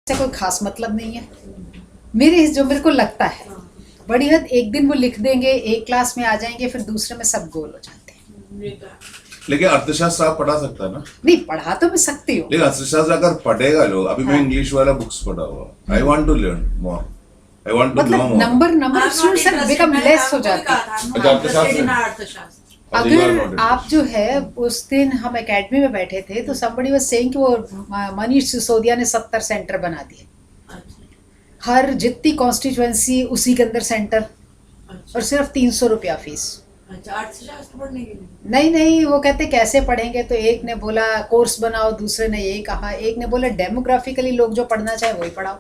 से कोई खास मतलब नहीं है मेरे को लगता है। बड़ी हद एक दिन वो लिख देंगे, एक क्लास में आ जाएंगे, फिर दूसरे में सब गोल हो जाते हैं। लेकिन अर्थशास्त्र आप पढ़ा सकता है ना? नहीं, पढ़ा तो मैं सकती हूँ, लेकिन अर्थशास्त्र अगर पढ़ेगा लोग, अभी मैं इंग्लिश वाला बुक्स पढ़ा हुआ, I want to learn more, I want to know मतलब मोर। नंबर स्टूडेंट्स बिकम लेस हो जाते हैं। अर्थशास्त्र अगर आप जो है, उस दिन हम एकेडमी में बैठे थे तो somebody was saying कि वो मनीष सिसोदिया ने 70 सेंटर बना दिए, हर जितनी कॉन्स्टिट्यूएंसी उसी के अंदर सेंटर, और सिर्फ 300 रुपया फीस। नहीं, वो कहते कैसे पढ़ेंगे, तो एक ने बोला कोर्स बनाओ, दूसरे ने यही कहा, एक ने बोला डेमोग्राफिकली लोग जो पढ़ना चाहे वही पढ़ाओ।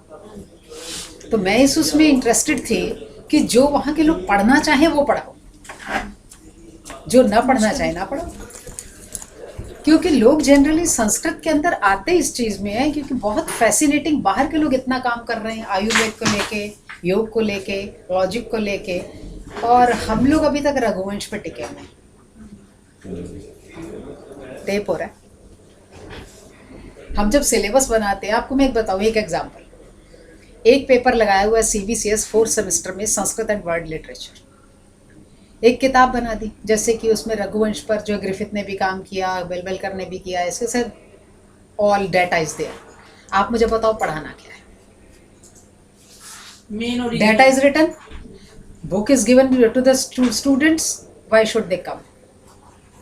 तो मैं इस उसमें इंटरेस्टेड थी कि जो वहाँ के लोग पढ़ना चाहे वो पढ़ाओ, जो ना पढ़ना चाहे ना पढ़ो। क्योंकि लोग जनरली संस्कृत के अंदर आते इस चीज़ में है क्योंकि बहुत फैसिनेटिंग, बाहर के लोग इतना काम कर रहे हैं आयुर्वेद को लेके, योग को लेके, लॉजिक को लेके, और हम लोग अभी तक रघुवंश पे टिके हुए हैं। टेप हो रहा है। हम जब सिलेबस बनाते हैं, आपको मैं एक बताऊँ, एक एग्जाम्पल, एक पेपर लगाया हुआ है CBCS 4th सेमेस्टर में, संस्कृत एंड वर्ल्ड लिटरेचर। एक किताब बना दी, जैसे कि उसमें रघुवंश पर जो ग्रिफिथ ने भी काम किया, बेलवेलकर ने भी किया, ऐसे sir all data is there. आप मुझे बताओ पढ़ाना क्या है? Data is written, book is given to the students, why should they come,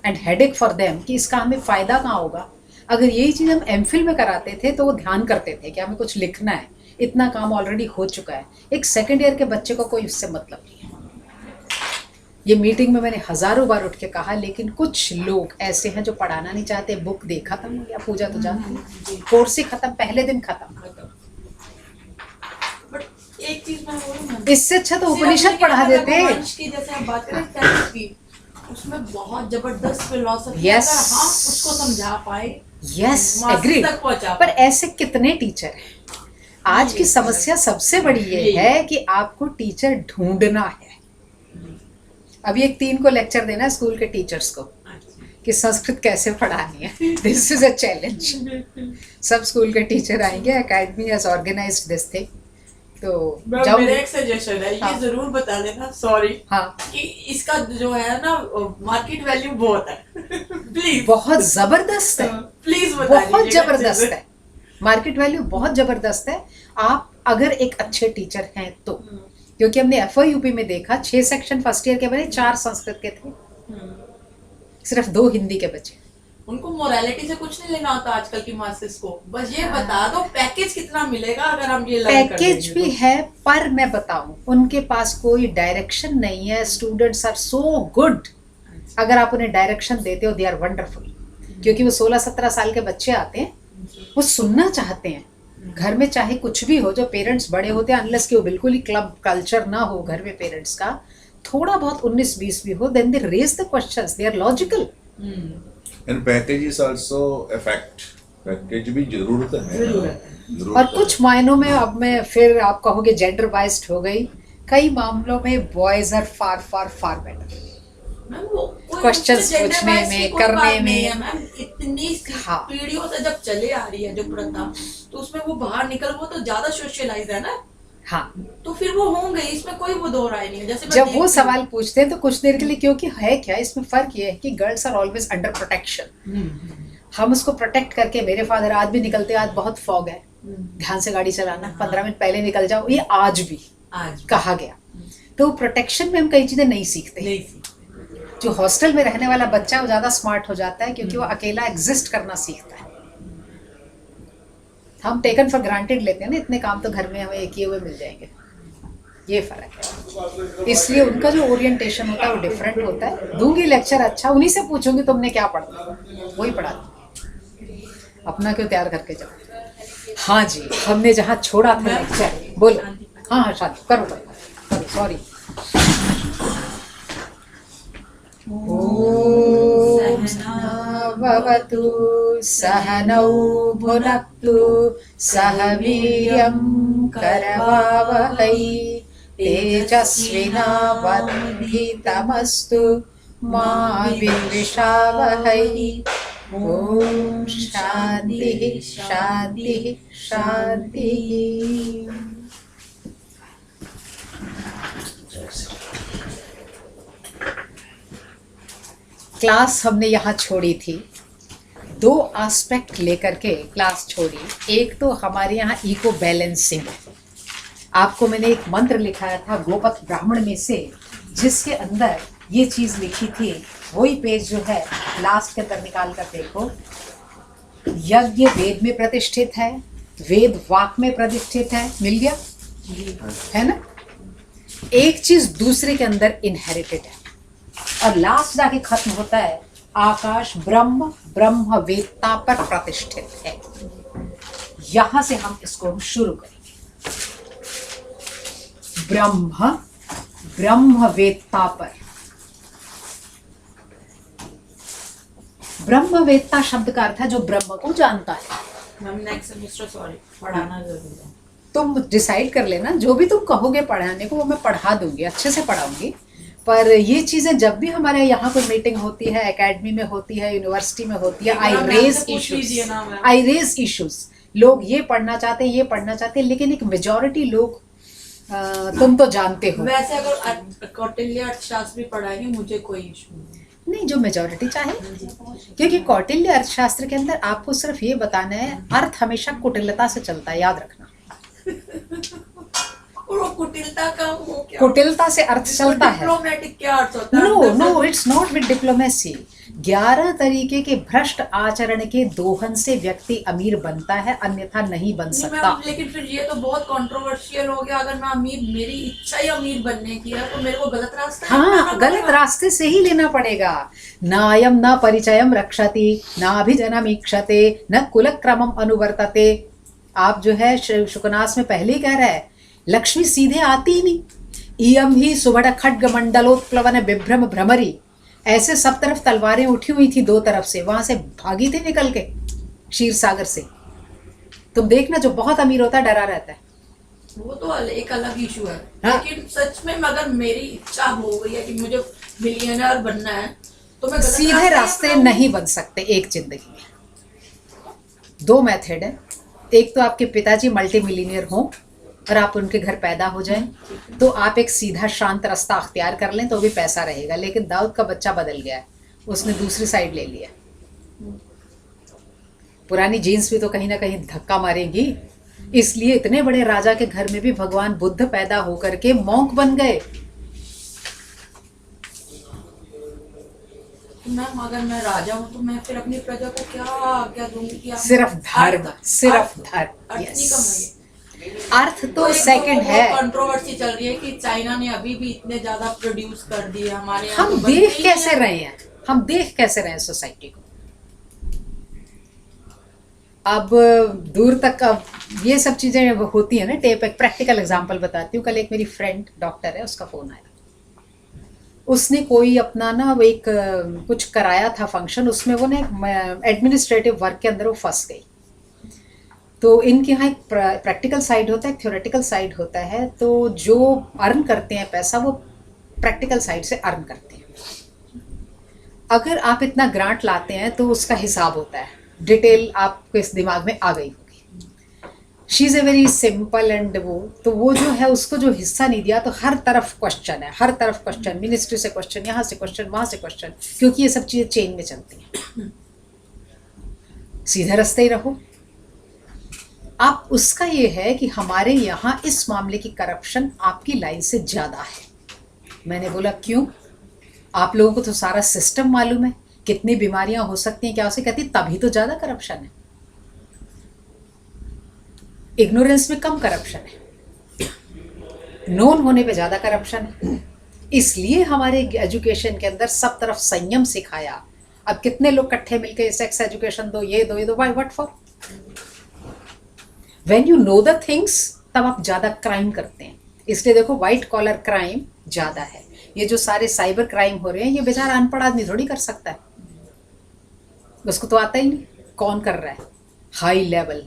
and headache for them कि इसका हमें फ़ायदा कहाँ होगा। अगर यही चीज़ हम MPhil में कराते थे तो वो ध्यान करते थे कि हमें कुछ लिखना है, इतना काम ऑलरेडी हो चुका है। एक सेकेंड ईयर के बच्चे को कोई उससे मतलब नहीं है। ये मीटिंग में मैंने हज़ारों बार उठ के कहा, लेकिन कुछ लोग ऐसे हैं जो पढ़ाना नहीं चाहते। बुक दे, खत्म हो गया, पूजा तो जाती है, कोर्स ही खत्म, पहले दिन खत्म। एक चीज मैं बोलूं, इससे अच्छा तो उपनिषद पढ़ा देते। जैसे आप बात करें की, उसमें बहुत जबरदस्त फिलॉसफी, Yes. अगर हम उसको समझा पाए, यस, एग्री। पर ऐसे कितने टीचर हैं? आज की समस्या सबसे बड़ी ये है कि आपको टीचर ढूंढना है। अभी एक 3 को लेक्चर देना है स्कूल के टीचर्स को कि संस्कृत कैसे पढ़ानी है। This is a challenge. सब स्कूल के टीचर आएंगे, academy has organised this thing. तो जब मेरा एक सजेशन है, हाँ, ये जरूर बता देना, सॉरी, हाँ, कि इसका जो है ना मार्केट वैल्यू बहुत है। प्लीज, बहुत जबरदस्त है, प्लीज बता दीजिए। बहुत जबरदस्त है, मार्केट वैल्यू बहुत जबरदस्त है। आप अगर एक अच्छे टीचर हैं तो, क्योंकि हमने FYUP में देखा 6 सेक्शन फर्स्ट ईयर के बने, 4 संस्कृत के थे, सिर्फ 2 हिंदी के बचे। उनको मोरालिटी से कुछ नहीं लेना होता आजकल की मासेस को, बस ये बता दो पैकेज कितना मिलेगा अगर हम ये लर्न कर पैकेज लेंगे भी तो। है, पर मैं बताऊं उनके पास कोई डायरेक्शन नहीं है। स्टूडेंट्स आर सो गुड, अगर आप उन्हें डायरेक्शन देते हो, दे आर वंडरफुल। क्योंकि वो 16-17 साल के बच्चे आते हैं, वो सुनना चाहते हैं। घर में चाहे कुछ भी हो, जो पेरेंट्स बड़े होते हैं, अनलेस कि वो बिल्कुल ही क्लब कल्चर ना हो घर में पेरेंट्स का, थोड़ा बहुत 19-20 भी हो, then they raise the questions, they are logical. And package is also a fact, package भी जरूरत है। और कुछ मायनों में, अब मैं फिर आप कहोगे जेंडर बाइस्ड हो गई, कई मामलों में boys are far far far better questions पूछने में, करने में। मैम इतनी हाँ, पीढ़ियों से जब चले आ रही है जो प्रथा, तो उसमें वो बाहर निकल, वो तो ज्यादा सोशलाइज है ना, हाँ, तो फिर वो होंगे, इसमें कोई वो दो राय नहीं है। जैसे जब वो सवाल पूछते हैं तो कुछ देर के लिए, क्योंकि है क्या, इसमें फर्क ये है कि girls are always under protection. हम उसको प्रोटेक्ट करके, मेरे फादर आज भी निकलते, आज बहुत फॉग है, ध्यान से गाड़ी चलाना, 15 मिनट पहले निकल जाओ, ये आज भी कहा गया। तो प्रोटेक्शन में हम कई चीजें नहीं सीखते। जो हॉस्टल में रहने वाला बच्चा है वो ज्यादा स्मार्ट हो जाता है, क्योंकि वो अकेला एग्जिस्ट करना सीखता है। हम टेकन फॉर ग्रांटेड लेते हैं ना, इतने काम तो घर में हमें किए हुए मिल जाएंगे, ये फर्क है। इसलिए उनका जो ओरिएंटेशन होता है वो डिफरेंट होता है। दूंगी लेक्चर अच्छा, उन्हीं से पूछूंगी तुमने क्या पढ़ा, वही पढ़ा दूंगी, अपना क्यों तैयार करके जाओ। हाँ जी, हमने जहाँ छोड़ा था लेक्चर, बोलो। हाँ हाँ, शादी करो, सॉरी। ॐ सहनावतु सहनौ भुनक्तु सह वीर्यं करवावहै तेजस्विनावधीतमस्तु मा विद्विषावहै ओम शांति शांति शांति। क्लास हमने यहाँ छोड़ी थी, 2 एस्पेक्ट लेकर के क्लास छोड़ी। एक तो हमारे यहाँ इको बैलेंसिंग है। आपको मैंने एक मंत्र लिखाया था गोपथ ब्राह्मण में से, जिसके अंदर ये चीज़ लिखी थी। वही पेज जो है लास्ट के अंदर निकाल कर देखो। यज्ञ वेद में प्रतिष्ठित है, वेद वाक में प्रतिष्ठित है। मिल गया है ना? एक चीज दूसरे के अंदर इनहेरिटेड है, और लास्ट जाके खत्म होता है आकाश ब्रह्म ब्रह्म वेदता पर प्रतिष्ठित है। यहां से हम इसको शुरू करेंगे। ब्रह्म ब्रह्म वेदता पर। ब्रह्म वेदता शब्द का अर्थ है जो ब्रह्म को जानता है। मैम नेक्स्ट सेमेस्टर सॉरी पढ़ाना जरूर है। तुम डिसाइड कर लेना, जो भी तुम कहोगे पढ़ाने को वो मैं पढ़ा दूंगी, अच्छे से पढ़ाऊंगी। पर ये चीजें जब भी हमारे यहाँ कोई मीटिंग होती है, एकेडमी में होती है, यूनिवर्सिटी में होती है, आई रेज इश्यूज। लोग ये पढ़ना चाहते हैं, ये पढ़ना चाहते हैं, लेकिन एक मेजॉरिटी लोग तुम तो जानते हो। वैसे अगर कौटिल्य अर्थशास्त्र भी पढ़ाएंगे मुझे कोई इशू नहीं, जो मेजॉरिटी चाहे, क्योंकि कौटिल्य अर्थशास्त्र के अंदर आपको सिर्फ ये बताना है अर्थ हमेशा कुटिलता से चलता है, याद रखना। और वो कुटिलता का वो क्या, कुटिलता से अर्थ चलता है। डिप्लोमेटिक क्या अर्थ होता है? No, it's not with diplomacy. 11 तरीके के भ्रष्ट आचरण के दोहन से व्यक्ति अमीर बनता है, अन्यथा नहीं बन सकता। लेकिन फिर ये तो बहुत कंट्रोवर्शियल हो गया। अगर मैं अमीर, मेरी इच्छा ही अमीर बनने की है, तो मेरे को गलत रास्ता हाँ, गलत रास्ते से ही लेना पड़ेगा। नायम न परिचयम रक्षति नाभिजनम ईक्षते न कुलक्रमम अनुवर्तते। आप जो है शुकनास में पहले ही कह रहा है, लक्ष्मी सीधे आती ही नहीं। इयम ही सुबड़ खड्ग मंडलोत्प्लवन विभ्रम भ्रमरी। ऐसे सब तरफ तलवारें उठी हुई थी 2 तरफ से, वहां से भागी थी निकल के क्षीर सागर से। तुम देखना, जो बहुत अमीर होता है डरा रहता है। वो तो एक अलग इशू है। हाँ? लेकिन सच में अगर मेरी इच्छा हो गई है कि मुझे मिलियनर बनना है, तो मैं सीधे रास्ते नहीं बन सकते एक जिंदगी में। 2 मेथड है। एक तो आपके पिताजी मल्टी मिलीनियर हों और आप उनके घर पैदा हो जाएं, तो आप एक सीधा शांत रास्ता अख्तियार कर लें तो भी पैसा रहेगा। लेकिन दाऊद का बच्चा बदल गया है, उसने दूसरी साइड ले लिया। पुरानी जीन्स भी तो कहीं ना कहीं धक्का मारेगी। इसलिए इतने बड़े राजा के घर में भी भगवान बुद्ध पैदा होकर के मॉन्क बन गए। मैम अगर मैं राजा हूँ तो मैं फिर अपनी प्रजा को क्या क्या दूंगी? कि सिर्फ धर्म, सिर्फ धर्म। यस, अर्थ तो सेकंड है। कंट्रोवर्सी चल रही है कि चाइना ने अभी भी इतने ज्यादा प्रोड्यूस कर दिए हमारे यहाँ। हम देख कैसे रहे हैं, हम देख कैसे रहे हैं सोसाइटी को। अब दूर तक अब ये सब चीजें होती है ना। टेप एक प्रैक्टिकल एग्जांपल बताती हूँ। कल एक मेरी फ्रेंड डॉक्टर है, उसका फोन आया। उसने कोई अपना ना वो एक कुछ कराया था फंक्शन, उसमें वो ना एडमिनिस्ट्रेटिव वर्क के अंदर वो फंस गई। तो इनके यहाँ एक प्रैक्टिकल साइड होता है, एक थ्योरेटिकल साइड होता है। तो जो अर्न करते हैं पैसा, वो प्रैक्टिकल साइड से अर्न करते हैं। अगर आप इतना ग्रांट लाते हैं तो उसका हिसाब होता है, डिटेल आपको इस दिमाग में आ गई होगी। She is a very simple and वो जो है उसको जो हिस्सा नहीं दिया, तो हर तरफ क्वेश्चन है, हर तरफ क्वेश्चन, मिनिस्ट्री से क्वेश्चन, यहाँ से क्वेश्चन, वहाँ से क्वेश्चन, क्योंकि ये सब चीज़ें चेन में चलती हैं। सीधे रास्ते ही रहो आप। उसका ये है कि हमारे यहाँ इस मामले की करप्शन आपकी लाइन से ज़्यादा है। मैंने बोला क्यों? आप लोगों को तो सारा सिस्टम मालूम है, कितनी बीमारियां हो सकती हैं, क्या उसे कहती, तभी तो ज़्यादा करप्शन है। इग्नोरेंस में कम करप्शन है, नोन होने पे ज़्यादा करप्शन है। इसलिए हमारे एजुकेशन के अंदर सब तरफ संयम सिखाया। अब कितने लोग इकट्ठे मिलकर सेक्स एजुकेशन दो, ये दो, why, what for? When you know the things, तब आप ज़्यादा क्राइम करते हैं। इसलिए देखो वाइट कॉलर क्राइम ज़्यादा है। ये जो सारे साइबर क्राइम हो रहे हैं, ये बेचारा अनपढ़ आदमी थोड़ी कर सकता है, उसको तो आता ही नहीं कौन कर रहा है हाई लेवल।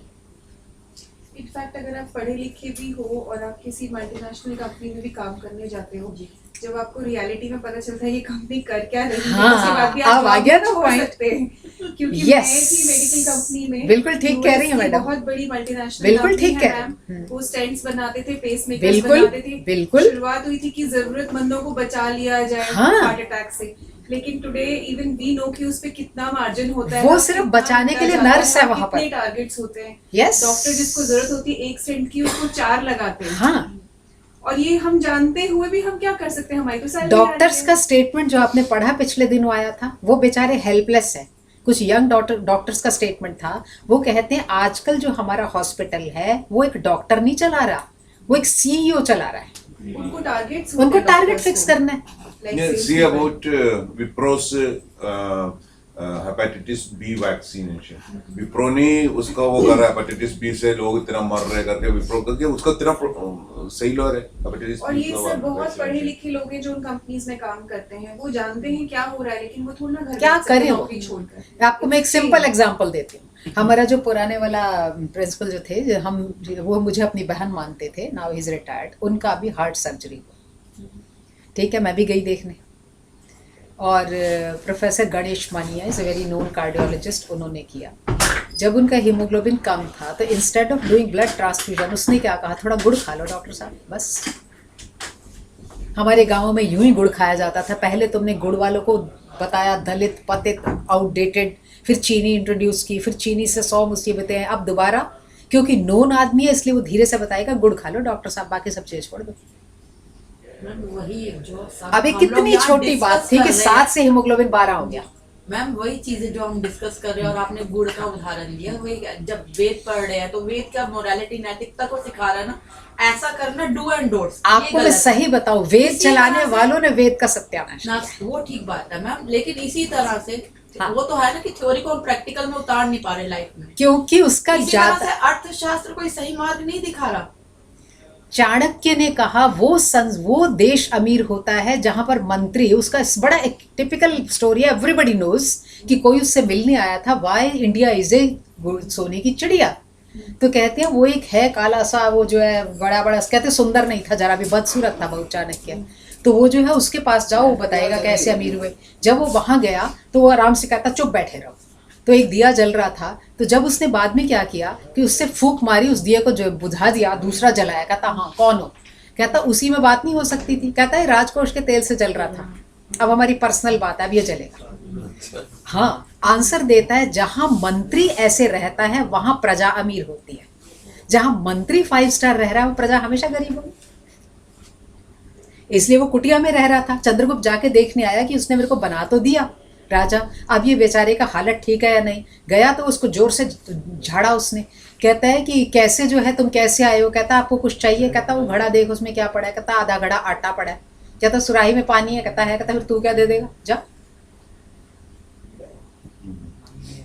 इनफैक्ट अगर आप पढ़े लिखे भी हो और आप किसी मल्टीनेशनल कंपनी में भी काम करने जाते हो, जब आपको रियलिटी में पता चलता है ये कंपनी कर क्या रही है, हाँ, उसके बाद भी अब आ गया ना छोड़ point। सकते हैं। क्योंकि Yes. मैं थी मेडिकल कंपनी में, बिल्कुल ठीक कह रही हैं US की मैडम। बहुत बड़ी मल्टीनेशनल बिल्कुल कंपनी ठीक है कह रही मैम। हैं। वो स्टेंट्स बनाते थे, पेसमेकर्स बिल्कुल, बनाते थे। बिल्कुल। शुरुआत हुई थी कि जरूरतमंदों को बचा लिया जाए हाँ। हार्ट अटैक से, लेकिन टुडे इवन वी नो कि उस पे कितना मार्जिन होता है, वो और सिर्फ कितना बचाने के लिए जाता नर्स है वहाँ कितने पर। टारगेट्स होते हैं। Yes. डॉक्टर जिसको जरूरत होती है 1 सेंट की, उसको 4 लगाते हैं। हाँ, और ये हम जानते हुए भी हम क्या कर सकते हैं, हमारी तो सैलरी डॉक्टर्स का स्टेटमेंट जो आपने पढ़ा पिछले दिनों आया था, वो बेचारे हेल्पलेस है। कुछ यंग डॉक्टर्स का स्टेटमेंट था, वो कहते हैं आजकल जो हमारा हॉस्पिटल है वो एक डॉक्टर नहीं चला रहा, वो एक सीईओ चला रहा है। उनको टारगेट्स उनको टारगेट फिक्स करना है। Yeah, see about Wipro's hepatitis B vaccination. Wipro ने उसका वो कर रहा है, हेपेटाइटिस बी से लोग इतना मर रहे करके, विप्रो करके उसका इतना सही लो है हेपेटाइटिस और बी ये सब बहुत पढ़े लिखे लोग हैं जो उन कंपनीज में काम करते हैं, वो जानते हैं क्या हो रहा है, लेकिन वो थोड़ा ना घर क्या बैठ सकते करें वो? नौकरी छोड़कर। आपको मैं एक सिंपल एग्जांपल देती हूँ। हमारा जो पुराने वाला प्रिंसिपल जो थे, वो मुझे अपनी बहन मानते थे, नाउ ही इज रिटायर्ड, उनका भी हार्ट सर्जरी हुआ। ठीक है, मैं भी गई देखने, और प्रोफेसर गणेश मानिया is a very known cardiologist, उन्होंने किया। जब उनका हीमोग्लोबिन कम था तो instead of doing blood transfusion उसने क्या कहा, थोड़ा गुड़ खा लो डॉक्टर साहब, बस। हमारे गाँव में यूं ही गुड़ खाया जाता था। पहले तुमने गुड़ वालों को बताया दलित, पतित, आउटडेटेड, फिर चीनी इंट्रोड्यूस की, फिर चीनी से 100 मुसीबतें हैं। अब दोबारा क्योंकि नोन आदमी है इसलिए वो धीरे से बताएगा गुड़ खा लो डॉक्टर साहब, बाकी सब चीज़ छोड़ दो। मैम वही जो अब ये हम लोग कितनी यहाँ छोटी discuss बात थी कर कि रहे 7 हैं। से हीमोग्लोबिन 12 हो गया। मैम वही चीजें जो हम डिस्कस कर रहे हैं, और आपने गुड़ का उदाहरण दिया, वही जब वेद पढ़ रहे हैं तो वेद क्या मोरालिटी, नैतिकता को सिखा रहा है ना, ऐसा करना, डू एंड डोंट्स। आपको मैं सही बताऊं, वेद इसी चलाने तरह से- वालों ने वेद का सत्यानाश ना किया। वो ठीक बात है मैम, लेकिन इसी तरह से हाँ। वो तो है ना कि थ्योरी को हम प्रैक्टिकल में उतार नहीं पा रहे लाइफ में। क्योंकि उसका इसी तरह ज्यादा, से अर्थशास्त्र कोई सही मार्ग नहीं दिखा रहा। चाणक्य ने कहा वो देश अमीर होता है जहां पर मंत्री, उसका बड़ा एक टिपिकल स्टोरी है, एवरीबडी नोज, कि कोई उससे मिलने आया था, वाई इंडिया इज ए सोने की चिड़िया। तो कहते हैं वो एक है काला सा, वो जो है बड़ा बड़ा, कहते सुंदर नहीं था जरा भी, बदसूरत था बहुत चाणक्य। तो वो जो है उसके पास जाओ, वो बताएगा कैसे अमीर हुए। जब वो वहां गया तो वो आराम से कहता चुप बैठे रहो। तो एक दिया जल रहा था, तो जब उसने बाद में क्या किया कि उससे फूंक मारी, उस दिए को जो बुझा दिया, दूसरा जलाया। कहता हाँ कौन हो? कहता उसी में बात नहीं हो सकती थी। कहता है राजकोष के तेल से जल रहा था, अब हमारी पर्सनल बात है, अब ये जलेगा। हाँ, आंसर देता है जहां मंत्री ऐसे रहता है वहां प्रजा अमीर होती है। जहां मंत्री 5 स्टार रह रहा है वो प्रजा हमेशा गरीब होगी। इसलिए वो कुटिया में रह रहा था। चंद्रगुप्त जाके देखने आया कि उसने मेरे को बना तो दिया राजा, अब ये बेचारे का हालत ठीक है या नहीं। गया तो उसको जोर से झाड़ा उसने। कहता है कि कैसे जो है तुम कैसे आए हो? कहता आपको कुछ चाहिए? कहता वो घड़ा देख उसमें क्या पड़ा है। कहता आधा घड़ा आटा पड़ा है। कहता सुराही में पानी है? कहता है। कहता फिर तू क्या दे देगा, जा।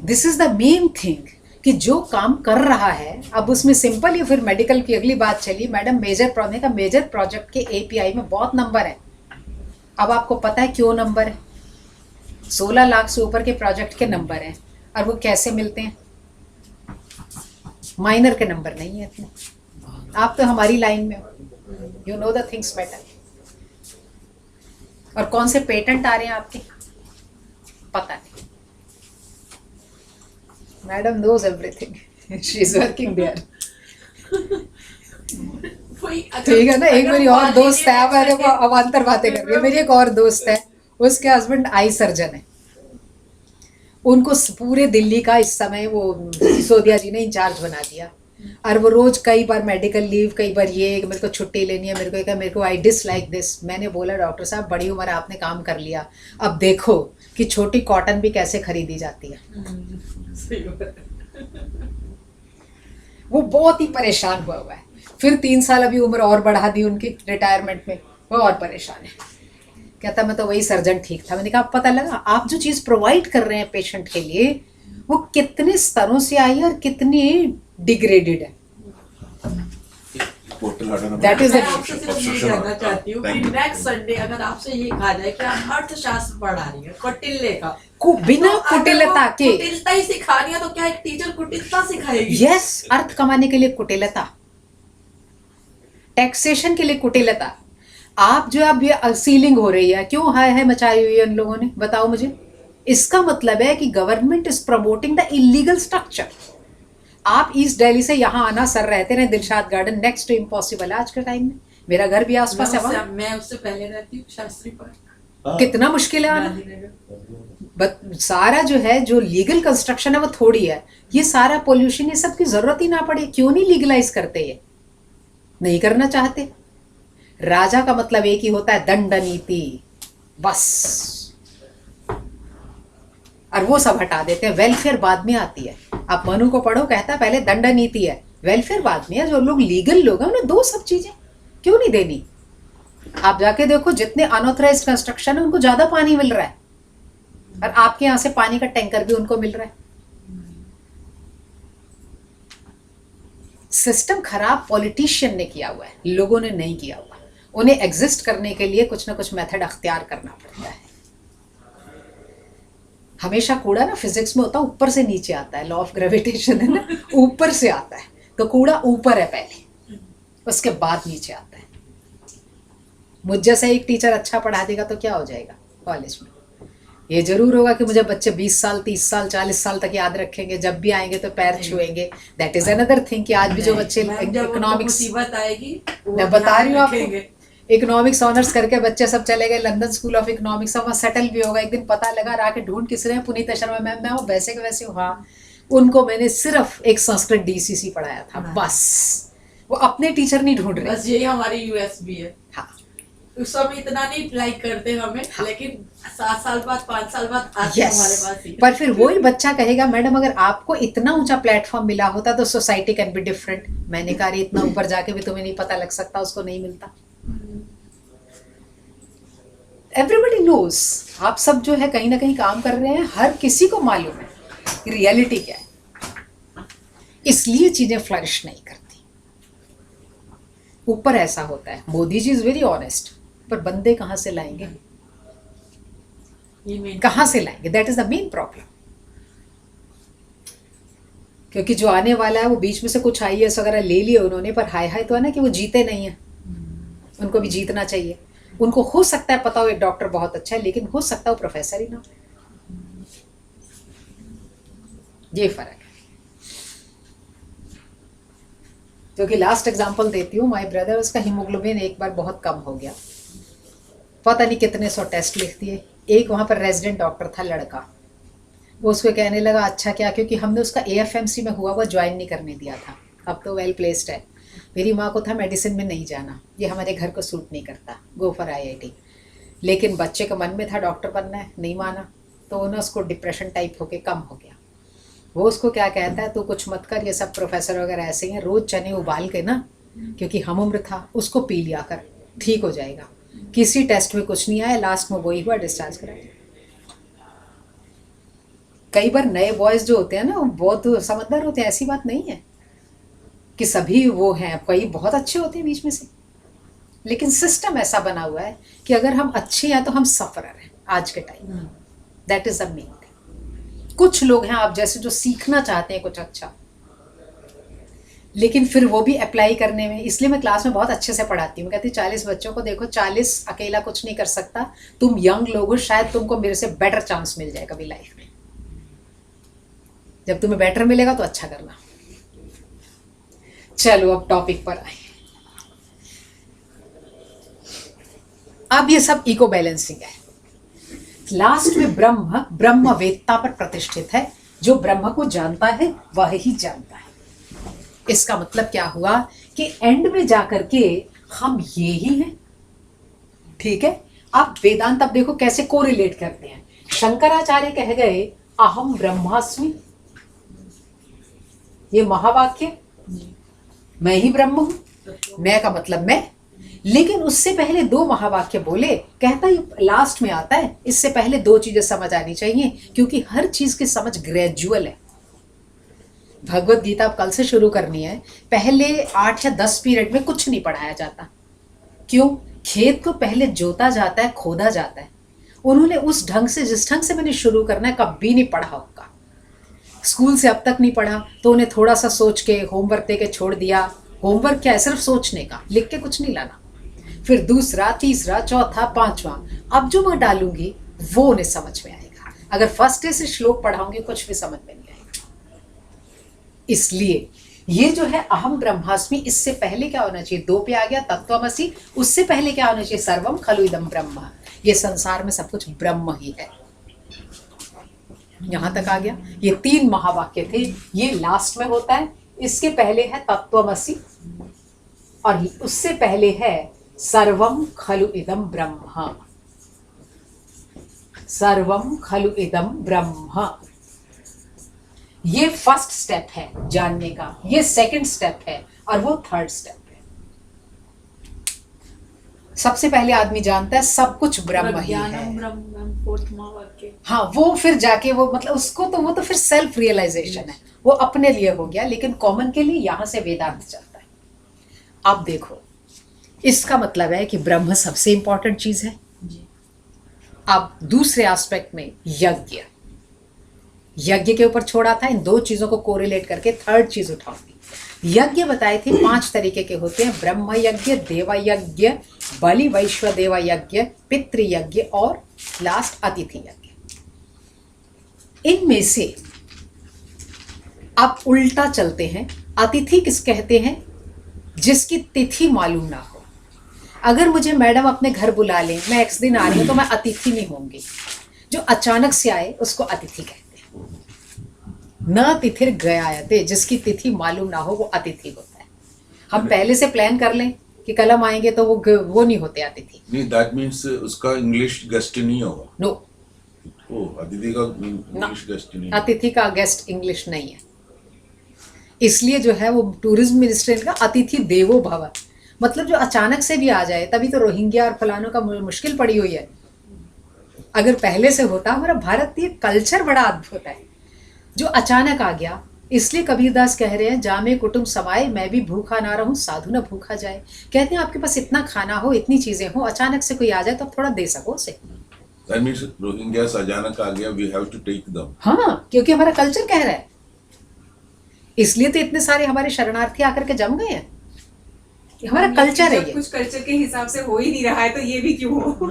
This is the main thing कि जो काम कर रहा है, अब उसमें सिंपल ही फिर मेडिकल की अगली बात चली। मैडम मेजर प्रोजेक्ट के एपीआई में बहुत नंबर है। अब आपको पता है क्यों नंबर है? 16 लाख से ऊपर के प्रोजेक्ट के नंबर हैं, और वो कैसे मिलते हैं? माइनर के नंबर नहीं है इतने। आप तो हमारी लाइन में हो, you know the things better. और कौन से पेटेंट आ रहे हैं आपके पता नहीं। Madam knows everything, she is working there. ठीक है ना। एक मेरी और दोस्त है, अब वो अवान्तर बातें कर रही है। मेरी एक और दोस्त है, उसके हस्बैंड आई सर्जन है। उनको पूरे दिल्ली का इस समय वो सिसोदिया जी ने इंचार्ज बना दिया, और वो रोज कई बार मेडिकल लीव, कई बार ये मेरे को छुट्टी लेनी है, मेरे को आई डिसलाइक दिस। मैंने बोला डॉक्टर साहब बड़ी उम्र आपने काम कर लिया, अब देखो कि छोटी कॉटन भी कैसे खरीदी जाती है। वो बहुत ही परेशान हुआ है। फिर 3 साल अभी उम्र और बढ़ा दी उनकी रिटायरमेंट में, वो और परेशान है। कहता मैं तो वही सर्जन ठीक था। मैंने कहा पता लगा आप जो चीज़ प्रोवाइड कर रहे हैं पेशेंट के लिए वो कितने स्तरों से आई है और कितनी डिग्रेडेड है। That is मैं the आपसे सिर्फ ये जानना चाहती हूँ कि नेक्स्ट संडे अगर आपसे ये कहा जाए कि आप अर्थशास्त्र पढ़ा रही है कौटिल्य का, बिना तो अगर कुटिलता वो के। कुटिलता ही सिखा रही है तो क्या एक टीचर कुटिलता सिखाएगी? यस, अर्थ कमाने के लिए कुटिलता, टैक्सेशन के लिए कुटिलता। आप जो अब ये सीलिंग हो रही है, क्यों हाय है मचाई हुई है इन लोगों ने, बताओ मुझे। इसका मतलब है कि government is promoting the illegal structure. आप ईस्ट दिल्ली से यहाँ आना, सर रहते रहे Dilshad garden, next to impossible है आज के टाइम में। मेरा घर भी आसपास है वहाँ। मैं उससे पहले रहती हूँ शास्त्री पार्क। कितना मुश्किल है आना। सारा जो है, जो लीगल कंस्ट्रक्शन है वो थोड़ी है, ये सारा पोल्यूशन, ये सब की जरूरत ही ना पड़े। क्यों नहीं लीगलाइज करते? ये नहीं करना चाहते। राजा का मतलब एक ही होता है, दंड नीति, बस। और वो सब हटा देते हैं। वेलफेयर बाद में आती है। आप मनु को पढ़ो, कहता है पहले दंड नीति है, वेलफेयर बाद में है। जो लोग लीगल लोग हैं उन्हें दो सब चीजें, क्यों नहीं देनी? आप जाके देखो, जितने अनऑथराइज कंस्ट्रक्शन है उनको ज्यादा पानी मिल रहा है, और आपके यहां से पानी का टैंकर भी उनको मिल रहा है। सिस्टम खराब पॉलिटिशियन ने किया हुआ है, लोगों ने नहीं किया हुआ। उन्हें एग्जिस्ट करने के लिए कुछ ना कुछ मेथड अख्तियार करना पड़ता है। हमेशा कूड़ा ना फिजिक्स में होता है ऊपर से नीचे आता है, लॉ ऑफ ग्रेविटेशन है ना, ऊपर से आता है। तो कूड़ा ऊपर है पहले, उसके बाद नीचे आता है। मुझ जैसा एक टीचर अच्छा पढ़ा देगा तो क्या हो जाएगा कॉलेज में? ये जरूर होगा कि मुझे बच्चे 20 साल 30 साल 40 साल तक याद रखेंगे, जब भी आएंगे तो पैर छुएंगे। दैट इज अनदर थिंग कि आज भी जो बच्चे इकोनॉमिक्स, आएगी मैं बता रही हूँ आपको, इकोनॉमिक्स ऑनर्स करके बच्चे सब चले गए लंदन स्कूल ऑफ इकोनॉमिक्स, वहाँ सेटल भी होगा। एक दिन पता लगा, आके ढूंढ किस रहे हैं, पुनीता शर्मा मैम, मैं हूँ वैसे के वैसे हूँ। हाँ, उनको मैंने सिर्फ एक संस्कृत डीसीसी पढ़ाया था, बस। वो अपने टीचर नहीं ढूंढ रहे। बस यही हमारी यूएसबी है। हाँ, उस समय इतना नहीं लाइक करते हमें, हाँ। लेकिन 7 साल बाद 5 साल बाद आते हमारे पास ही। पर फिर वही बच्चा कहेगा, मैडम अगर आपको इतना ऊंचा प्लेटफॉर्म मिला होता तो सोसाइटी कैन बी डिफरेंट। मैंने कहा इतना ऊपर जाके भी तुम्हें नहीं पता लग सकता, उसको नहीं मिलता। एवरीबडी नोज, आप सब जो है कहीं ना कहीं काम कर रहे हैं, हर किसी को मालूम है कि रियलिटी क्या है। इसलिए चीजें फ्लरिश नहीं करती। ऊपर ऐसा होता है। Modi ji is very honest, पर बंदे कहां से लाएंगे? कहां से लाएंगे? That is the main problem. क्योंकि जो आने वाला है वो बीच में से कुछ IAS वगैरह ले लिए उन्होंने, पर हाय हाय तो है ना कि वो जीते नहीं है। उनको भी जीतना चाहिए। उनको हो सकता है पता हो एक डॉक्टर बहुत अच्छा है, लेकिन हो सकता है वो प्रोफेसर ही ना हो। ये फर्क है। क्योंकि लास्ट एग्जांपल देती हूँ, माय ब्रदर, उसका हीमोग्लोबिन एक बार बहुत कम हो गया, पता नहीं कितने 100 टेस्ट लिख दिए। एक वहां पर रेजिडेंट डॉक्टर था, लड़का, वो उसको कहने लगा अच्छा क्या, क्योंकि हमने उसका AFMC में हुआ ज्वाइन नहीं करने दिया था। अब तो वेल प्लेस्ड है। मेरी माँ को था मेडिसिन में नहीं जाना, ये हमारे घर को सूट नहीं करता, गो फॉर IIT। लेकिन बच्चे के मन में था डॉक्टर बनना है, नहीं माना, तो उन्हें उसको डिप्रेशन टाइप होके कम हो गया। वो उसको क्या कहता है, तू कुछ मत कर, ये सब प्रोफेसर वगैरह ऐसे ही हैं, रोज चने उबाल के ना, क्योंकि हम उम्र था, उसको पी लिया कर, ठीक हो जाएगा। किसी टेस्ट में कुछ नहीं आया, लास्ट में वही हुआ, डिस्चार्ज करा दिया। कई बार नए बॉयज जो होते हैं ना, वो बहुत समझदार होते हैं, ऐसी बात नहीं है कि सभी वो हैं, कई बहुत अच्छे होते हैं बीच में से। लेकिन सिस्टम ऐसा बना हुआ है कि अगर हम अच्छे हैं तो हम सफरर हैं आज के time. That is the main thing. कुछ लोग हैं आप जैसे जो सीखना चाहते हैं कुछ अच्छा, लेकिन फिर वो भी अप्लाई करने में, इसलिए मैं क्लास में बहुत अच्छे से पढ़ाती हूँ। कहती 40 बच्चों को देखो, 40 अकेला कुछ नहीं कर सकता, तुम यंग लोग हो, शायद तुमको मेरे से बेटर चांस मिल जाए कभी लाइफ में। जब तुम्हें बेटर मिलेगा तो अच्छा करना। चलो अब टॉपिक पर आए। अब ये सब इको बैलेंसिंग है। लास्ट में ब्रह्मवेत्ता पर प्रतिष्ठित है। जो ब्रह्म को जानता है वह ही जानता है। इसका मतलब क्या हुआ कि एंड में जाकर के हम ये ही हैं। ठीक है, आप वेदांत अब देखो कैसे कोरिलेट करते हैं। शंकराचार्य कह गए अहम ब्रह्मास्मि, ये महावाक्य, मैं ही ब्रह्म हूं। मैं का मतलब मैं, लेकिन उससे पहले 2 महावाक्य बोले। कहता है लास्ट में आता है, इससे पहले 2 चीजें समझ आनी चाहिए, क्योंकि हर चीज की समझ ग्रेजुअल है। भगवत गीता कल से शुरू करनी है। पहले 8 या 10 पीरियड में कुछ नहीं पढ़ाया जाता। क्यों? खेत को पहले जोता जाता है, खोदा जाता है। उन्होंने उस ढंग से, जिस ढंग से मैंने शुरू करना है, कभी नहीं पढ़ा होगा। स्कूल से अब तक नहीं पढ़ा, तो उन्हें थोड़ा सा सोच के होमवर्क दे के छोड़ दिया। होमवर्क क्या है? सिर्फ सोचने का, लिख के कुछ नहीं लाना। फिर दूसरा, तीसरा, चौथा, 5वां, अब जो मैं डालूंगी वो उन्हें समझ में आएगा। अगर फर्स्ट डे से श्लोक पढ़ाऊंगी कुछ भी समझ में नहीं आएगा। इसलिए ये जो है अहम ब्रह्मास्मि, इससे पहले क्या होना चाहिए? 2 पे आ गया तत्त्वमसि, उससे पहले क्या होना चाहिए? सर्वम खलु इदं ब्रह्म, ये संसार में सब कुछ ब्रह्म ही है। यहां तक आ गया। ये 3 महावाक्य थे, ये लास्ट में होता है। इसके पहले है तत्त्वमसि और उससे पहले है सर्वम खलु इदं ब्रह्म, सर्वम खलु इदं ब्रह्म। ये फर्स्ट स्टेप है जानने का, ये सेकंड स्टेप है और वो थर्ड स्टेप है। सबसे पहले आदमी जानता है सब कुछ ब्रह्म ही है। हाँ, वो फिर जाके वो मतलब उसको तो वो तो फिर सेल्फ रियलाइजेशन है, वो अपने लिए हो गया, लेकिन कॉमन के लिए यहां से वेदांत चलता है। अब देखो, इसका मतलब है कि ब्रह्म सबसे इंपॉर्टेंट चीज है। अब दूसरे एस्पेक्ट में यज्ञ, यज्ञ के ऊपर छोड़ा था, इन 2 चीजों को कोरिलेट करके थर्ड चीज उठाऊंगी। यज्ञ बताए थे 5 तरीके के होते हैं, ब्रह्म यज्ञ, देव यज्ञ, बलि वैश्वदेव यज्ञ, पितृ यज्ञ और लास्ट अतिथि यज्ञ। इनमें से अब उल्टा चलते हैं। अतिथि किस कहते हैं? जिसकी तिथि मालूम ना हो। अगर मुझे मैडम अपने घर बुला लें, मैं एक्स दिन आ रही हूं, तो मैं अतिथि नहीं होंगी। जो अचानक से आए उसको अतिथि कहते हैं। न तिथिर गयायते, जिसकी तिथि मालूम ना हो वो अतिथि होता है। हम पहले से प्लान कर लें कि कल हम आएंगे तो वो नहीं होते अतिथि। नहीं, दैट मींस उसका इंग्लिश गेस्ट नहीं होगा। नो, अतिथि का इंग्लिश गेस्ट नहीं, अतिथि का गेस्ट इंग्लिश नहीं है। इसलिए जो है वो टूरिज्म मिनिस्ट्री का अतिथि देवो भव, मतलब जो अचानक से भी आ जाए। तभी तो रोहिंग्या और फलानों का मुश्किल पड़ी हुई है। अगर पहले से होता, हमारा भारतीय कल्चर बड़ा अद्भुत है जो अचानक आ गया। इसलिए कबीरदास कह रहे हैं, जामे कुटुंब समाए, मैं भी भूखा ना रहूं, साधु न भूखा जाए। कहते हैं आपके पास इतना खाना हो, इतनी चीजें हो, अचानक से कोई आ जाए तो थोड़ा दे सको उसे। दैट मींस रोहिंग्यास अचानक आ गया, we have to take them. हाँ, क्योंकि हमारा कल्चर कह रहा है। इसलिए तो इतने सारे हमारे शरणार्थी आकर के जम गए हैं। हमारा कल्चर है ये। कुछ कल्चर के हिसाब से हो ही नहीं रहा है तो ये भी क्यों हो?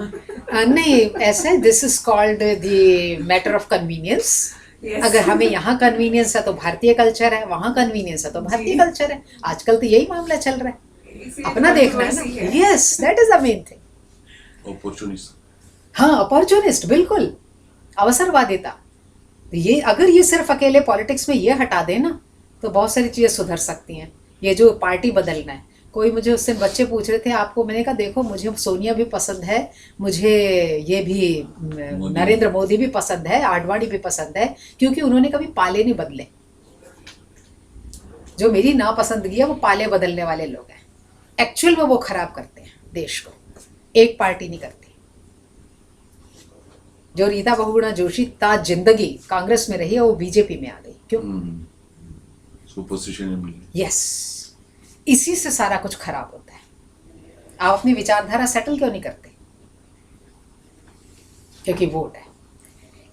नहीं, ऐसे this is called the matter of convenience. अगर हमें यहाँ कन्वीनियंस है तो भारतीय कल्चर है, वहाँ कन्वीनियंस है तो भारतीय कल्चर है। आजकल तो यही मामला चल रहा है, अपना देखना है ना। Yes, that is the main thing. Opportunist, हाँ, अपॉर्चुनिस्ट, बिल्कुल अवसरवादिता। ये अगर ये सिर्फ अकेले पॉलिटिक्स में ये हटा दे ना तो बहुत सारी चीजें सुधर सकती हैं। ये जो पार्टी बदलना है, कोई मुझे उससे बच्चे पूछ रहे थे आपको, मैंने कहा देखो मुझे सोनिया भी पसंद है, मुझे ये भी नरेंद्र मोदी भी पसंद है, आडवाणी भी पसंद है, क्योंकि उन्होंने कभी पाले नहीं बदले। जो मेरी नापसंदगी है वो पाले बदलने वाले लोग हैं। एक्चुअल में वो खराब करते हैं देश को, एक पार्टी नहीं करती। जो रीता बहुगुणा जोशी ताज जिंदगी कांग्रेस में रही है, वो बीजेपी में आ गई। क्यों? पोजीशन में। यस, इसी से सारा कुछ खराब होता है। आप अपनी विचारधारा सेटल क्यों नहीं करते? क्योंकि वोट है।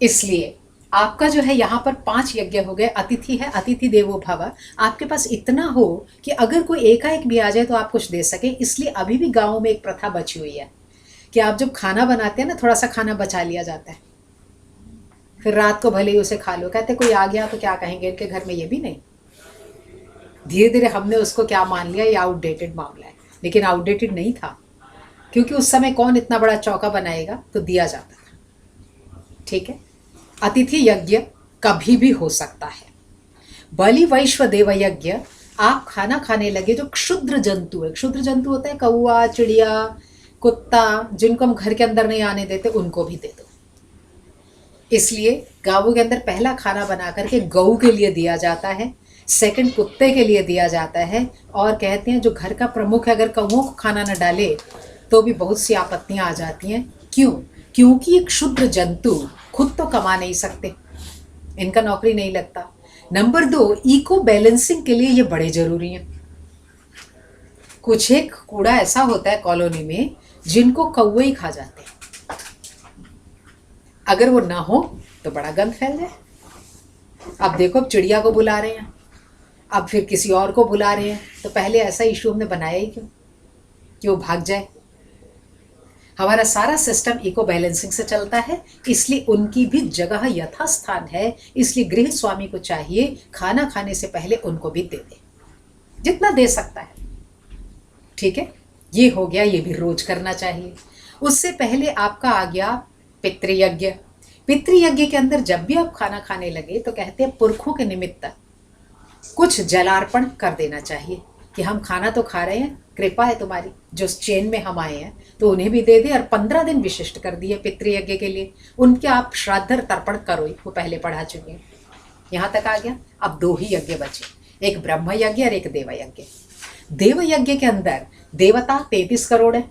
इसलिए आपका जो है यहाँ पर 5 यज्ञ हो गए। अतिथि है, अतिथि देवो भव। आपके पास इतना हो कि अगर कोई एकाएक भी आ जाए तो आप कुछ दे सके। इसलिए अभी भी गाँव में एक प्रथा बची हुई है कि आप जब खाना बनाते हैं ना, थोड़ा सा खाना बचा लिया जाता है, फिर रात को भले ही उसे खा लो। कहते कोई आ गया तो क्या कहेंगे, इनके घर में ये भी नहीं। धीरे धीरे हमने उसको क्या मान लिया, ये आउटडेटेड मामला है। लेकिन आउटडेटेड नहीं था, क्योंकि उस समय कौन इतना बड़ा चौका बनाएगा, तो दिया जाता था। ठीक है, अतिथि यज्ञ कभी भी हो सकता है। बलि वैश्वदेव यज्ञ, आप खाना खाने लगे, जो क्षुद्र जंतु है, क्षुद्र जंतु होता है कौआ, चिड़िया, कुत्ता, जिनको हम घर के अंदर नहीं आने देते, उनको भी दे दो। इसलिए गाँवों के अंदर पहला खाना बना करके गऊ के लिए दिया जाता है, सेकंड कुत्ते के लिए दिया जाता है। और कहते हैं जो घर का प्रमुख है, अगर कौओं को खाना न डाले तो भी बहुत सी आपत्तियां आ जाती हैं। क्यों? क्योंकि ये क्षुद्र जंतु खुद तो कमा नहीं सकते, इनका नौकरी नहीं लगता। नंबर 2, इको बैलेंसिंग के लिए ये बड़े जरूरी हैं। कुछ एक कूड़ा ऐसा होता है कॉलोनी में जिनको कौवे ही खा जाते हैं। अगर वो ना हो तो बड़ा गंद फैल जाए। अब देखो, अब चिड़िया को बुला रहे हैं, अब फिर किसी और को बुला रहे हैं, तो पहले ऐसा इशू हमने बनाया ही क्यों कि वो भाग जाए। हमारा सारा सिस्टम इको बैलेंसिंग से चलता है, इसलिए उनकी भी जगह यथास्थान है। इसलिए गृह स्वामी को चाहिए खाना खाने से पहले उनको भी दे दे, जितना दे सकता है। ठीक है, ये हो गया, ये भी रोज करना चाहिए। उससे पहले आपका आ गया पितृयज्ञ। पितृयज्ञ के अंदर जब भी आप खाना खाने लगे तो कहते हैं पुरखों के निमित्त कुछ जलार्पण कर देना चाहिए कि हम खाना तो खा रहे हैं, कृपा है तुम्हारी, जो चेन में हम आए हैं तो उन्हें भी दे दे। और 15 दिन विशिष्ट कर दिए पितृयज्ञ के लिए, उनके आप श्राद्ध तर्पण करो, वो पहले पढ़ा चुके हैं। यहाँ तक आ गया। अब 2 ही यज्ञ बचे, एक ब्रह्म यज्ञ और एक देव यज्ञ। देव यज्ञ के अंदर देवता 33 करोड़ है,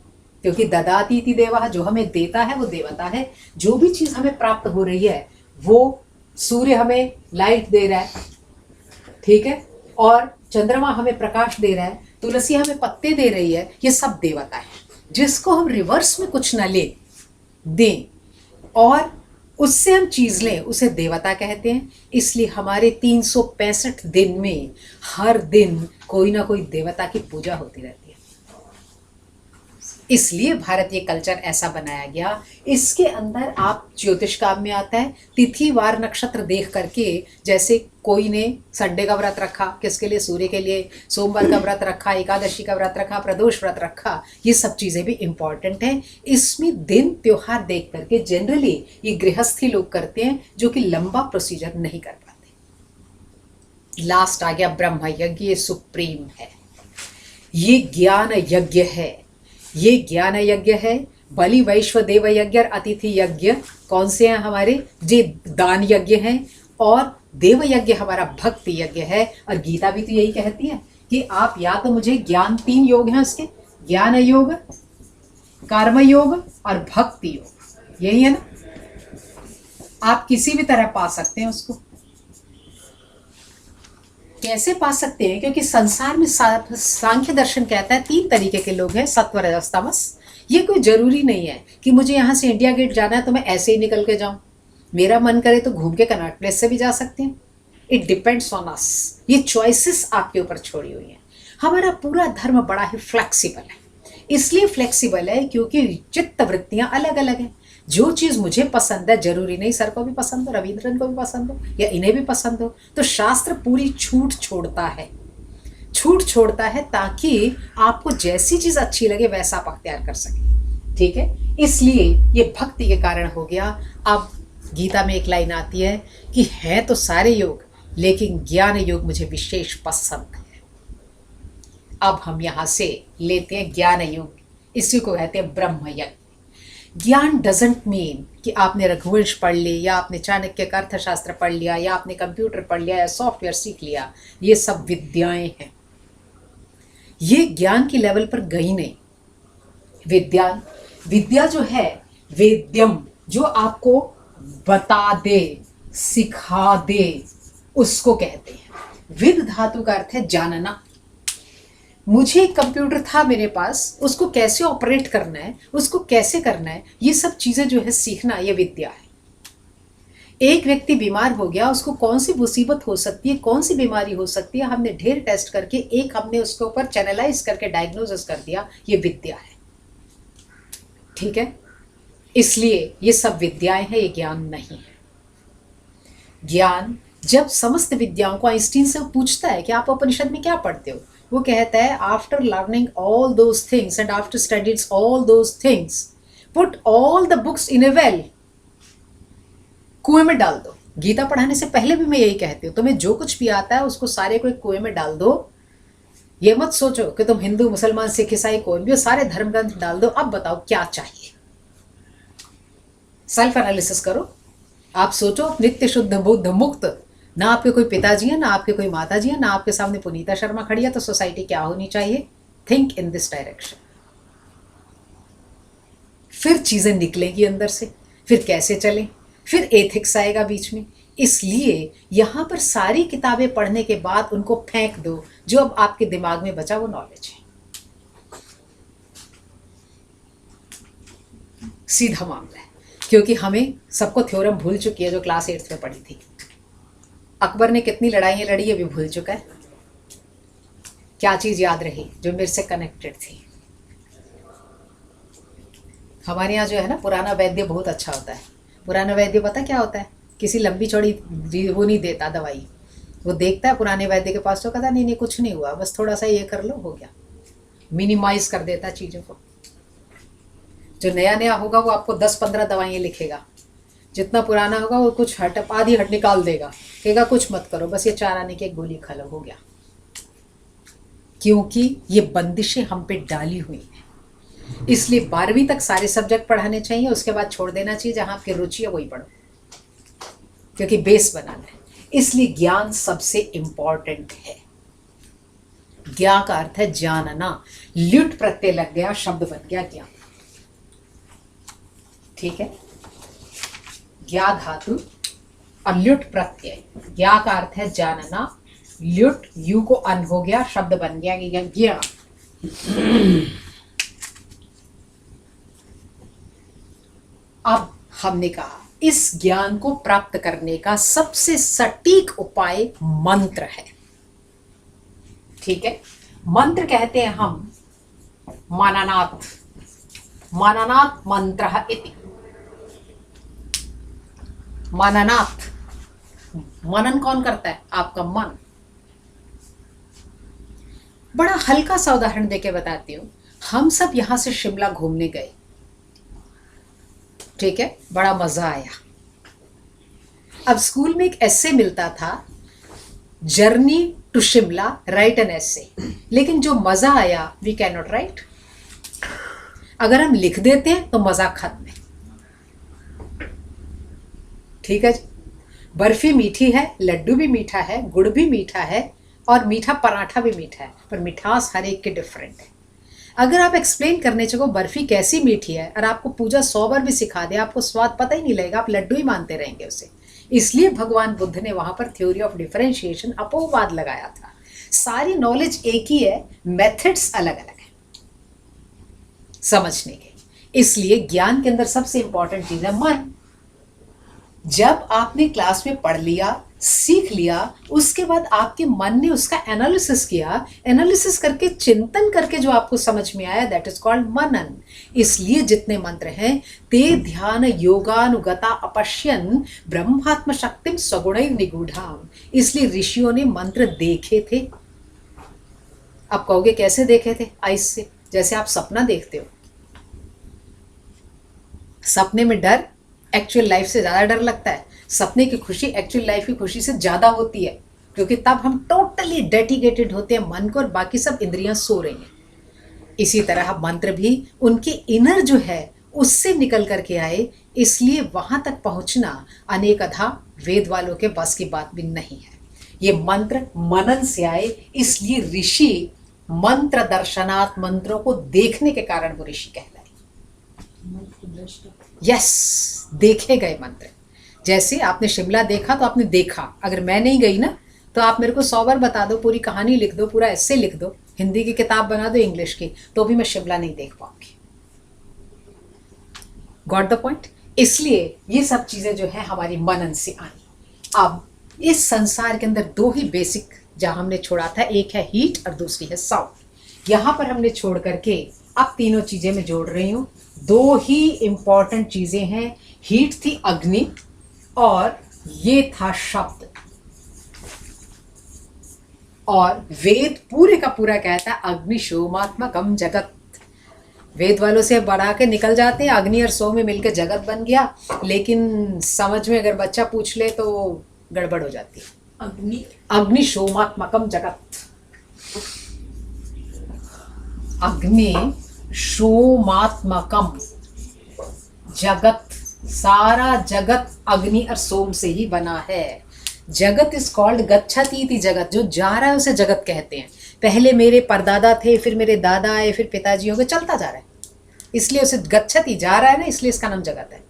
क्योंकि ददाति इति देवः, जो हमें देता है वो देवता है। जो भी चीज़ हमें प्राप्त हो रही है वो सूर्य हमें लाइट दे रहा है, ठीक है, और चंद्रमा हमें प्रकाश दे रहा है, तुलसी हमें पत्ते दे रही है, ये सब देवता है। जिसको हम रिवर्स में कुछ न ले दें और उससे हम चीज़ लें, उसे देवता कहते हैं। इसलिए हमारे 365 दिन में हर दिन कोई ना कोई देवता की पूजा होती रहती है। इसलिए भारतीय कल्चर ऐसा बनाया गया। इसके अंदर आप ज्योतिष काम में आता है, तिथि वार नक्षत्र देख करके, जैसे कोई ने संडे का व्रत रखा, किसके लिए, सूर्य के लिए, सोमवार का व्रत रखा, एकादशी का व्रत रखा, प्रदोष व्रत रखा, ये सब चीज़ें भी इम्पॉर्टेंट हैं। इसमें दिन त्योहार देख करके जनरली ये गृहस्थी लोग करते हैं, जो कि लंबा प्रोसीजर नहीं कर पाते। लास्ट आ गया ब्रह्म यज्ञ, ये सुप्रीम है, ये ज्ञान यज्ञ है। ये ज्ञान यज्ञ है। बलि वैश्व देव यज्ञ और अतिथि यज्ञ कौन से हैं हमारे, जे दान यज्ञ हैं। और देव यज्ञ हमारा भक्ति यज्ञ है। और गीता भी तो यही कहती है कि आप या तो मुझे ज्ञान, 3 योग हैं उसके, ज्ञान योग, कर्म योग और भक्ति योग, यही है ना। आप किसी भी तरह पा सकते हैं उसको। कैसे पा सकते हैं, क्योंकि संसार में सांख्य दर्शन कहता है 3 तरीके के लोग हैं, सत्व रजस तमस। ये कोई जरूरी नहीं है कि मुझे यहाँ से इंडिया गेट जाना है तो मैं ऐसे ही निकल के जाऊँ। मेरा मन करे तो घूम के कनॉट प्लेस से भी जा सकते हैं। It depends on us. ये चॉइसेस आपके ऊपर छोड़ी हुई हैं। हमारा पूरा धर्म बड़ा ही फ्लेक्सिबल है। इसलिए फ्लेक्सिबल है क्योंकि चित्त वृत्तियाँ अलग अलग हैं। जो चीज़ मुझे पसंद है जरूरी नहीं सर को भी पसंद हो, रविंद्रन को भी पसंद हो या इन्हें भी पसंद हो। तो शास्त्र पूरी छूट छोड़ता है, छूट छोड़ता है ताकि आपको जैसी चीज़ अच्छी लगे वैसा आप अख्तियार कर सके। ठीक है, इसलिए ये भक्ति के कारण हो गया। अब गीता में एक लाइन आती है कि है तो सारे योग, लेकिन ज्ञान योग मुझे विशेष पसंद है। अब हम यहाँ से लेते हैं ज्ञान योग, इसी को कहते हैं ब्रह्म यज्ञ। ज्ञान डजेंट मीन कि आपने रघुवंश पढ़ ली या आपने चाणक्य का अर्थशास्त्र पढ़ लिया या आपने कंप्यूटर पढ़ लिया या सॉफ्टवेयर सीख लिया। ये सब विद्याएं हैं, ये ज्ञान की लेवल पर गई नहीं। विद्या जो है, वेद्यम, जो आपको बता दे, सिखा दे, उसको कहते हैं। विद धातु का अर्थ है जानना। मुझे एक कंप्यूटर था मेरे पास, उसको कैसे ऑपरेट करना है, उसको कैसे करना है, ये सब चीज़ें जो है सीखना, ये विद्या है। एक व्यक्ति बीमार हो गया, उसको कौन सी मुसीबत हो सकती है, कौन सी बीमारी हो सकती है, हमने ढेर टेस्ट करके एक हमने उसके ऊपर चैनलाइज करके डायग्नोसिस कर दिया, ये विद्या है। ठीक है, इसलिए ये सब विद्याएं हैं, ये ज्ञान नहीं है। ज्ञान जब समस्त विद्याओं को आइंस्टीन से पूछता है कि आप उपनिषद में क्या पढ़ते हो, वो कहता है after learning all those things and after studies all those things put all the books in A well, कुएं में डाल दो। गीता पढ़ाने से पहले भी मैं यही कहती हूँ, तुम्हें जो कुछ भी आता है उसको सारे को एक कुएं में डाल दो। ये मत सोचो कि तुम हिंदू, मुसलमान, सिख, ईसाई कोई भी, सारे धर्म ग्रंथ डाल दो। अब बताओ क्या चाहिए, सेल्फ एनालिसिस करो। आप सोचो नित्य शुद्ध बुद्ध मुक्त, ना आपके कोई पिताजी है, ना आपके कोई माताजी है, ना आपके सामने पुनीता शर्मा खड़ी है, तो सोसाइटी क्या होनी चाहिए। थिंक इन दिस डायरेक्शन, फिर चीजें निकलेंगी अंदर से, फिर कैसे चलें, फिर एथिक्स आएगा बीच में। इसलिए यहाँ पर सारी किताबें पढ़ने के बाद उनको फेंक दो, जो अब आपके दिमाग में बचा वो नॉलेज है। सीधा मामला है, क्योंकि हमें सबको थ्योरम भूल चुकी है जो क्लास 8th में पढ़ी थी। अकबर ने कितनी लड़ाइयाँ लड़ी ये भी भूल चुका है। क्या चीज़ याद रही जो मेरे से कनेक्टेड थी? हमारे यहाँ जो है ना पुराना वैद्य बहुत अच्छा होता है। पुराना वैद्य पता क्या होता है, किसी लंबी चौड़ी वो नहीं देता दवाई, वो देखता है पुराने वैद्य के पास तो कहता नहीं नहीं कुछ नहीं हुआ, बस थोड़ा सा ये कर लो हो गया, मिनिमाइज कर देता चीज़ों को। जो नया नया होगा वो आपको 10-15 दवाइयाँ लिखेगा, जितना पुराना होगा वो कुछ आधी हट निकाल देगा, कहेगा कुछ मत करो, बस ये 4 आने की एक गोली खा लो हो गया। क्योंकि ये बंदिशें हम पे डाली हुई हैं। इसलिए 12वीं तक सारे सब्जेक्ट पढ़ाने चाहिए, उसके बाद छोड़ देना चाहिए, जहाँ आपकी रुचि है वही पढ़ो, क्योंकि बेस बनाना है। इसलिए ज्ञान सबसे इंपॉर्टेंट है। ज्ञान का अर्थ है जानना, ल्युट प्रत्यय लग गया, शब्द बन गया ज्ञान। ठीक है, ज्ञा धातु और ल्युट प्रत्यय, ज्ञा का अर्थ है जानना, ल्युट यू को अन हो गया, शब्द बन गया ज्ञान। अब हमने कहा इस ज्ञान को प्राप्त करने का सबसे सटीक उपाय मंत्र है। ठीक है, मंत्र कहते हैं हम मननात्, मननात् मंत्रः इति। मननात्, मनन कौन करता है? आपका मन। बड़ा हल्का सा उदाहरण देके बताती हूँ। हम सब यहाँ से शिमला घूमने गए, ठीक है, बड़ा मजा आया। अब स्कूल में एक एसे मिलता था, journey to Shimla write an essay, लेकिन जो मजा आया वी कैन नॉट राइट। अगर हम लिख देते हैं तो मजा खत्म है। ठीक है जी, बर्फी मीठी है, लड्डू भी मीठा है, गुड़ भी मीठा है और मीठा पराठा भी मीठा है, पर मिठास हर एक के डिफरेंट है। अगर आप एक्सप्लेन करने चलो बर्फी कैसी मीठी है और आपको पूजा 100 बार भी सिखा दे, आपको स्वाद पता ही नहीं लगेगा, आप लड्डू ही मानते रहेंगे उसे। इसलिए भगवान बुद्ध ने वहां पर थ्योरी ऑफ डिफरेंशिएशन अपोवाद लगाया था। सारी नॉलेज एक ही है, मेथड्स अलग अलग है समझने के। इसलिए ज्ञान के अंदर सबसे इंपॉर्टेंट चीज है मन। जब आपने क्लास में पढ़ लिया, सीख लिया, उसके बाद आपके मन ने उसका एनालिसिस किया, एनालिसिस करके चिंतन करके जो आपको समझ में आया, दैट इज कॉल्ड मनन। इसलिए जितने मंत्र हैं, ते ध्यान योगानुगता अपश्यन ब्रह्मात्म शक्तिम स्वगुणैः निगूढ़ाम। इसलिए ऋषियों ने मंत्र देखे थे। आप कहोगे कैसे देखे थे? आइस से। जैसे आप सपना देखते हो, सपने में डर एक्चुअल लाइफ से ज़्यादा डर लगता है, सपने की खुशी एक्चुअल लाइफ की खुशी से ज़्यादा होती है, क्योंकि तब हम टोटली डेडिकेटेड होते हैं मन को और बाकी सब इंद्रियां सो रही हैं। इसी तरह मंत्र भी उनके इनर जो है उससे निकल करके आए, इसलिए वहां तक पहुंचना अनेकधा वेद वालों के बस की बात भी नहीं है। ये मंत्र मनन से आए, इसलिए ऋषि मंत्र दर्शनात्, मंत्रों को देखने के कारण वो ऋषि कहलाए। यस, देखे गए मंत्र। जैसे आपने शिमला देखा तो आपने देखा, अगर मैं नहीं गई ना तो आप मेरे को 100 बार बता दो, पूरी कहानी लिख दो, पूरा ऐसे लिख दो, हिंदी की किताब बना दो इंग्लिश की, तो भी मैं शिमला नहीं देख पाऊंगी। Got the point? इसलिए ये सब चीजें जो है हमारी मनन से आई। अब इस संसार के अंदर 2 ही बेसिक जहां हमने छोड़ा था, एक है हीट और दूसरी है साउंड। यहां पर हमने छोड़ करके अब तीनों चीजें मैं जोड़ रही हूं। 2 ही इंपॉर्टेंट चीजें हैं, हीट थी अग्नि और ये था शब्द। और वेद पूरे का पूरा कहता है अग्नि सोमात्मकम जगत। वेद वालों से बढ़ा के निकल जाते हैं, अग्नि और सो में मिलकर जगत बन गया, लेकिन समझ में अगर बच्चा पूछ ले तो गड़बड़ हो जाती है। अग्नि सोमात्मकम जगत, अग्नि सोमात्मकम जगत, सारा जगत अग्नि और सोम से ही बना है। जगत इज कॉल्ड गच्छति इति जगत, जो जा रहा है उसे जगत कहते हैं। पहले मेरे परदादा थे, फिर मेरे दादा आए, फिर पिताजी हो गए, चलता जा रहा है, इसलिए उसे गच्छति जा रहा है ना, इसलिए इसका नाम जगत है।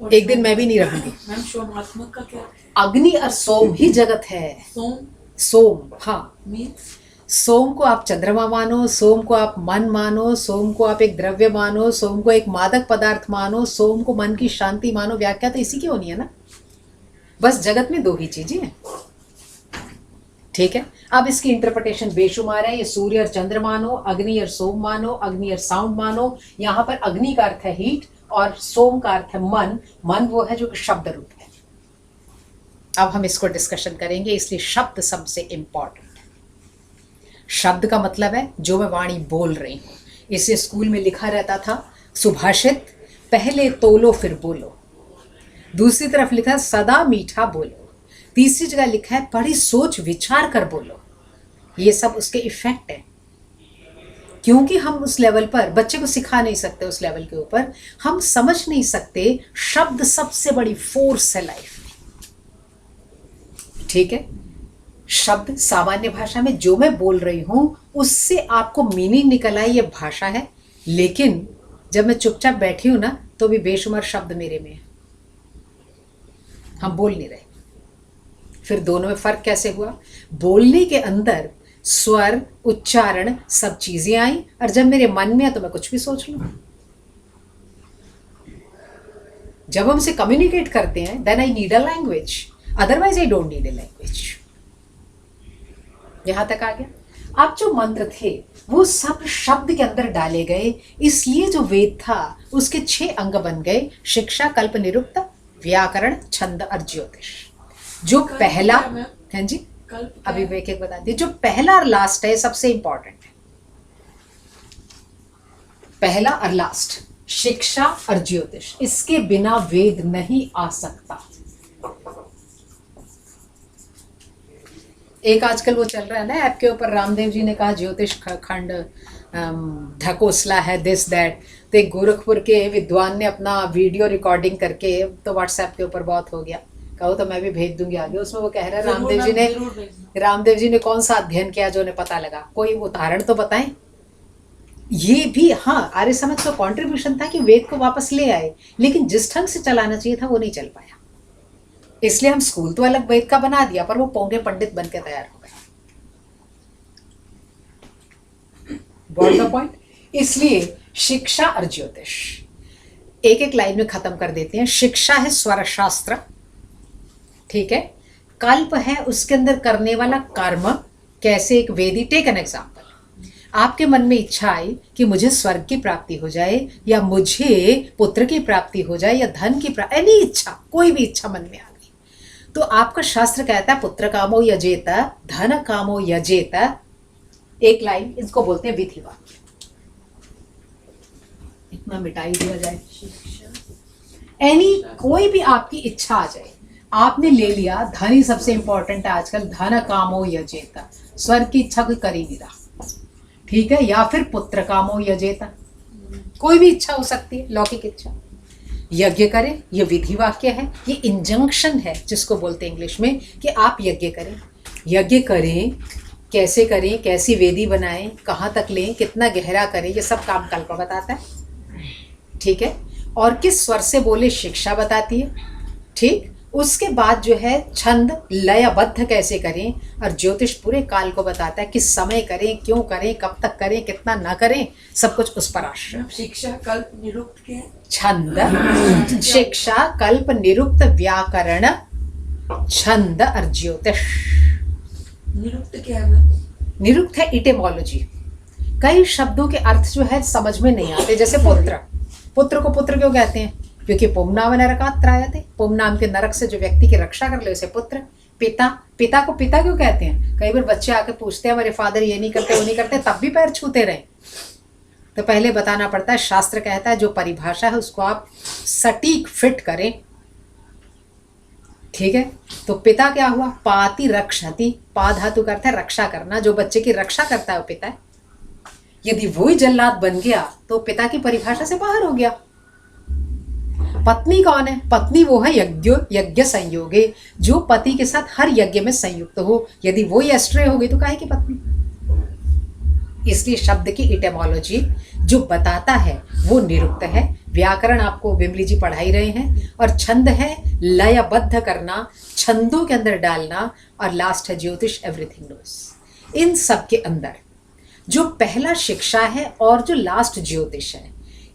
एक दिन मैं भी नहीं रहूंगी। मैम सोमात्मक का क्या? अग्नि और सोम ही जगत है। सोम, हाँ, सोम को आप चंद्रमा मानो, सोम को आप मन मानो, सोम को आप एक द्रव्य मानो, सोम को एक मादक पदार्थ मानो, सोम को मन की शांति मानो, व्याख्या तो इसी की होनी है ना। बस जगत में 2 ही चीजें हैं, ठीक है। अब इसकी इंटरप्रिटेशन बेशुमार है। ये सूर्य और चंद्र मानो, अग्नि और सोम मानो, अग्नि और साउंड मानो। यहाँ पर अग्नि का अर्थ है हीट और सोम का अर्थ है मन। मन वो है जो कि शब्द रूप है। अब हम इसको डिस्कशन करेंगे, इसलिए शब्द सबसे इंपॉर्टेंट है। शब्द का मतलब है जो मैं वाणी बोल रही हूँ। इसे स्कूल में लिखा रहता था सुभाषित, पहले तोलो फिर बोलो। दूसरी तरफ लिखा है सदा मीठा बोलो। तीसरी जगह लिखा है बड़ी सोच विचार कर बोलो। ये सब उसके इफेक्ट है, क्योंकि हम उस लेवल पर बच्चे को सिखा नहीं सकते। उस लेवल के ऊपर हम समझ नहीं सकते। शब्द सबसे बड़ी फोर्स है लाइफ में, ठीक है। शब्द सामान्य भाषा में जो मैं बोल रही हूं उससे आपको मीनिंग निकल आए, ये भाषा है। लेकिन जब मैं चुपचाप बैठी हूं ना तो भी बेशुमार शब्द मेरे में है, हम बोल नहीं रहे। फिर दोनों में फर्क कैसे हुआ? बोलने के अंदर स्वर, उच्चारण, सब चीजें आई, और जब मेरे मन में है तो मैं कुछ भी सोच लूं। जब हम से कम्युनिकेट करते हैं then I need a language, otherwise I don't need a language. यहां तक आ गया। अब जो मंत्र थे वो सब शब्द के अंदर डाले गए, इसलिए जो वेद था उसके 6 अंग बन गए: शिक्षा, कल्प, निरुक्त, व्याकरण, छंद और ज्योतिष। जो पहला है जी, अभी एक एक बता दिए। जो पहला और लास्ट है सबसे इंपॉर्टेंट है। पहला और लास्ट, शिक्षा और ज्योतिष, इसके बिना वेद नहीं आ सकता। एक आजकल वो चल रहा है ना ऐप के ऊपर, रामदेव जी ने कहा ज्योतिष खंड ढकोसला है, दिस दैट। तो एक गोरखपुर के विद्वान ने अपना वीडियो रिकॉर्डिंग करके तो व्हाट्सएप के ऊपर बहुत हो गया। कहो तो मैं भी भेज दूंगी आगे। उसमें वो कह रहा है रामदेव जी ने कौन सा अध्ययन किया जो उन्हें पता लगा। कोई उदाहरण तो बताएं। ये भी हाँ, आर्य समाज का कॉन्ट्रीब्यूशन था कि वेद को वापस ले आए, लेकिन जिस ढंग से चलाना चाहिए था वो नहीं चल पाया। इसलिए हम स्कूल तो अलग वेद का बना दिया, पर वो पौंगे पंडित बन के तैयार हो गए। Got the point? इसलिए शिक्षा और ज्योतिष एक एक लाइन में खत्म कर देते हैं। शिक्षा है स्वर शास्त्र, ठीक है। कल्प है उसके अंदर करने वाला कर्म, कैसे एक वेदी। टेक एन एग्जाम्पल, आपके मन में इच्छा आई कि मुझे स्वर्ग की प्राप्ति हो जाए, या मुझे पुत्र की प्राप्ति हो जाए, या धन की प्राप्ति, एनी इच्छा, कोई भी इच्छा मन में आ गई, तो आपका शास्त्र कहता है पुत्र कामो यजेत, धन कामो यजेत। एक लाइन, इसको बोलते हैं विधि वाक्य। इतना मिटाई दिया जाए। एनी कोई भी आपकी इच्छा आ जाए, आपने ले लिया। धन ही सबसे इंपॉर्टेंट है आजकल, धन कामो यजेत। स्वर्ग की इच्छा कोई कर ही नहीं रहा, ठीक है। या फिर पुत्र कामो यजेत, कोई भी इच्छा हो सकती है, लौकिक इच्छा। यज्ञ करें, ये विधि वाक्य है, ये इंजंक्शन है जिसको बोलते हैं इंग्लिश में कि आप यज्ञ करें। यज्ञ करें, कैसे करें, कैसी वेदी बनाएं, कहाँ तक लें, कितना गहरा करें, ये सब काम कल्प बताता है, ठीक है। और किस स्वर से बोले, शिक्षा बताती है, ठीक। उसके बाद जो है छंद लयबद्ध कैसे करें, और ज्योतिष पूरे काल को बताता है किस समय करें, क्यों करें, कब तक करें, कितना ना करें, सब कुछ उस पर आश्रय। शिक्षा, कल्प, निरुक्त के छंद, शिक्षा, कल्प, निरुक्त, व्याकरण, छंद और ज्योतिष। निरुक्त क्या है? निरुक्त है इटिमोलॉजी। कई शब्दों के अर्थ जो है समझ में नहीं आते। जैसे पुत्र, पुत्र को पुत्र क्यों कहते हैं? क्योंकि पुमनाम नरकात् त्रायते, पुमनाम के नरक से जो व्यक्ति की रक्षा कर ले उसे पुत्र। पिता, पिता को पिता क्यों कहते हैं? कई बार बच्चे आके पूछते हैं हमारे फादर ये नहीं करते, वो नहीं करते, तब भी पैर छूते रहे। तो पहले बताना पड़ता है, शास्त्र कहता है जो परिभाषा है उसको आप सटीक फिट करें, ठीक है। तो पिता क्या हुआ? पाति रक्षति, पा धातु का अर्थ है रक्षा करना। जो बच्चे की रक्षा करता है वो पिता है। यदि वो ही जल्लाद बन गया तो पिता की परिभाषा से बाहर हो गया। पत्नी कौन है? पत्नी वो है यज्ञ संयोगे, जो पति के साथ हर यज्ञ में संयुक्त हो। यदि वो ही एस्ट्रे हो गई तो काहे की पत्नी? इसलिए शब्द की इटेमोलॉजी जो बताता है वो निरुक्त है। व्याकरण आपको बिमली जी पढ़ाई रहे हैं। और छंद है लयबद्ध करना, छंदों के अंदर डालना। और लास्ट है ज्योतिष, एवरीथिंग नोस। इन सब के अंदर जो पहला शिक्षा है और जो लास्ट ज्योतिष है,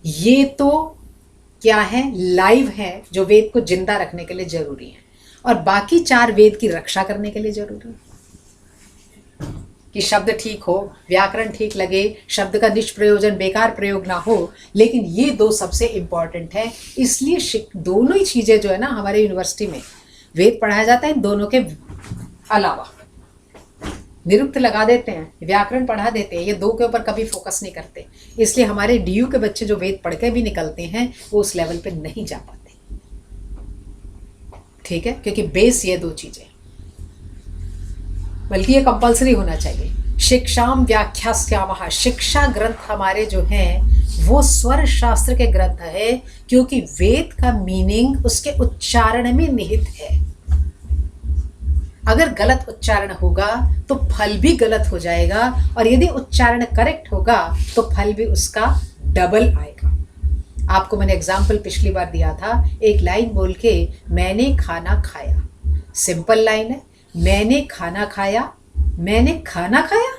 ये तो क्या है? लाइव है, जो वेद को जिंदा रखने के लिए जरूरी है। और बाकी 4 वेद की रक्षा करने के लिए जरूरी है। कि शब्द ठीक हो, व्याकरण ठीक लगे, शब्द का निष्प्रयोजन बेकार प्रयोग ना हो, लेकिन ये दो सबसे इम्पॉर्टेंट है। इसलिए दोनों ही चीज़ें जो है ना हमारे यूनिवर्सिटी में वेद पढ़ाया जाता है, इन दोनों के अलावा निरुक्त लगा देते हैं, व्याकरण पढ़ा देते हैं, ये दो के ऊपर कभी फोकस नहीं करते। इसलिए हमारे डीयू के बच्चे जो वेद पढ़ के भी निकलते हैं वो उस लेवल पे नहीं जा पाते। ठीक है, क्योंकि बेस ये दो चीज़ें, बल्कि ये कंपलसरी होना चाहिए। शिक्षाम व्याख्यास्यामः, शिक्षा ग्रंथ हमारे जो हैं वो स्वर शास्त्र के ग्रंथ है, क्योंकि वेद का मीनिंग उसके उच्चारण में निहित है। अगर गलत उच्चारण होगा तो फल भी गलत हो जाएगा, और यदि उच्चारण करेक्ट होगा तो फल भी उसका डबल आएगा। आपको मैंने एग्जाम्पल पिछली बार दिया था, एक लाइन बोल के मैंने खाना खाया, सिंपल लाइन है, मैंने खाना खाया, मैंने खाना खाया,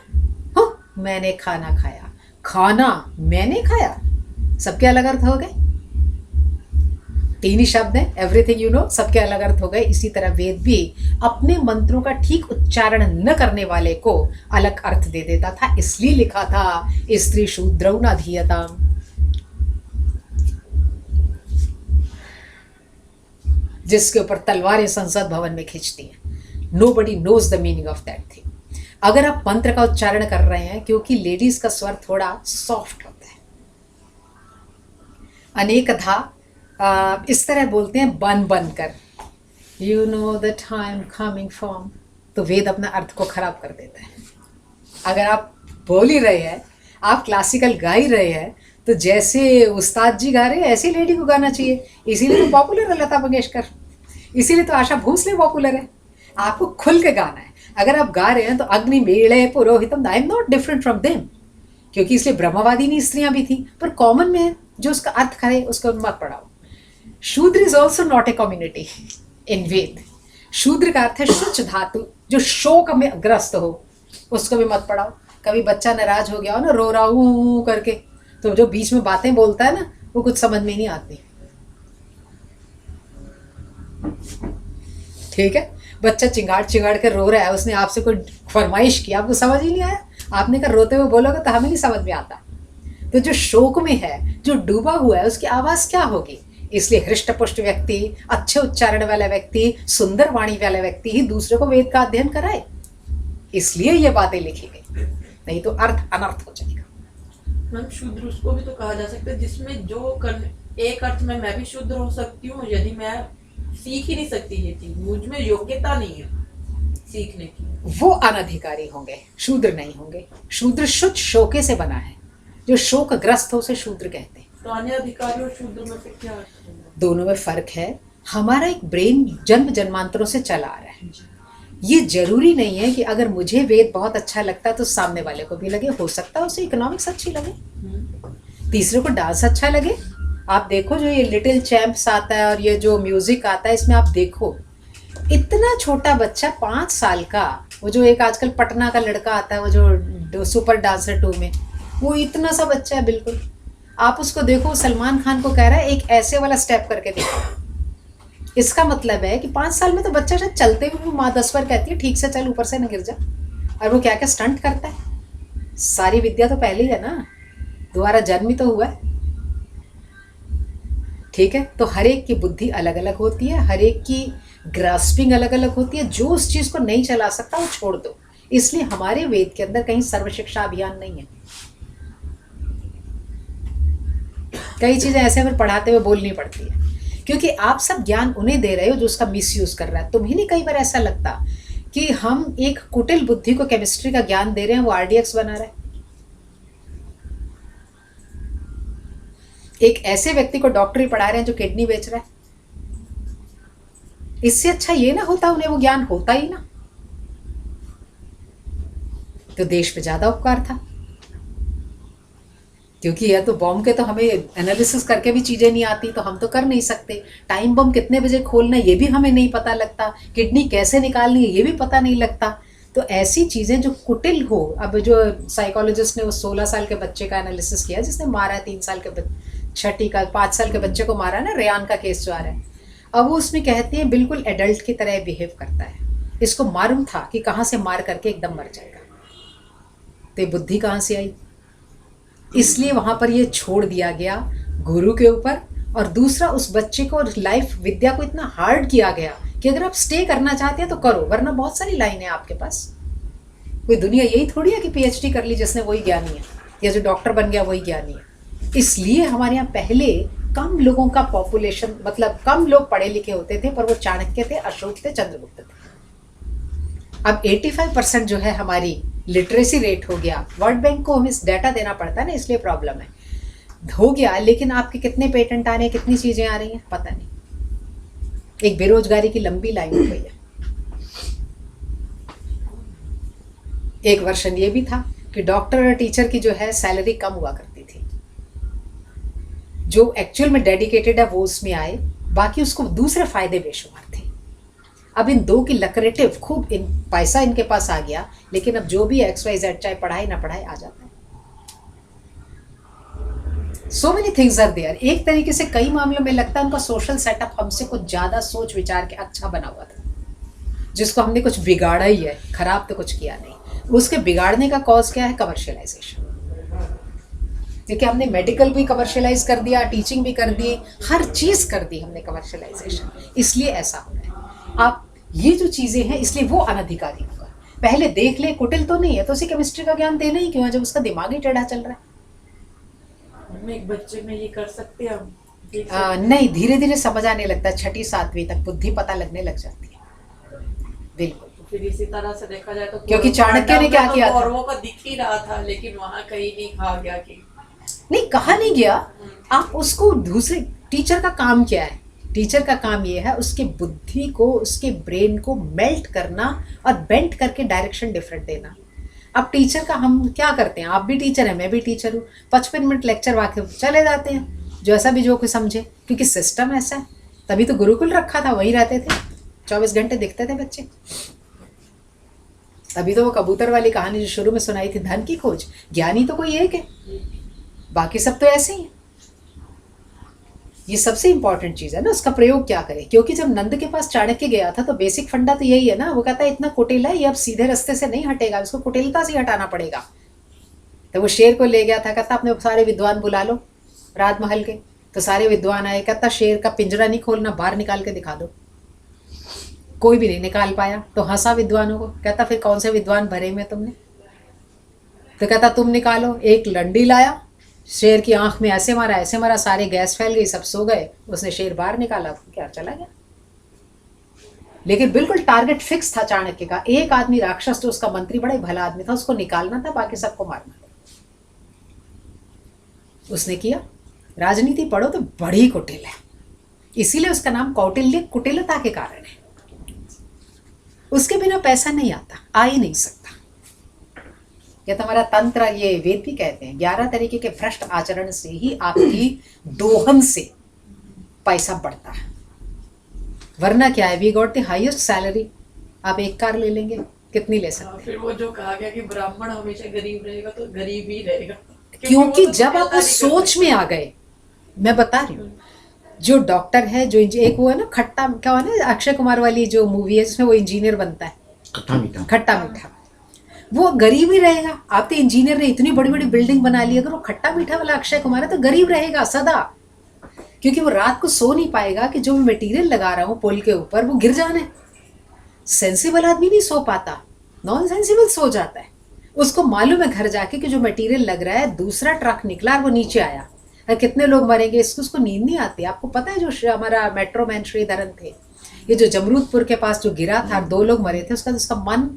हो मैंने खाना खाया, खाना मैंने खाया, सबके अलग अर्थ हो गए। तीन ही शब्द हैं, एवरीथिंग यू नो, सबके अलग अर्थ हो गए। इसी तरह वेद भी अपने मंत्रों का ठीक उच्चारण न करने वाले को अलग अर्थ दे देता था। इसलिए लिखा था स्त्री शूद्रौ न धीयताम। जिसके ऊपर तलवारें संसद भवन में खींचती हैं। Nobody knows the meaning of that thing. अगर आप मंत्र का उच्चारण कर रहे हैं, क्योंकि लेडीज का स्वर थोड़ा सॉफ्ट होता है, अनेकधा इस तरह बोलते हैं बन बन कर, you know the time coming from, तो वेद अपना अर्थ को खराब कर देता है। अगर आप बोल ही रहे हैं, आप क्लासिकल गा ही रहे हैं, तो जैसे उस्ताद जी गा रहे हैं ऐसी लेडी को गाना चाहिए। इसीलिए तो पॉपुलर है लता मंगेशकर, इसीलिए तो आशा भोसले पॉपुलर है। आपको खुल के गाना है। अगर आप गा रहे हैं तो अग्नि मेले पुरोहितम, I am not different from them, क्योंकि इसलिए ब्रह्मवादिनी स्त्रियां भी थी, पर कॉमन में है जो उसका अर्थ करे उसको मत पढ़ाओ। Shudra is also not a community in Veda. शूद्र का अर्थ है शुच धातु, जो शोक में ग्रस्त हो, उसको भी मत पढ़ाओ। कभी बच्चा नाराज हो गया हो ना, रो रहा हूँ करके, तो जो बीच में बातें बोलता है ना, वो कुछ समझ में नहीं आती। ठीक है, बच्चा चिंगाड़ चिंगाड़ कर रो रहा है, उसने आपसे कोई फरमाइश की, आपको समझ ही नहीं आया, आपने कहा रोते हुए बोलोगे तो हमें नहीं समझ में आता। तो जो शोक में है, जो डूबा हुआ है, उसकी आवाज़ क्या होगी? इसलिए हृष्ट पुष्ट व्यक्ति, अच्छे उच्चारण वाला व्यक्ति, सुंदर वाणी वाला व्यक्ति ही दूसरे को वेद का अध्ययन कराए। इसलिए ये बातें लिखी गई, नहीं तो अर्थ अनर्थ हो जाएगा। मैम शूद्र उसको भी तो कहा जा सकता है जिसमें जो एक अर्थ में मैं भी शूद्र हो सकती हूँ, यदि मैं सीख ही नहीं सकती ये चीज, मुझ में योग्यता नहीं है सीखने की, वो अनधिकारी होंगे, शूद्र नहीं होंगे। शूद्र शुद्ध शोके से बना है, जो शोक ग्रस्त हो उसे शूद्र कहते हैं। तो अनधिकारी और शूद्र में फिर क्या अर्थ है? दोनों में फर्क है। हमारा एक ब्रेन जन्म जन्मांतरों से चला आ रहा है। ये जरूरी नहीं है कि अगर मुझे वेद बहुत अच्छा लगता है तो सामने वाले को भी लगे। हो सकता है उसे इकोनॉमिक्स अच्छी लगे, तीसरे को डांस अच्छा लगे। आप देखो जो ये लिटिल चैंप्स आता है और ये जो म्यूजिक आता है, इसमें आप देखो इतना छोटा बच्चा 5 साल का, वो जो एक आजकल पटना का लड़का आता है, वो जो सुपर डांसर 2 में, वो इतना सा बच्चा है बिल्कुल। आप उसको देखो, सलमान खान को कह रहा है एक ऐसे वाला स्टेप करके देखो। इसका मतलब है कि 5 साल में तो बच्चा शायद चलते हुए माँ 10 बार कहती है ठीक से चल, ऊपर से न गिर जा। और वो क्या क्या स्टंट करता है। सारी विद्या तो पहले ही है ना, दोबारा जन्म ही तो हुआ है। ठीक है, तो हर एक की बुद्धि अलग अलग होती है, हर एक की ग्रास्पिंग अलग अलग होती है। जो उस चीज को नहीं चला सकता वो छोड़ दो। इसलिए हमारे वेद के अंदर कहीं सर्व शिक्षा अभियान नहीं है। कई चीजें ऐसे हमें पढ़ाते हुए बोलनी पड़ती है, क्योंकि आप सब ज्ञान उन्हें दे रहे हो जो उसका मिसयूज कर रहा है। तुम्हें नहीं कई बार ऐसा लगता कि हम एक कुटिल बुद्धि को केमिस्ट्री का ज्ञान दे रहे हैं, वो आरडीएक्स बना रहा है। एक ऐसे व्यक्ति को डॉक्टरी पढ़ा रहे हैं जो किडनी बेच रहा है। इससे अच्छा ये ना होता, उन्हें वो ज्ञान होता ही ना, तो देश पे ज्यादा उपकार था। क्योंकि यह तो बॉम्ब के तो हमें एनालिसिस करके भी चीजें नहीं आती, तो हम तो कर नहीं सकते। टाइम बम कितने बजे खोलना ये भी हमें नहीं पता लगता, किडनी कैसे निकालनी है ये भी पता नहीं लगता। तो ऐसी चीजें जो कुटिल हो, अब जो साइकोलॉजिस्ट ने वो 16 साल के बच्चे का एनालिसिस किया जिसने मारा है 3 साल के छठी का 5 साल के बच्चे को मारा ना, रेयान का केस जो आ रहा है, अब वो उसमें कहते हैं बिल्कुल एडल्ट की तरह बिहेव करता है। इसको मालूम था कि कहाँ से मार करके एकदम मर जाएगा। तो ये बुद्धि कहाँ से आई? इसलिए वहाँ पर ये छोड़ दिया गया गुरु के ऊपर। और दूसरा, उस बच्चे को लाइफ विद्या को इतना हार्ड किया गया कि अगर आप स्टे करना चाहते हैं तो करो, वरना बहुत सारी लाइन है आपके पास। कोई दुनिया यही थोड़ी है कि पीएचडी कर ली जिसने वही ज्ञानी है, या जो डॉक्टर बन गया वही ज्ञानी है। इसलिए हमारे यहाँ पहले कम लोगों का पॉपुलेशन, मतलब कम लोग पढ़े लिखे होते थे, पर वो चाणक्य थे, अशोक थे, चंद्रगुप्त थे। अब 85% जो है हमारी लिटरेसी रेट हो गया। वर्ल्ड बैंक को हमें डाटा देना पड़ता है ना, इसलिए प्रॉब्लम है, हो गया। लेकिन आपके कितने पेटेंट आ रहे हैं, कितनी चीज़ें आ रही हैं, पता नहीं। एक बेरोजगारी की लंबी लाइन हो गई है। एक वर्षन ये भी था कि डॉक्टर और टीचर की जो है सैलरी कम हुआ करती थी। जो एक्चुअल में डेडिकेटेड है वो उसमें आए, बाकी उसको दूसरे फायदे बेशुमार थे। अब इन दो की लक्रेटिव खूब पैसा इनके पास आ गया, लेकिन अब जो भी XYZ चाहे पढ़ाई ना पढ़ाई आ जाता है। So many things are there. एक तरीके से कई मामलों में लगता है उनका सोशल सेटअप हमसे कुछ ज़्यादा सोच विचार के अच्छा बना हुआ था, जिसको हमने कुछ बिगाड़ा ही है, खराब तो कुछ किया नहीं। उसके बिगाड़ने का कॉज क्या है? कमर्शियलाइजेशन। क्योंकि हमने मेडिकल भी कमर्शियलाइज कर दिया, टीचिंग भी कर दी, हर चीज़ कर दी हमने कमर्शियलाइजेशन, इसलिए ऐसा हो रहा है। आप ये जो चीज़ें हैं, इसलिए वो अनधिकारी होगा। पहले देख ले, कुटिल तो नहीं है तो उसे केमिस्ट्री का ज्ञान देना ही क्यों है जब उसका दिमाग ही टेढ़ा चल रहा है? एक बच्चे में ये कर सकते हैं हम? नहीं, धीरे धीरे समझ आने लगता है, 6ठी 7वीं तक बुद्धि पता लगने लग जाती है। बिल्कुल। फिर इसी तरह से देखा जाए तो क्योंकि चाणक्य ने क्या किया था? कौरवों का दिख ही रहा था, लेकिन वहां कहीं नहीं कहा गया कि नहीं, कहा नहीं गया। आप उसको दूसरे, टीचर का काम क्या है? टीचर का काम ये है उसके बुद्धि को, उसके ब्रेन को मेल्ट करना और बेंट करके डायरेक्शन डिफरेंट देना। अब टीचर का हम क्या करते हैं? आप भी टीचर हैं, मैं भी टीचर हूँ। 55 मिनट लेक्चर वाके चले जाते हैं, जो ऐसा भी जो कोई समझे, क्योंकि सिस्टम ऐसा है। तभी तो गुरुकुल रखा था, वहीं रहते थे, 24 घंटे दिखते थे बच्चे। तभी तो वो कबूतर वाली कहानी जो शुरू में सुनाई थी, धन की खोज, ज्ञानी तो कोई एक है, बाकी सब तो ऐसे ही है। ये सबसे इंपॉर्टेंट चीज़ है ना, उसका प्रयोग क्या करें। क्योंकि जब नंद के पास चाणक्य गया था तो बेसिक फंडा तो यही है ना, वो कहता है इतना कुटिल है, ये अब सीधे रास्ते से नहीं हटेगा, इसको कुटिलता से हटाना पड़ेगा। तो वो शेर को ले गया था, कहता अपने सारे विद्वान बुला लो राजमहल के। तो सारे विद्वान आए, कहता शेर का पिंजरा नहीं खोलना, बाहर निकाल के दिखा दो। कोई भी नहीं निकाल पाया, तो हंसा विद्वानों को। कहता फिर कौन से विद्वान भरे में तुमने? तो कहता तुम निकालो। एक लंडी लाया, शेर की आंख में ऐसे मारा, सारे गैस फैल गई, सब सो गए। उसने शेर बाहर निकाला, क्या चला गया। लेकिन बिल्कुल टारगेट फिक्स था चाणक्य का। एक आदमी राक्षस, जो उसका मंत्री बड़ा ही भला आदमी था, उसको निकालना था, बाकी सबको मारना था। उसने किया। राजनीति पढ़ो तो बड़ी कुटिल है, इसीलिए उसका नाम कौटिल्य कुटिलता के कारण है। उसके बिना पैसा नहीं आता, आ ही नहीं सकता। या तुम्हारा तंत्र, ये वेद भी कहते हैं, 11 तरीके के भ्रष्ट आचरण से ही आपकी दोहन से पैसा बढ़ता है। वरना क्या है, we got the highest salary. आप एक कार ले लेंगे, कितनी ले सकते हैं? फिर वो जो कहा गया कि ब्राह्मण हमेशा गरीब रहेगा, तो गरीब ही रहेगा। क्योंकि तो जब आप उस सोच में आ गए, मैं बता रही हूँ, जो डॉक्टर है, जो एक वो है ना खट्टा, क्या है ना, अक्षय कुमार वाली जो मूवी है जिसमें वो इंजीनियर बनता है, खट्टा मीठा, वो गरीब ही रहेगा। आप तो इंजीनियर ने इतनी बड़ी बड़ी बिल्डिंग बना ली, अगर वो खट्टा मीठा वाला अक्षय कुमार है तो गरीब रहेगा सदा। क्योंकि वो रात को सो नहीं पाएगा कि जो मैं मटेरियल लगा रहा हूँ पुल के ऊपर वो गिर जाना है। सेंसिबल आदमी नहीं सो पाता, नॉन सेंसिबल सो जाता है। उसको मालूम है घर जाके कि जो मटेरियल लग रहा है, दूसरा ट्रक निकला और वो नीचे आया, और कितने लोग मरेंगे, उसको नींद नहीं आती। आपको पता है जो हमारा मेट्रो मैन श्रीधरन थे, ये जो जमरूदपुर के पास जो गिरा था, 2 लोग मरे थे, उसका मन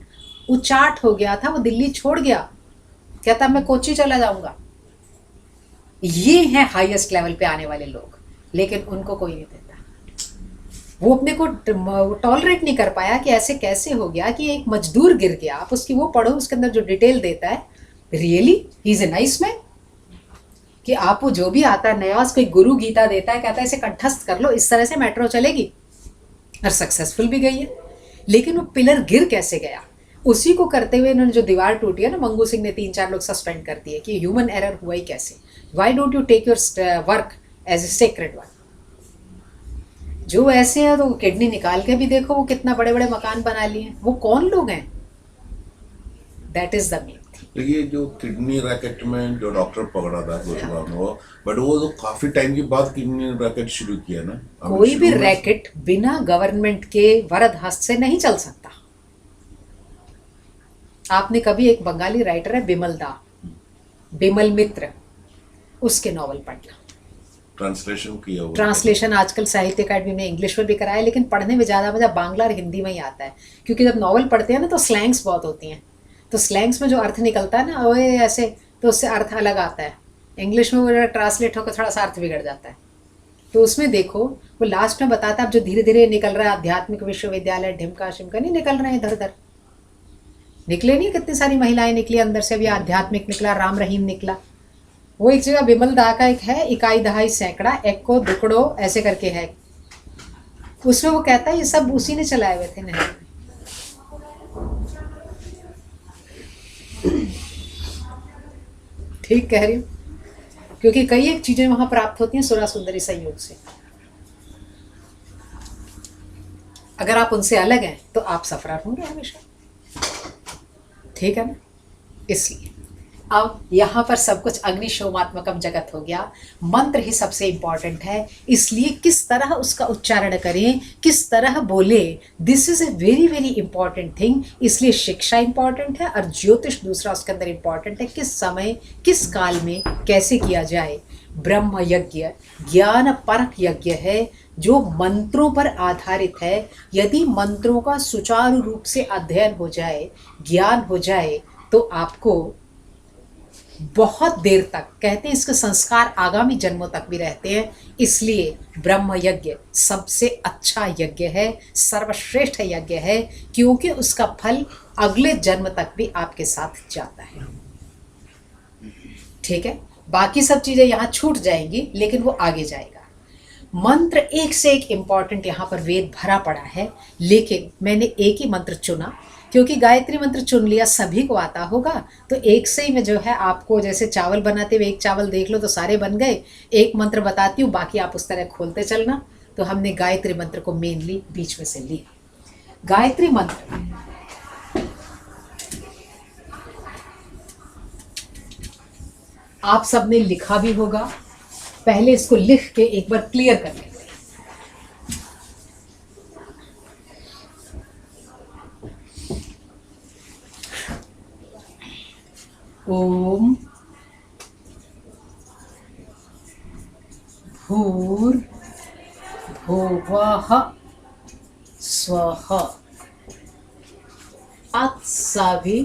उचाट हो गया था, वो दिल्ली छोड़ गया, कहता मैं कोची चला जाऊंगा। ये है हाईएस्ट लेवल पे आने वाले लोग, लेकिन उनको कोई नहीं देता। वो अपने को टॉलरेट नहीं कर पाया कि ऐसे कैसे हो गया कि एक मजदूर गिर गया। आप उसकी वो पढ़ो, उसके अंदर जो डिटेल देता है, really he is a nice man. कि आपको जो भी आता है नया, कोई गुरु गीता देता है, कहता है इसे कंठस्थ कर लो, इस तरह से मेट्रो चलेगी, और सक्सेसफुल भी गई है। लेकिन वो पिलर गिर कैसे गया, उसी को करते हुए इन्होंने जो दीवार टूटी है ना, मंगू सिंह ने 3-4 लोग सस्पेंड कर दिए कि ह्यूमन एरर हुआ ही कैसे। Why don't you take your work as a sacred one. जो ऐसे हैं तो किडनी निकाल के भी देखो, वो कितना बड़े बड़े मकान बना लिए हैं। वो कौन लोग हैं? That is the main thing. देखिए जो किडनी रैकेट में जो डॉक्टर पकड़ा था गुरुग्राम में, वो बट वो तो काफी टाइम के बाद किडनी रैकेट शुरू किया ना। अभी कोई भी शुरू में- रैकेट बिना गवर्नमेंट के वरद हस्त से नहीं चल सकता। आपने कभी, एक बंगाली राइटर है बिमल दा, बिमल मित्र, उसके नॉवल पढ़ना। ट्रांसलेशन किया हुआ ट्रांसलेशन आजकल साहित्य अकादमी में इंग्लिश में भी कराया, लेकिन पढ़ने में ज़्यादा मजा बांग्ला और हिंदी में ही आता है, क्योंकि जब नॉवल पढ़ते हैं ना तो स्लैंग्स बहुत होती हैं, तो स्लैंग्स में जो अर्थ निकलता है ना, ओए ऐसे, तो उससे अर्थ अलग आता है। इंग्लिश में वो ट्रांसलेट होकर थोड़ा सा अर्थ बिगड़ जाता है। तो उसमें देखो वो लास्ट में बताता है, अब जो धीरे धीरे निकल रहा है आध्यात्मिक विश्वविद्यालय, ढिमका शिमका नहीं निकल रहे हैं इधर उधर, निकले नहीं, कितनी सारी महिलाएं निकली अंदर से, भी आध्यात्मिक निकला, राम रहीम निकला। वो एक जगह बिमल दा का एक है, इकाई दहाई सैकड़ा, एक्को दुकड़ो ऐसे करके है, उसमें वो कहता है ये सब उसी ने चलाए हुए थे नहीं। ठीक कह रही हूँ, क्योंकि कई एक चीजें वहां प्राप्त होती हैं सुरा सुंदरी संयोग से। अगर आप उनसे अलग हैं तो आप सफरा होंगे हमेशा, ठीक है ना। इसलिए अब यहाँ पर सब कुछ अग्निशोमात्मकम जगत हो गया, मंत्र ही सबसे इम्पॉर्टेंट है। इसलिए किस तरह उसका उच्चारण करें, किस तरह बोले, this is a very very important thing. इसलिए शिक्षा इंपॉर्टेंट है और ज्योतिष दूसरा उसके अंदर इंपॉर्टेंट है, किस समय किस काल में कैसे किया जाए। ब्रह्म यज्ञ ज्ञान परक यज्ञ है जो मंत्रों पर आधारित है। यदि मंत्रों का सुचारू रूप से अध्ययन हो जाए, ज्ञान हो जाए, तो आपको बहुत देर तक, कहते हैं इसके संस्कार आगामी जन्मों तक भी रहते हैं। इसलिए ब्रह्म यज्ञ सबसे अच्छा यज्ञ है, सर्वश्रेष्ठ यज्ञ है, क्योंकि उसका फल अगले जन्म तक भी आपके साथ जाता है। ठीक है, बाकी सब चीजें यहाँ छूट जाएंगी, लेकिन वो आगे जाएगा। मंत्र एक से एक इम्पॉर्टेंट यहाँ पर वेद भरा पड़ा है, लेकिन मैंने एक ही मंत्र चुना, क्योंकि गायत्री मंत्र चुन लिया सभी को आता होगा, तो एक से ही में जो है आपको, जैसे चावल बनाते हुए एक चावल देख लो तो सारे बन गए, एक मंत्र बताती हूँ, बाकी आप उस तरह खोलते चलना। तो हमने गायत्री मंत्र को मेनली बीच में से लिया। गायत्री मंत्र आप सबने लिखा भी होगा, पहले इसको लिख के एक बार क्लियर कर लेते हैं। ओम भूर् भुवः स्वः तत्सवितुर्वरेण्यं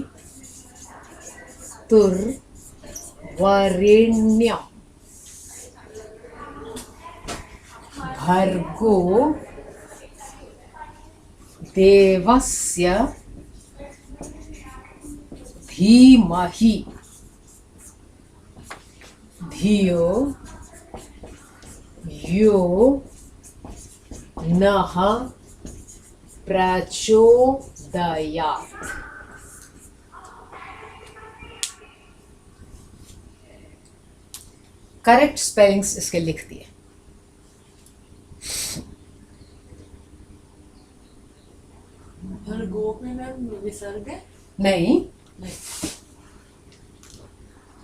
भर्गो देवस्य धीमहि धियो यो नः प्रचोदयात्। करेक्ट स्पेलिंग्स इसके लिख दिए। भर्गो में मैम विसर्ग है? नहीं,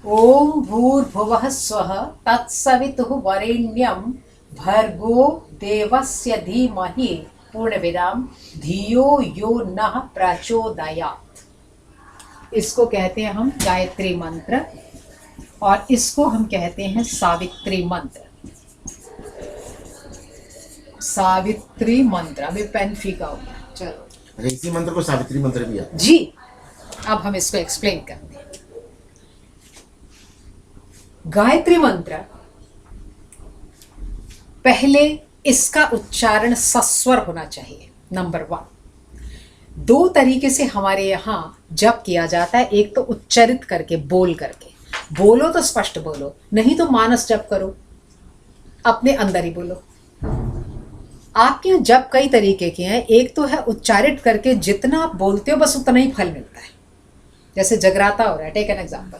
ओम भूर्भुवः स्वः तत्सवितुः वरेण्यं भर्गो देवस्य धीमहि पूर्णविराम धियो यो नः प्रचोदयात्। इसको कहते हैं हम गायत्री मंत्र, और इसको हम कहते हैं सावित्री मंत्र। सावित्री मंत्र, अभी पेन फीका हो गया, चलो। अच्छा, इसी मंत्र को सावित्री मंत्र भी आता है। जी, अब हम इसको एक्सप्लेन करते हैं। गायत्री मंत्र, पहले इसका उच्चारण सस्वर होना चाहिए, नंबर 1। 2 तरीके से हमारे यहाँ जप किया जाता है, एक तो उच्चरित करके, बोल करके, बोलो तो स्पष्ट बोलो, नहीं तो मानस जप करो, अपने अंदर ही बोलो। आपके यहाँ जप कई तरीके के हैं, एक तो है उच्चारित करके, जितना आप बोलते हो बस उतना ही फल मिलता है। जैसे जगराता हो रहा है, टेक एन एग्जाम्पल,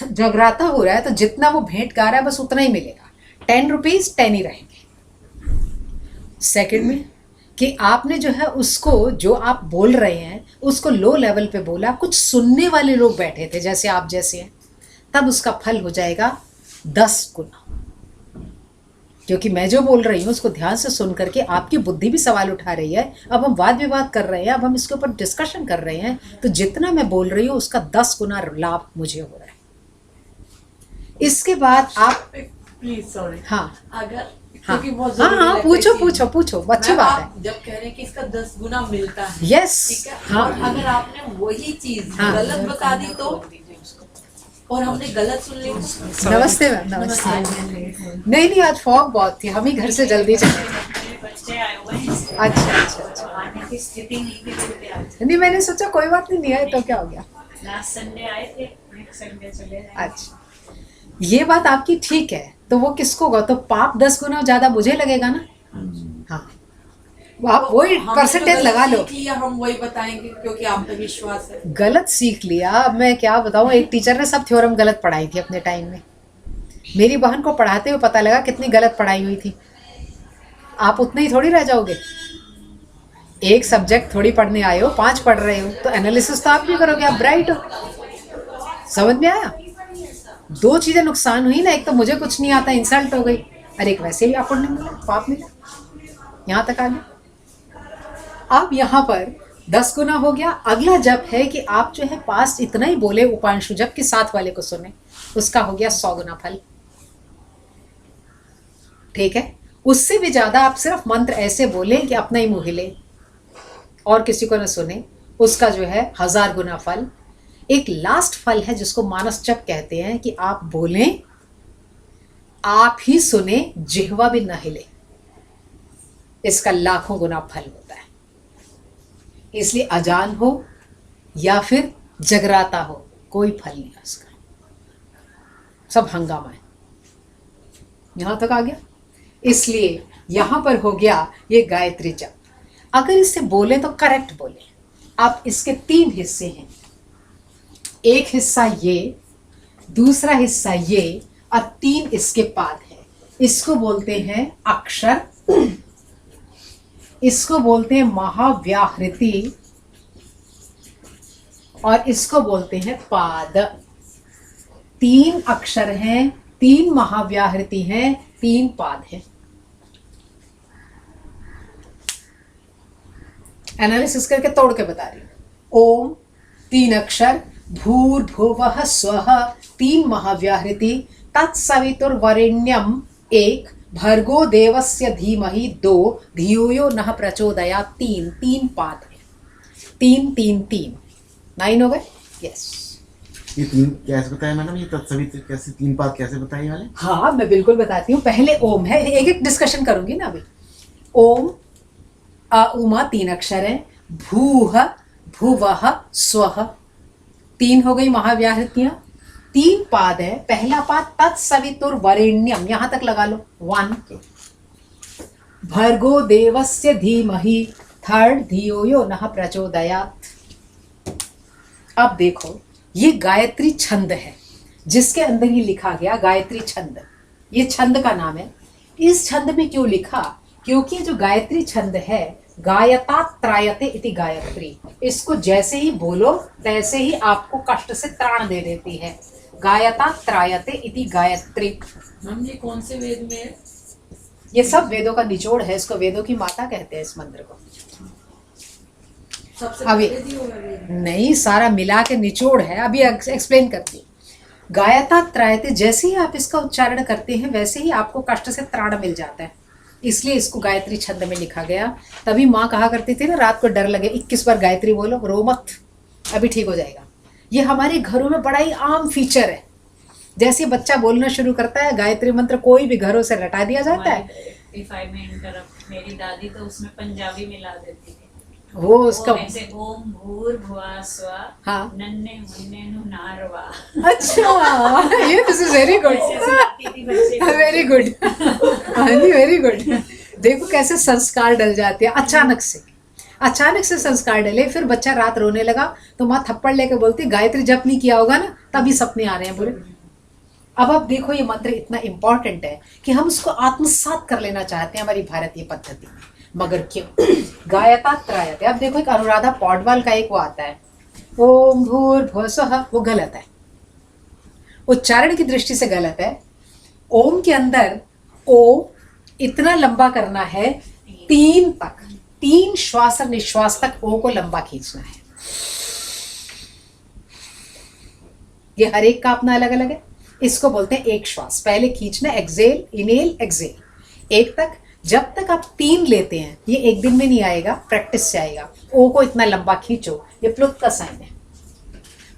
जगराता हो रहा है तो जितना वो भेंट गा रहा है बस उतना ही मिलेगा, 10 रुपीज 10 ही रहेंगे। सेकंड में कि आपने जो है उसको, जो आप बोल रहे हैं उसको लो लेवल पे बोला, कुछ सुनने वाले लोग बैठे थे जैसे आप जैसे हैं, तब उसका फल हो जाएगा 10 गुना। क्योंकि मैं जो बोल रही हूँ उसको ध्यान से सुन करके आपकी बुद्धि भी सवाल उठा रही है। अब हम वाद विवाद कर रहे हैं, अब हम इसके ऊपर डिस्कशन कर रहे हैं, तो जितना मैं बोल रही हूँ उसका 10 गुना लाभ मुझे हो रहा है। इसके बाद आप प्लीज सॉरी, हाँ अगर हाँ क्योंकि बहुत हाँ जरूरी हाँ लगता है पूछो चीज़। पूछो पूछो, अच्छी मैम, बात आप है। जब कह रहे हैं कि इसका 10 गुना मिलता है, यस ठीक है, हाँ और अगर आपने वही चीज हाँ। गलत बता दी तो, और हमने गलत सुन ली तो? नमस्ते मैम, नमस्ते। नहीं नहीं, आज फॉग बहुत थी, हम ही घर से जल्दी चले। बच्चे आए हुए हैं इसलिए अच्छा अच्छा अच्छा, आने की स्थिति नहीं थी फिर भी आज। नहीं मैंने सोचा कोई बात नहीं आए तो क्या हो गया। लास्ट संडे आए थे, नेक्स्ट संडे चले जाएंगे। अच्छा, ये बात आपकी ठीक है, तो वो किसको होगा, तो पाप 10 गुना ज्यादा मुझे लगेगा ना। हाँ, आप वही हमने जो परसेंटेज गलत लगा लो। सीख लिया, हम वही बताएंगे क्योंकि आप पे विश्वास है। गलत सीख लिया, अब मैं क्या बताऊं, एक टीचर ने सब थ्योरम गलत पढ़ाई थी अपने टाइम में। मेरी बहन को पढ़ाते हुए पता लगा कितनी गलत पढ़ाई हुई थी। आप उतने ही थोड़ी रह जाओगे, एक सब्जेक्ट थोड़ी पढ़ने आए हो, 5 पढ़ रहे हो, तो एनालिसिस तो आप भी करोगे, आप ब्राइट हो। समझ में आया? 2 चीजें नुकसान हुई ना, एक तो मुझे कुछ नहीं आता, इंसल्ट हो गई, और एक वैसे भी आपको नहीं मिला, पाप मिला, यहाँ तक आ गया। अब यहाँ पर 10 गुना हो गया। अगला जप है कि आप जो है पास्ट इतना ही बोले उपांशु जप के साथ वाले को सुने, उसका हो गया 100 गुना फल। ठीक है, उससे भी ज्यादा आप सिर्फ मंत्र ऐसे बोले कि अपना ही मुंह हिले और किसी को न सुने, उसका जो है 1000 गुना फल। एक लास्ट फल है जिसको मानस जप कहते हैं कि आप बोलें, आप ही सुने, जिह्वा भी न हिले, इसका लाखों गुना फल होता है। इसलिए अजान हो या फिर जगराता हो, कोई फल नहीं है उसका, सब हंगामा है। यहां तक आ गया। इसलिए यहां पर हो गया ये गायत्री जप। अगर इसे बोले तो करेक्ट बोले। आप इसके 3 हिस्से हैं, एक हिस्सा ये, दूसरा हिस्सा ये, और 3 इसके पाद हैं। इसको बोलते हैं अक्षर, इसको बोलते हैं महाव्याहृति, और इसको बोलते हैं पाद। 3 अक्षर हैं, 3 महाव्याहृति हैं, 3 पाद हैं। एनालिसिस करके तोड़ के बता रही हूं। ओम 3 अक्षर, भूर्भुवः स्वः 3 महाव्याहृति, तत्सवितुर्वरेण्यम 1, भर्गो देवस्य धीमहि 2, धियो यो नः प्रचोदयात् 3 पाद है। 3 3 3 9 हो गए। यस, ये 3 कैसे बताया मैडम, ये तत्सवित कैसे 3 पाद कैसे बताए वाले? हाँ मैं बिल्कुल बताती हूँ। पहले ओम है, एक एक डिस्कशन करूंगी ना अभी। ओम उमा 3 अक्षर है, भूह भुवः स्वः 3 हो गई महाव्याहृतियां, 3 पाद है। पहला पाद तत्सवितुर्वरेण्यम, यहां तक लगा लो 1, भर्गो देवस्य धीमहि 3, धियो यो नः प्रचोदयात्। अब देखो, ये गायत्री छंद है जिसके अंदर ही लिखा गया गायत्री छंद, ये छंद का नाम है। इस छंद में क्यों लिखा, क्योंकि जो गायत्री छंद है, गायता त्रायते इति गायत्री, इसको जैसे ही बोलो तैसे ही आपको कष्ट से त्राण दे देती है। गायता त्रायते इति गायत्री। हम ये कौन से वेद में है? ये सब वेदों का निचोड़ है, इसको वेदों की माता कहते हैं इस मंत्र को। सबसे अभी पहले दी होगा वेद। नहीं, सारा मिला के निचोड़ है, अभी एक्सप्लेन करती हूँ। गायता त्रायते, जैसे ही आप इसका उच्चारण करते हैं वैसे ही आपको कष्ट से त्राण मिल जाता है, इसलिए इसको गायत्री छंद में लिखा गया। तभी माँ कहा करती थी ना, रात को डर लगे 21 बार गायत्री बोलो, रो मत, अभी ठीक हो जाएगा। ये हमारे घरों में बड़ा ही आम फीचर है। जैसे बच्चा बोलना शुरू करता है, गायत्री मंत्र कोई भी घरों से रटा दिया जाता है। If I may interrupt, मेरी दादी तो उसमें पंजाबी मिला देती थी। वो उसका, ओम ऐसे ओम भूर्भुवः स्वः, हाँ। नन्हे मुन्ने नु नारवा। अच्छा, ये दिस इज वेरी गुड, ऐसे सुनाती थी बच्चे को। वेरी गुड, हाँ जी वेरी गुड। देखो कैसे संस्कार डल जाते हैं अचानक से, अचानक से संस्कार डले। फिर बच्चा रात रोने लगा तो माँ थप्पड़ लेके बोलती, गायत्री जप नहीं किया होगा ना, तभी सपने आ रहे हैं बुरे। अब देखो, ये मंत्र इतना इंपॉर्टेंट है कि हम उसको आत्मसात कर लेना चाहते हैं हमारी भारतीय पद्धति में। मगर क्यों? गायता त्रायते। अब देखो एक अनुराधा पौडवाल का एक वो आता है, ओम भूर्भुवः स्वः, वो गलत है, उच्चारण की दृष्टि से गलत है। ओम के अंदर ओ इतना लंबा करना है 3 तक, 3 श्वास और निश्वास तक ओ को लंबा खींचना है। ये हर एक का अपना अलग अलग है। इसको बोलते हैं एक श्वास, पहले खींचना, एक्सेल, इनहेल, एक्सेल, 1 तक। जब तक आप 3 लेते हैं, ये एक दिन में नहीं आएगा, प्रैक्टिस से आएगा। ओ को इतना लंबा खींचो, ये प्लुत का साइन है।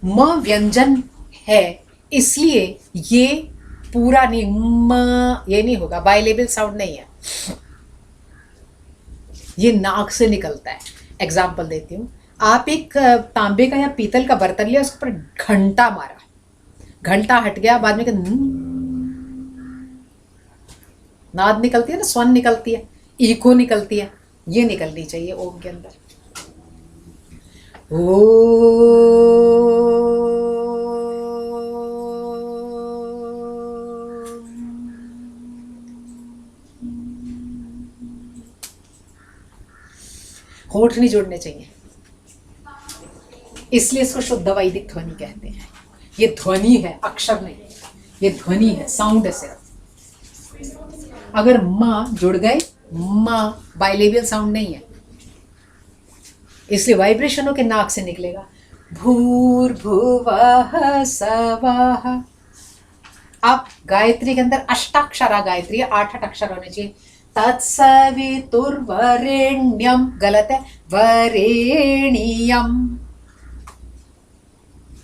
म व्यंजन है, इसलिए ये पूरा नहीं, म ये नहीं होगा, बाइलेबल साउंड नहीं है, ये नाक से निकलता है। एग्जाम्पल देती हूँ, आप एक तांबे का या पीतल का बर्तन लिया, उसके ऊपर घंटा मारा, घंटा हट गया, बाद में नाद निकलती है ना, स्वन निकलती है, इको निकलती है, ये निकलनी चाहिए ओम के अंदर। होठ नहीं जोड़ने चाहिए, इसलिए इसको शुद्ध वैदिक ध्वनि कहते हैं। ये ध्वनि है, अक्षर नहीं, ये ध्वनि है, साउंड है सिर्फ। अगर माँ जुड़ गए, माँ बाइलेबियल साउंड नहीं है, इसलिए वाइब्रेशन होके नाक से निकलेगा। भूर्भुवः स्वः। अब गायत्री के अंदर अष्टाक्षरा गायत्री है, 8 अक्षर होने चाहिए। तत्सवितुर्वरेण्यम, गलत है, वरेण्यम।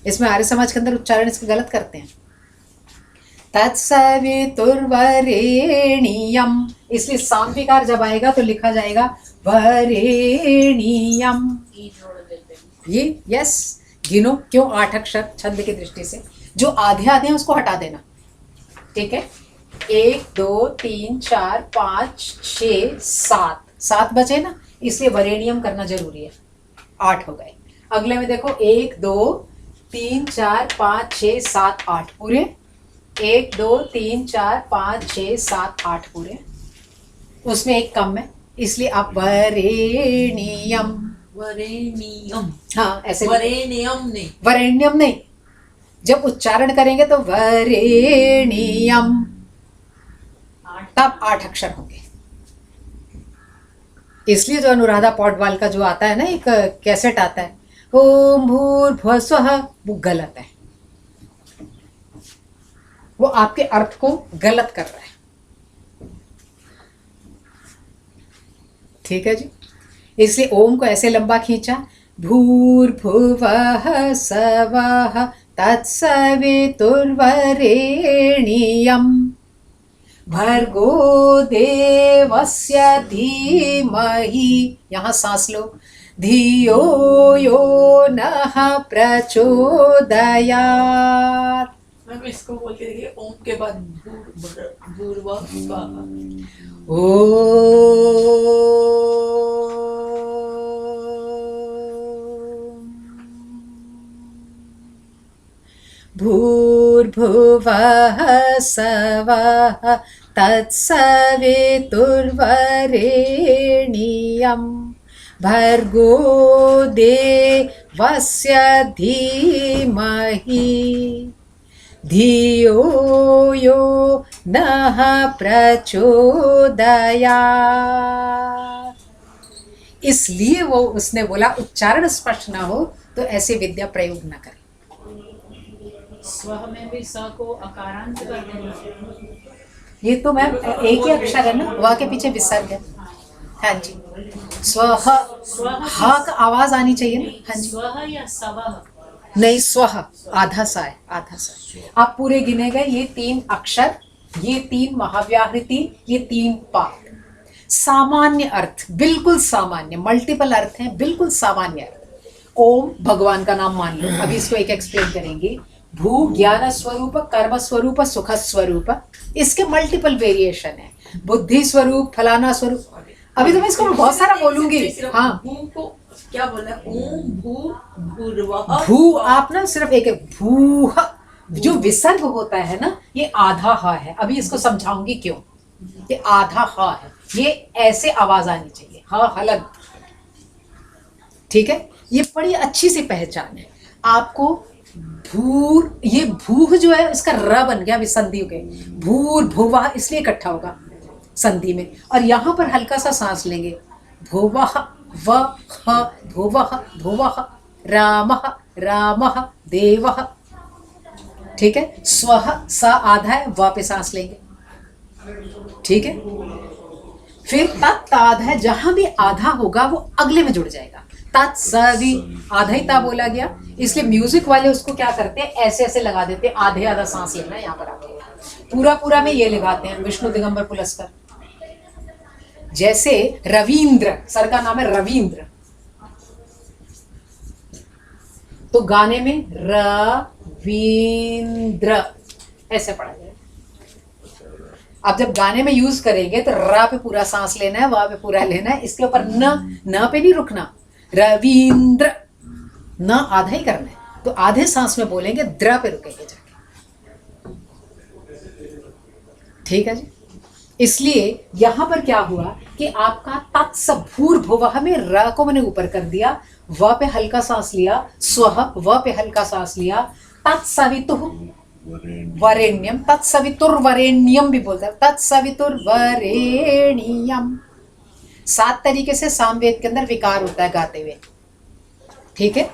इसमें आर्य समाज के अंदर उच्चारण इसके गलत करते हैं। तत्सवितुर्वरेण्यम, इसलिए सांविकार जब आएगा तो लिखा जाएगा वरेण्यम। ई जोड़ देते हैं। ये यस, गिनो क्यों 8 अक्षर छंद की दृष्टि से। जो आधे आधे हैं उसको हटा देना, ठीक है। 1 2 3 4 5 6 7 बचे ना, इसलिए वरेण्यम करना जरूरी है। 8 हो गए। अगले में देखो 1 2 3 4 5 6 7 8 पूरे। 1 2 3 4 5 6 7 8 पूरे। उसमें एक कम है, इसलिए आप वरेण्यम, वरेण्यम, हाँ ऐसे वरेण्यम नहीं, वरेण्यम नहीं। जब उच्चारण करेंगे तो वरेण्यम, तब 8 अक्षर होंगे। इसलिए जो अनुराधा पौडवाल का जो आता है ना, एक कैसेट आता है, ओम भूर्भुवः स्वः, वो गलत है, वो आपके अर्थ को गलत कर रहा है। ठीक है जी। इसलिए ओम को ऐसे लंबा खींचा, भूर्भुवः स्वः तत्सवितुर्वरेण्यम भर्गो देवस्य धीमहि, यहाँ सांस लो, धियो यो नः प्रचोदयात्। मैम इसको बोल के देखिए, ओम के बाद भूर्भुवः स्वः। भूर्भुवः स्वः तत्सवितुर्वरेण्यं भर्गो देवस्य धीमहि धियो यो नः प्रचोदयात्। इसलिए वो उसने बोला उच्चारण स्पष्ट ना हो तो ऐसे विद्या प्रयोग न करें। स्वह में भी स को अकारांत कर देना। ये तो मैम एक ही अक्षर है ना, वा के पीछे विसर्ग है। हाँ जी, स्वह, हा का आवाज आनी चाहिए ना। हाँ जी, स्वह या स्वह? नहीं, स्वह आधा सा है, आधा सा। आप पूरे गिने गए, ये 3 अक्षर, ये 3 महाव्याहृति, ये 3 पाठ। सामान्य अर्थ, बिल्कुल सामान्य, मल्टीपल अर्थ हैं, बिल्कुल सामान्य अर्थ। ओम भगवान का नाम मान लो, अभी इसको एक एक्सप्लेन करेंगे। भू ज्ञान स्वरूप, कर्म स्वरूप, सुख स्वरूप, इसके मल्टीपल वेरिएशन है। बुद्धि स्वरूप, फलाना स्वरूप, अभी तो मैं इसको बहुत सारा बोलूंगी। हाँ, भू को क्या बोला? ओम भू भूर्भुवः। भू आप ना सिर्फ एक भू, जो विसर्ग होता है ना, ये आधा हा है। अभी इसको समझाऊंगी क्यों। ये आधा हा है, ये ऐसे आवाज आनी चाहिए। हाँ हलग। ठीक है, ये बड़ी अच्छी सी पहचान है आपको। भूर, ये भूह जो है इसका र बन गया विसंधि हो गई, भूर भुवा इसलिए इकट्ठा होगा संधि में। और यहाँ पर हल्का सा सांस लेंगे, भुवः वः भुवः भुवः, रामः रामः देवः। ठीक है, स्वः सा आधा है, व पे सांस लेंगे। ठीक है, फिर तत् आधा है, जहां भी आधा होगा वो अगले में जुड़ जाएगा। तत्सवि, आधा ही ता बोला गया, इसलिए म्यूजिक वाले उसको क्या करते हैं, ऐसे ऐसे लगा देते हैं, आधे आधा सांस लेना है यहाँ पर आपको। पूरा पूरा में ये लगाते हैं विष्णु दिगंबर पुलस्कर। जैसे रविंद्र, सर का नाम है रविंद्र, तो गाने में रविंद्र ऐसे पढ़ा जाए। अब जब गाने में यूज करेंगे तो रा पे पूरा सांस लेना है, वा पे पूरा लेना है, इसके ऊपर न पे नहीं रुकना। रविंद्र, न आधा ही करना है, तो आधे सांस में बोलेंगे, द्र पे रुकेंगे जाके। ठीक है जी। इसलिए यहां पर क्या हुआ कि आपका तत्सभूर भुवः में र को मैंने ऊपर कर दिया, व पे हल्का सांस लिया, स्वः व पे हल्का सांस लिया, तत्सवितुः वरेण्यम, तत्सवितुर्वरेण्यम भी बोलता है, तत्सवितुर्वरेण्यम। 7 तरीके से सामवेद के अंदर विकार होता है गाते हुए। ठीक है,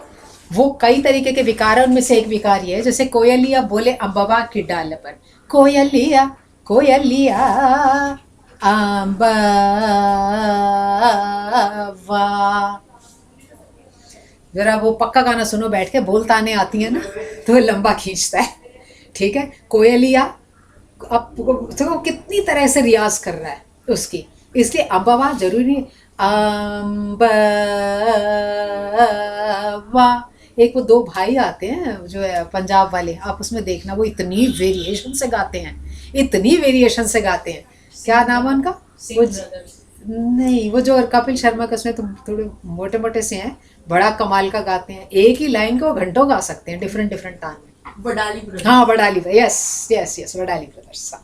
वो कई तरीके के विकार है, उनमें से एक विकार ये है, जैसे कोयलिया बोले अम्बवा की डाल पर, कोयलिया कोयलिया अम्बवा। जरा वो पक्का गाना सुनो बैठ के, बोल ताने आती है ना तो लंबा खींचता है। ठीक है, कोयलिया, अब तो कितनी तरह से रियाज कर रहा है उसकी, इसलिए अम्बवा जरूरी। अम्बवा, एक वो 2 भाई आते हैं जो है पंजाब वाले, आप उसमें देखना, वो इतनी वेरिएशन से गाते हैं, इतनी वेरिएशन से गाते हैं। क्या नाम है उनका? वो नहीं, वो जो कपिल शर्मा का, उसमें तो थोड़े मोटे मोटे से हैं, बड़ा कमाल का गाते हैं। एक ही लाइन को घंटों गा सकते हैं, डिफरेंट डिफरेंट तान में। बडाली ब्रदर्स। हाँ Badali, yes yes yes, Badali brothers.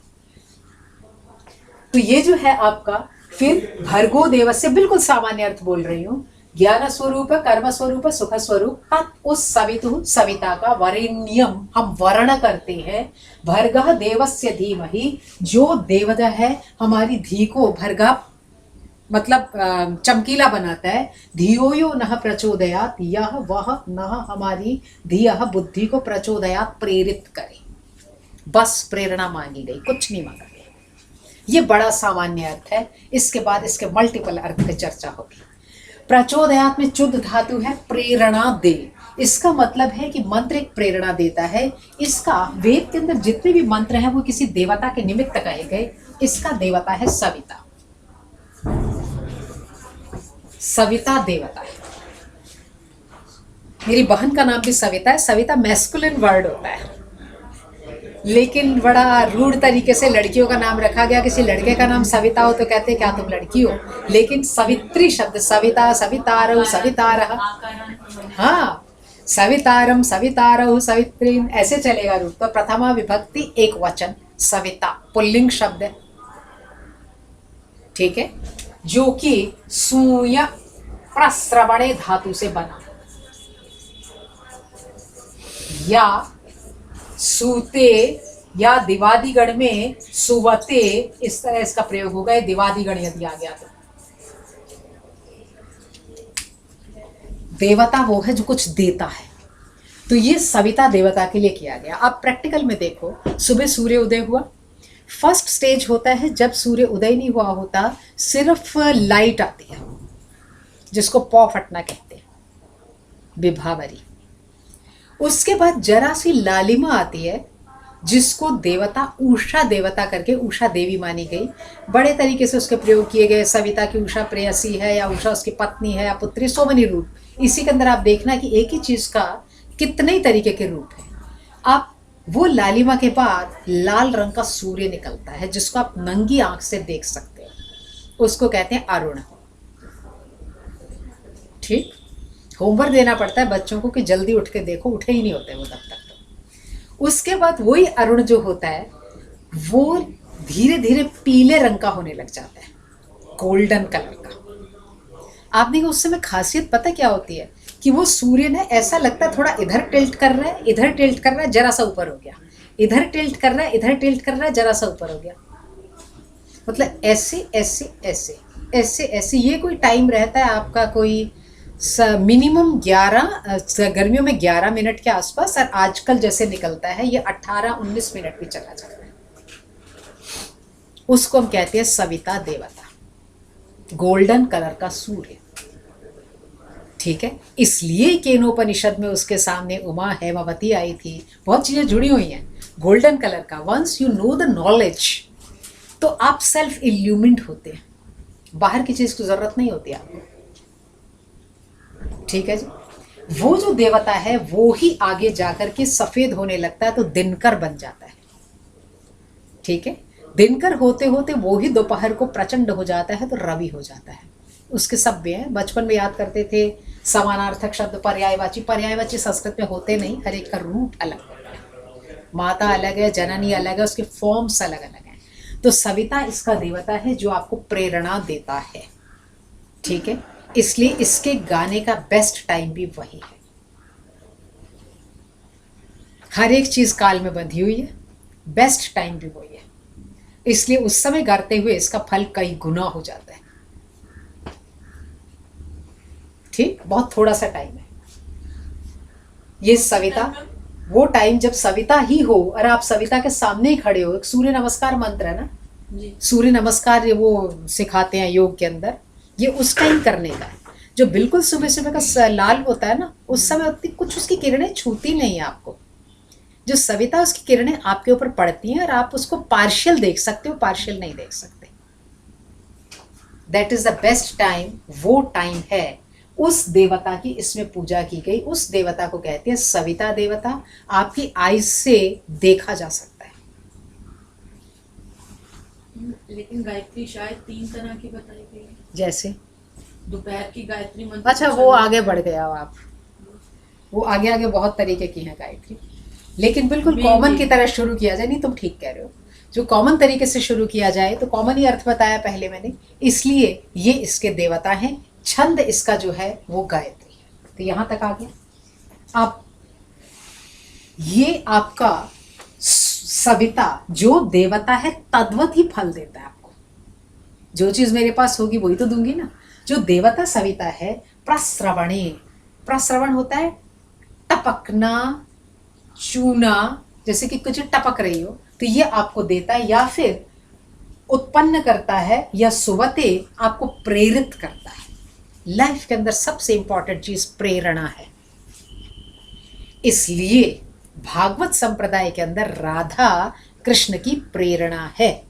तो ये जो है आपका, फिर भर्गो देवस्य, बिल्कुल सामान्य अर्थ बोल रही हूँ, ज्ञान स्वरूप, कर्म स्वरूप, सुख स्वरूप, उस सवितु, सविता का वरेण्यम हम वर्ण करते हैं, भर्गः देवस्य धीमहि, जो देवता है हमारी धी को, भर्गा मतलब चमकीला बनाता है, धियो यो नः प्रचोदयात, यह वह नः हमारी धियः बुद्धि को प्रचोदयात प्रेरित करे। बस प्रेरणा मांगी गई, कुछ नहीं मांगा गया। ये बड़ा सामान्य अर्थ है। इसके बाद इसके मल्टीपल अर्थ की चर्चा होगी। प्रचोदयात में चुद धातु है, प्रेरणा दे, इसका मतलब है कि मंत्र एक प्रेरणा देता है। इसका वेद के अंदर जितने भी मंत्र हैं वो किसी देवता के निमित्त कहे गए। इसका देवता है सविता, सविता देवता है। मेरी बहन का नाम भी सविता है। सविता मैस्कुलिन वर्ड होता है, लेकिन बड़ा रूढ़ तरीके से लड़कियों का नाम रखा गया। किसी लड़के का नाम सविता हो तो कहते हैं क्या तुम लड़की हो, लेकिन सवित्री शब्द, सविता, सवितारौ, सवितारः, हाँ सवितारम, सवितारौ, सवित्री, ऐसे चलेगा रूप। तो प्रथमा विभक्ति एक वचन, सविता पुल्लिंग शब्द है। ठीक है, जो कि सूय प्रस्रवणे धातु से बना, या सूते या दिवादिगण में सुवते, इस तरह इसका प्रयोग होगा। दिवादिगण यदि आ गया तो देवता वो है जो कुछ देता है। तो ये सविता देवता के लिए किया गया। अब प्रैक्टिकल में देखो, सुबह सूर्य उदय हुआ, फर्स्ट स्टेज होता है जब सूर्य उदय नहीं हुआ होता, सिर्फ लाइट आती है, जिसको पौ फटना कहते हैं, विभावरी। उसके बाद जरा सी लालिमा आती है, जिसको देवता उषा देवता करके उषा देवी मानी गई। बड़े तरीके से उसके प्रयोग किए गए। सविता की उषा प्रेयसी है, या उषा उसकी पत्नी है, या पुत्री, सो मनी रूप। इसी के अंदर आप देखना कि एक ही चीज का कितने ही तरीके के रूप है। आप वो लालिमा के बाद लाल रंग का सूर्य निकलता है, जिसको आप नंगी आंख से देख सकते हो, उसको कहते हैं अरुण। ठीक, होमवर्क देना पड़ता है बच्चों को कि जल्दी उठ के देखो, उठे ही नहीं होते वो तब तक। तो उसके बाद वही अरुण जो होता है वो धीरे धीरे पीले रंग का होने लग जाता है, गोल्डन कलर का। आपने उस समय खासियत पता क्या होती है कि वो सूर्य ने ऐसा लगता है थोड़ा इधर टिल्ट कर रहा है, इधर टिल्ट कर रहा है, जरा सा ऊपर हो गया, इधर टिल्ट कर रहा है, इधर टिल्ट कर रहा है, जरा सा ऊपर हो गया। मतलब ऐसे ऐसे ऐसे ऐसे ऐसे ये कोई टाइम रहता है आपका, कोई मिनिमम 11 गर्मियों में 11 मिनट के आसपास, और आजकल जैसे निकलता है ये 18-19 मिनट भी चला जाता है। उसको हम कहते हैं सविता देवता, गोल्डन कलर का सूर्य। ठीक है, इसलिए केनोपनिषद में उसके सामने उमा हेमावती आई थी, बहुत चीजें जुड़ी हुई हैं। गोल्डन कलर का, once you know the knowledge तो आप सेल्फ इल्यूमिन्ड होते हैं, बाहर की चीज की जरूरत नहीं होती आपको। ठीक है जी, वो जो देवता है वो ही आगे जाकर के सफेद होने लगता है तो दिनकर बन जाता है। ठीक है, दिनकर होते होते वो ही दोपहर को प्रचंड हो जाता है तो रवि हो जाता है। उसके सभ्य हैं, बचपन में याद करते थे समानार्थक शब्द, पर्यायवाची। पर्यायवाची संस्कृत में होते नहीं, हर एक का रूट अलग होता है, माता अलग है, जननी अलग है, उसके फॉर्म्स अलग अलग हैं। तो सविता इसका देवता है जो आपको प्रेरणा देता है। ठीक है, इसलिए इसके गाने का बेस्ट टाइम भी वही है। हर एक चीज काल में बंधी हुई है, बेस्ट टाइम भी वही है, इसलिए उस समय गाते हुए इसका फल कई गुना हो जाता है। ठीक, बहुत थोड़ा सा टाइम है ये सविता, वो टाइम जब सविता ही हो और आप सविता के सामने ही खड़े हो। एक सूर्य नमस्कार मंत्र है ना जी। सूर्य नमस्कार ये वो सिखाते हैं योग के अंदर, ये उस टाइम करने का है जो बिल्कुल सुबह सुबह का लाल होता है ना, उस समय उतनी कुछ उसकी किरणें छूती नहीं है आपको। जो सविता उसकी किरणें आपके ऊपर पड़ती हैं और आप उसको पार्शियल देख सकते हो, पार्शियल नहीं देख सकते। That is the best time, वो टाइम है। उस देवता की इसमें पूजा की गई, उस देवता को कहते हैं सविता देवता। आपकी आईज से देखा जा सकता है। लेकिन गायत्री शायद 3 तरह की बताई गई है। जैसे दोपहर की गायत्री मंत्र। अच्छा, वो आगे बढ़ गया हो आप, वो आगे आगे बहुत तरीके की है गायत्री, लेकिन बिल्कुल कॉमन की तरह शुरू किया जाए। नहीं, तुम ठीक कह रहे हो, जो कॉमन तरीके से शुरू किया जाए तो कॉमन ही अर्थ बताया पहले मैंने, इसलिए ये इसके देवता हैं। छंद इसका जो है वो गायत्री है। तो यहां तक आ गया। अब ये आपका सविता जो देवता है तद्वत ही फल देता है आपको। जो चीज मेरे पास होगी वही तो दूंगी ना। जो देवता सविता है, प्रस्रवणे, प्रस्रवण होता है टपकना, चूना, जैसे कि कुछ टपक रही हो तो ये आपको देता है, या फिर उत्पन्न करता है, या सुवते आपको प्रेरित करता है। लाइफ के अंदर सबसे इंपॉर्टेंट चीज प्रेरणा है। इसलिए भागवत संप्रदाय के अंदर राधा कृष्ण की प्रेरणा है,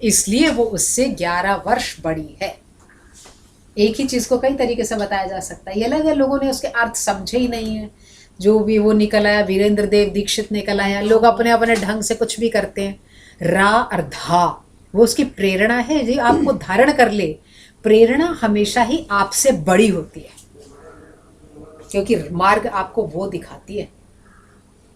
इसलिए वो उससे 11 वर्ष बड़ी है। एक ही चीज को कई तरीके से बताया जा सकता है, ये अलग है, लोगों ने उसके अर्थ समझे ही नहीं है। जो भी वो निकल आया, वीरेंद्र देव दीक्षित निकल आया, लोग अपने अपने ढंग से कुछ भी करते हैं। रा और धा वो उसकी प्रेरणा है जो आपको धारण कर ले। प्रेरणा हमेशा ही आपसे बड़ी होती है, क्योंकि मार्ग आपको वो दिखाती है,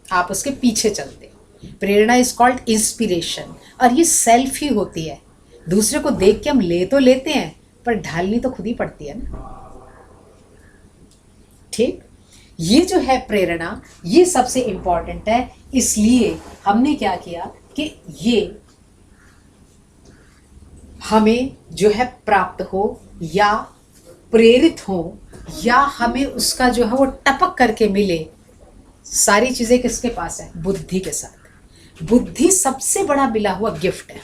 आप उसके पीछे चलते हो। प्रेरणा इज कॉल्ड इंस्पिरेशन, और ये सेल्फ ही होती है। दूसरे को देख के हम ले तो लेते हैं, पर ढालनी तो खुद ही पड़ती है ना। ठीक, ये जो है प्रेरणा, ये सबसे इंपॉर्टेंट है। इसलिए हमने क्या किया कि ये हमें जो है प्राप्त हो, या प्रेरित हो, या हमें उसका जो है वो टपक करके मिले। सारी चीजें किसके पास है? बुद्धि के साथ। बुद्धि सबसे बड़ा मिला हुआ गिफ्ट है।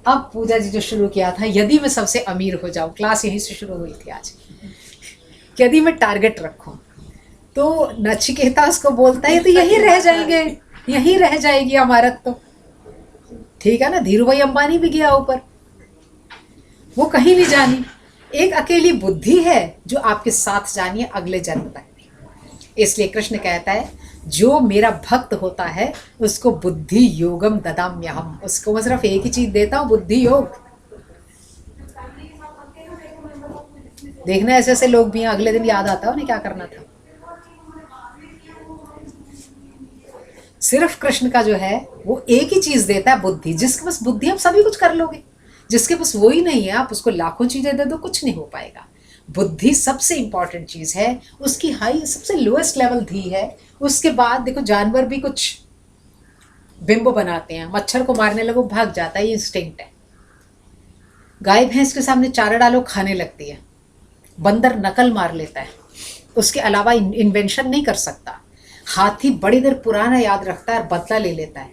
अब पूजा जी जो शुरू किया था, यदि मैं सबसे अमीर हो जाऊं, क्लास यहीं से शुरू हुई थी आज, यदि मैं टारगेट रखूं, तो नचिकेता उसको बोलता है तो यहीं रह जाएंगे, यहीं रह जाएगी अमारत तो। ठीक है ना, धीरू भाई अंबानी भी गया ऊपर, वो कहीं नहीं जानी। एक अकेली बुद्धि है जो आपके साथ जानी है अगले जन्म तक भी। इसलिए कृष्ण कहता है जो मेरा भक्त होता है उसको बुद्धि योगम ददाम्यहम, उसको मैं सिर्फ एक ही चीज देता हूं, बुद्धि योग। देखना ऐसे ऐसे लोग भी हैं, अगले दिन याद आता है उन्हें क्या करना था। सिर्फ कृष्ण का जो है वो एक ही चीज देता है, बुद्धि। जिसके पास बुद्धि आप सभी कुछ कर लोगे, जिसके पास वो ही नहीं है आप उसको लाखों चीजें दे दो, कुछ नहीं हो पाएगा। बुद्धि सबसे इंपॉर्टेंट चीज़ है, उसकी हाई सबसे लोएस्ट लेवल धी है। उसके बाद देखो जानवर भी कुछ बिंब बनाते हैं, मच्छर को मारने लगो भाग जाता है, ये इंस्टिंक्ट है। गाय भैंस के सामने चारा डालो खाने लगती है। बंदर नकल मार लेता है, उसके अलावा इन्वेंशन नहीं कर सकता। हाथी बड़ी देर पुराना याद रखता है और बदला ले लेता है,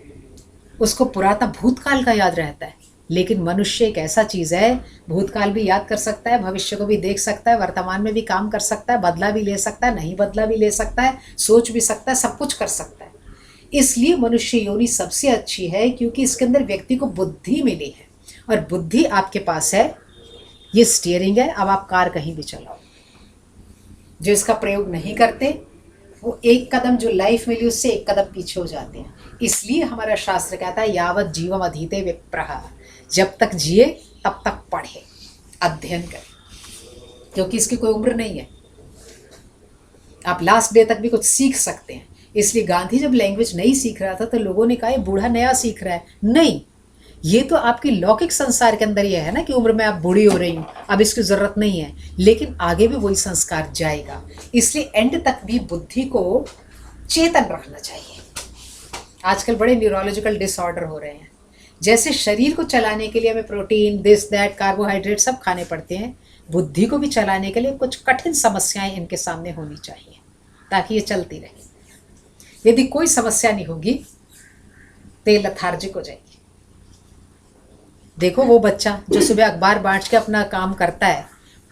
उसको पुराना भूतकाल का याद रहता है। लेकिन मनुष्य एक ऐसा चीज़ है, भूतकाल भी याद कर सकता है, भविष्य को भी देख सकता है, वर्तमान में भी काम कर सकता है, बदला भी ले सकता है, नहीं बदला भी ले सकता है, सोच भी सकता है, सब कुछ कर सकता है। इसलिए मनुष्य योनि सबसे अच्छी है, क्योंकि इसके अंदर व्यक्ति को बुद्धि मिली है, और बुद्धि आपके पास है, ये स्टीयरिंग है। अब आप कार कहीं भी चलाओ। जो इसका प्रयोग नहीं करते वो एक कदम जो लाइफ मिली उससे एक कदम पीछे हो जाते हैं। इसलिए हमारा शास्त्र कहता है यावत जीवम अधीते विप्रः, जब तक जिए तब तक पढ़े, अध्ययन करें, क्योंकि इसकी कोई उम्र नहीं है। आप लास्ट डे तक भी कुछ सीख सकते हैं। इसलिए गांधी जब लैंग्वेज नहीं सीख रहा था तो लोगों ने कहा ये बूढ़ा नया सीख रहा है। नहीं, ये तो आपकी लौकिक संसार के अंदर ये है ना कि उम्र में आप बूढ़ी हो रही हूँ, अब इसकी ज़रूरत नहीं है, लेकिन आगे भी वही संस्कार जाएगा। इसलिए एंड तक भी बुद्धि को चेतन रखना चाहिए। आजकल बड़े न्यूरोलॉजिकल डिसऑर्डर हो रहे हैं। जैसे शरीर को चलाने के लिए हमें प्रोटीन, दिस दैट, कार्बोहाइड्रेट सब खाने पड़ते हैं, बुद्धि को भी चलाने के लिए कुछ कठिन समस्याएं इनके सामने होनी चाहिए ताकि ये चलती रहे। यदि कोई समस्या नहीं होगी तो ये लथार्जिक हो जाएगी। देखो वो बच्चा जो सुबह अखबार बांट के अपना काम करता है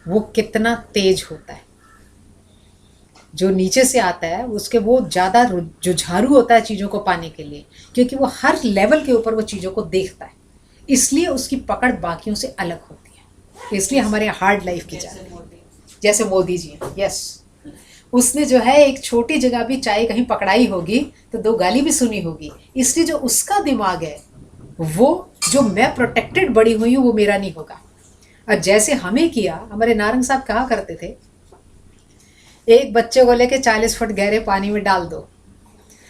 वो कितना तेज होता है। जो नीचे से आता है उसके वो ज़्यादा जुझारू होता है चीज़ों को पाने के लिए, क्योंकि वो हर लेवल के ऊपर वो चीज़ों को देखता है, इसलिए उसकी पकड़ बाकियों से अलग होती है। इसलिए हमारे हार्ड लाइफ की जाती है। जैसे मोदी जी हैं, यस, उसने जो है एक छोटी जगह भी चाहे कहीं पकड़ाई होगी तो 2 गाली भी सुनी होगी। इसलिए जो उसका दिमाग है वो जो मैं प्रोटेक्टेड बड़ी हुई हूँ वो मेरा नहीं होगा। और जैसे हमें किया, हमारे नारंग साहब कहा करते थे, एक बच्चे को लेके 40 फुट गहरे पानी में डाल दो,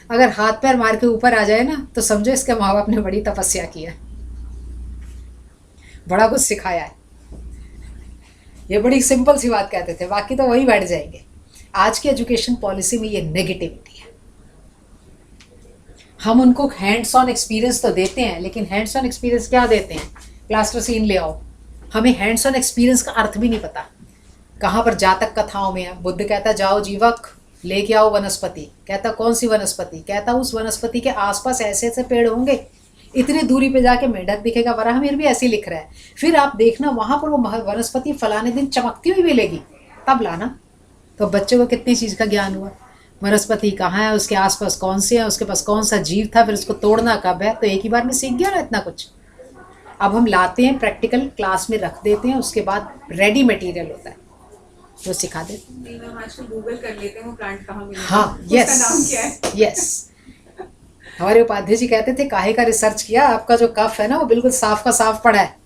अगर हाथ पैर मार के ऊपर आ जाए ना तो समझो इसके माँ बाप ने बड़ी तपस्या की है, बड़ा कुछ सिखाया है। ये बड़ी सिंपल सी बात कहते थे, बाकी तो वही बैठ जाएंगे। आज की एजुकेशन पॉलिसी में ये नेगेटिविटी है। हम उनको हैंड्स ऑन एक्सपीरियंस तो देते हैं, लेकिन हैंड्स ऑन एक्सपीरियंस क्या देते हैं? प्लास्टर सीन ले आओ। हमें हैंड्स ऑन एक्सपीरियंस का अर्थ भी नहीं पता। कहाँ पर जातक कथाओं में है, बुद्ध कहता जाओ जीवक लेके आओ वनस्पति, कहता कौन सी वनस्पति? कहता उस वनस्पति के आसपास ऐसे ऐसे पेड़ होंगे, इतनी दूरी पे जाके मेढक दिखेगा। वराहमिहिर भी ऐसे लिख रहा है। फिर आप देखना वहाँ पर वो वनस्पति फलाने दिन चमकती हुई मिलेगी, तब लाना। तो बच्चों को कितनी चीज़ का ज्ञान हुआ, वनस्पति कहाँ है, उसके आसपास कौन से है, उसके पास कौन सा जीव था, फिर उसको तोड़ना कब है। तो एक ही बार में सीख गया ना इतना कुछ। अब हम लाते हैं, प्रैक्टिकल क्लास में रख देते हैं, उसके बाद रेडी मटेरियल होता है वो सिखा देते हैं। हम आजकल गूगल कर लेते हैं वो प्लांट कहाँ मिलेगा, हाँ, उसका नाम क्या है। यस। हमारे उपाध्याय जी कहते थे काहे का रिसर्च किया, आपका जो कफ है ना वो बिल्कुल साफ का साफ पड़ा है।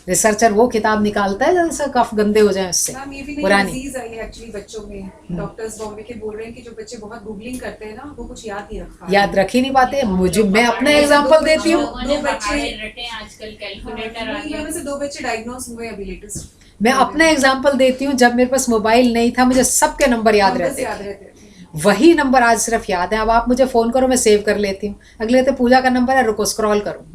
रिसर्चर वो किताब निकालता है जैसे कफ गंदे हो जाए उससे, मैम ये भी नई पुरानी। डिजीज आई है एक्चुअली बच्चों में। डॉक्टर्स बॉम्बे के बोल रहे हैं कि जो बच्चे बहुत गूगलिंग करते हैं ना वो कुछ याद नहीं रख पाते, याद रख ही नहीं पाते। मुझे मैं अपना एग्जांपल देती हूँ। लोगों ने दो बच्चे- पहाड़े रटे हैं आजकल, कैलकुलेटर आ इनमें गया। से 2 बच्चे डायग्नोस हुए अभी लेटेस्ट। मैं अपना एग्जांपल देती हूँ। जब मेरे पास मोबाइल नहीं था मुझे सबके नंबर याद रहते याद थे। रहते थे। वही नंबर आज सिर्फ याद है। अब आप मुझे फ़ोन करो मैं सेव कर लेती हूँ। अगले तो पूजा का नंबर है, रुको स्क्रॉल करो।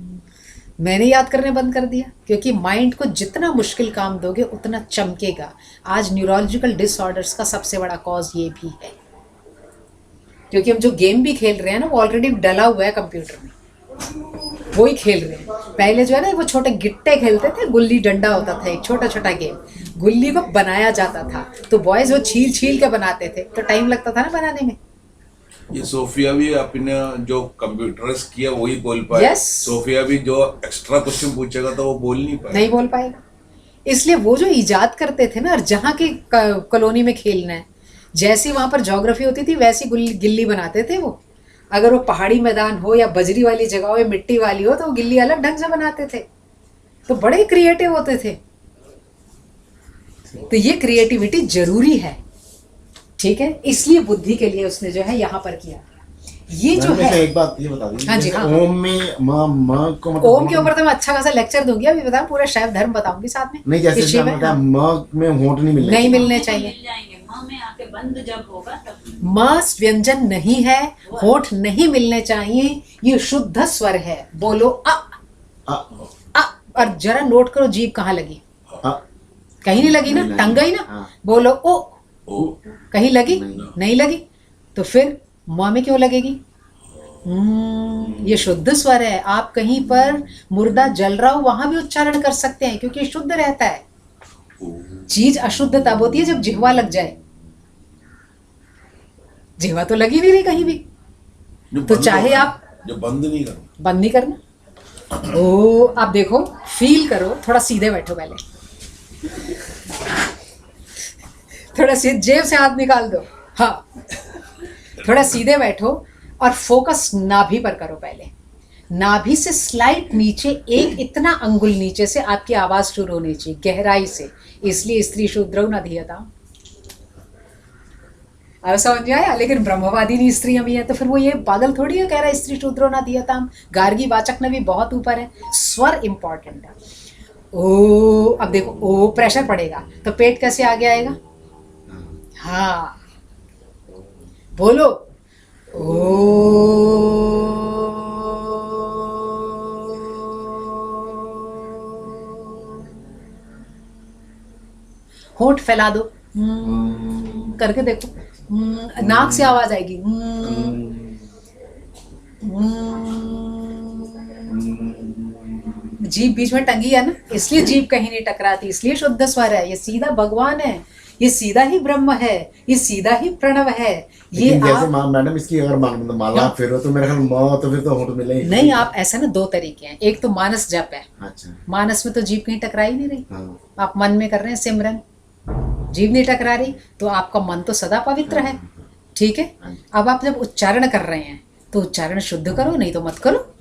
मैंने याद करने बंद कर दिया, क्योंकि माइंड को जितना मुश्किल काम दोगे उतना चमकेगा। आज न्यूरोलॉजिकल डिसऑर्डर्स का सबसे बड़ा कॉज ये भी है, क्योंकि हम जो गेम भी खेल रहे हैं ना वो ऑलरेडी डला हुआ है कंप्यूटर में, वही खेल रहे हैं। पहले जो है ना वो छोटे गिट्टे खेलते थे, गुल्ली डंडा होता था, एक छोटा छोटा गेम। गुल्ली को बनाया जाता था तो बॉयज वो छील छील के बनाते थे, तो टाइम लगता था ना बनाने में। ये सोफिया भी अपने जो कंप्यूटराइज किया वही बोल पाए। Yes. सोफिया भी जो एक्स्ट्रा क्वेश्चन पूछेगा तो वो बोल नहीं पाए, नहीं बोल पाएगा। इसलिए वो जो इजाद करते थे ना, और जहाँ की कॉलोनी में खेलना है, जैसी वहाँ पर ज्योग्राफी होती थी वैसी गिल्ली बनाते थे वो। अगर वो पहाड़ी मैदान हो या बजरी वाली जगह हो या मिट्टी वाली हो तो वो गिल्ली अलग ढंग से बनाते थे। तो बड़े क्रिएटिव होते थे। तो ये क्रिएटिविटी जरूरी है, ठीक है। इसलिए बुद्धि के लिए उसने जो है यहाँ पर किया। ये जो मैडम, है, वैसे एक बात ये बता दीजिए, हाँ जी, जैसे हाँ। ओम में म को मतलब ओम के ऊपर तो मैं अच्छा खासा लेक्चर दूंगी, अभी बताऊं पूरा शैव धर्म बताऊंगी साथ में। नहीं, जैसे इसी आपने में, बताया हाँ। म में होंठ नहीं मिलने नहीं चाहिए। मिलने तो चाहिए। मिल जाएंगे, माँ में आके बंद जब होगा तब। मां व्यंजन नहीं है, होठ नहीं मिलने चाहिए, ये शुद्ध स्वर है। बोलो अ अ, अ, और जरा नोट करो जीभ कहाँ लगी, अ, कहीं नहीं लगी ना, नहीं टंग गई ना। हाँ। बोलो ओ, ओ कहीं लगी नहीं। नहीं लगी, तो फिर माँ में क्यों लगेगी? ये शुद्ध स्वर है। आप कहीं पर मुर्दा जल रहा हो वहां भी उच्चारण कर सकते हैं, क्योंकि शुद्ध रहता है। चीज अशुद्ध तब होती है जब जिह्वा लग जाए। जिह्वा तो लगी नहीं रही कहीं भी, जब तो बंद चाहे होगा, आप जब बंद नहीं करो। बंद नहीं करना। ओ आप देखो, फील करो, थोड़ा सीधे बैठो पहले, थोड़ा जेब से हाथ निकाल दो, हाँ, थोड़ा सीधे बैठो और फोकस नाभि पर करो पहले। नाभि से स्लाइट नीचे, एक इतना अंगुल नीचे से आपकी आवाज शुरू होनी चाहिए, गहराई से। इसलिए स्त्री शूद्रौ न धीयताम्। अब समझ में आया? लेकिन ब्रह्मवादिनी स्त्रियां भी है, तो फिर वो ये पागल थोड़ी है कह रहा है स्त्री शूद्रो ना धीयताम्। गार्गी वाचक ने भी बहुत ऊपर है, स्वर इंपॉर्टेंट है। ओ अब देखो, ओ प्रेशर पड़ेगा तो पेट कैसे आगे आएगा? हाँ, बोलो होठ फैला दो, करके देखो, नाक से आवाज आएगी, जीभ बीच में टंगी है ना, इसलिए जीभ कहीं नहीं टकराती, इसलिए शुद्ध स्वर है। ये सीधा भगवान है, ये सीधा ही ब्रह्म है, ये सीधा ही प्रणव है। ये लेकिन जैसे आप मैडम इसकी अगर मतलब माला आप फेरो तो मेरे ख्याल म तो फिर तो होंठ मिले ही। नहीं, आप ऐसा ना, दो तरीके हैं। एक तो मानस जप है, अच्छा, मानस में तो जीभ कहीं टकरा ही नहीं रही, हाँ, आप मन में कर रहे हैं सिमरन, जीभ नहीं टकरा रही, तो आपका मन तो सदा पवित्र है, ठीक है। अब आप जब उच्चारण कर रहे हैं तो उच्चारण शुद्ध करो, नहीं तो मत करो।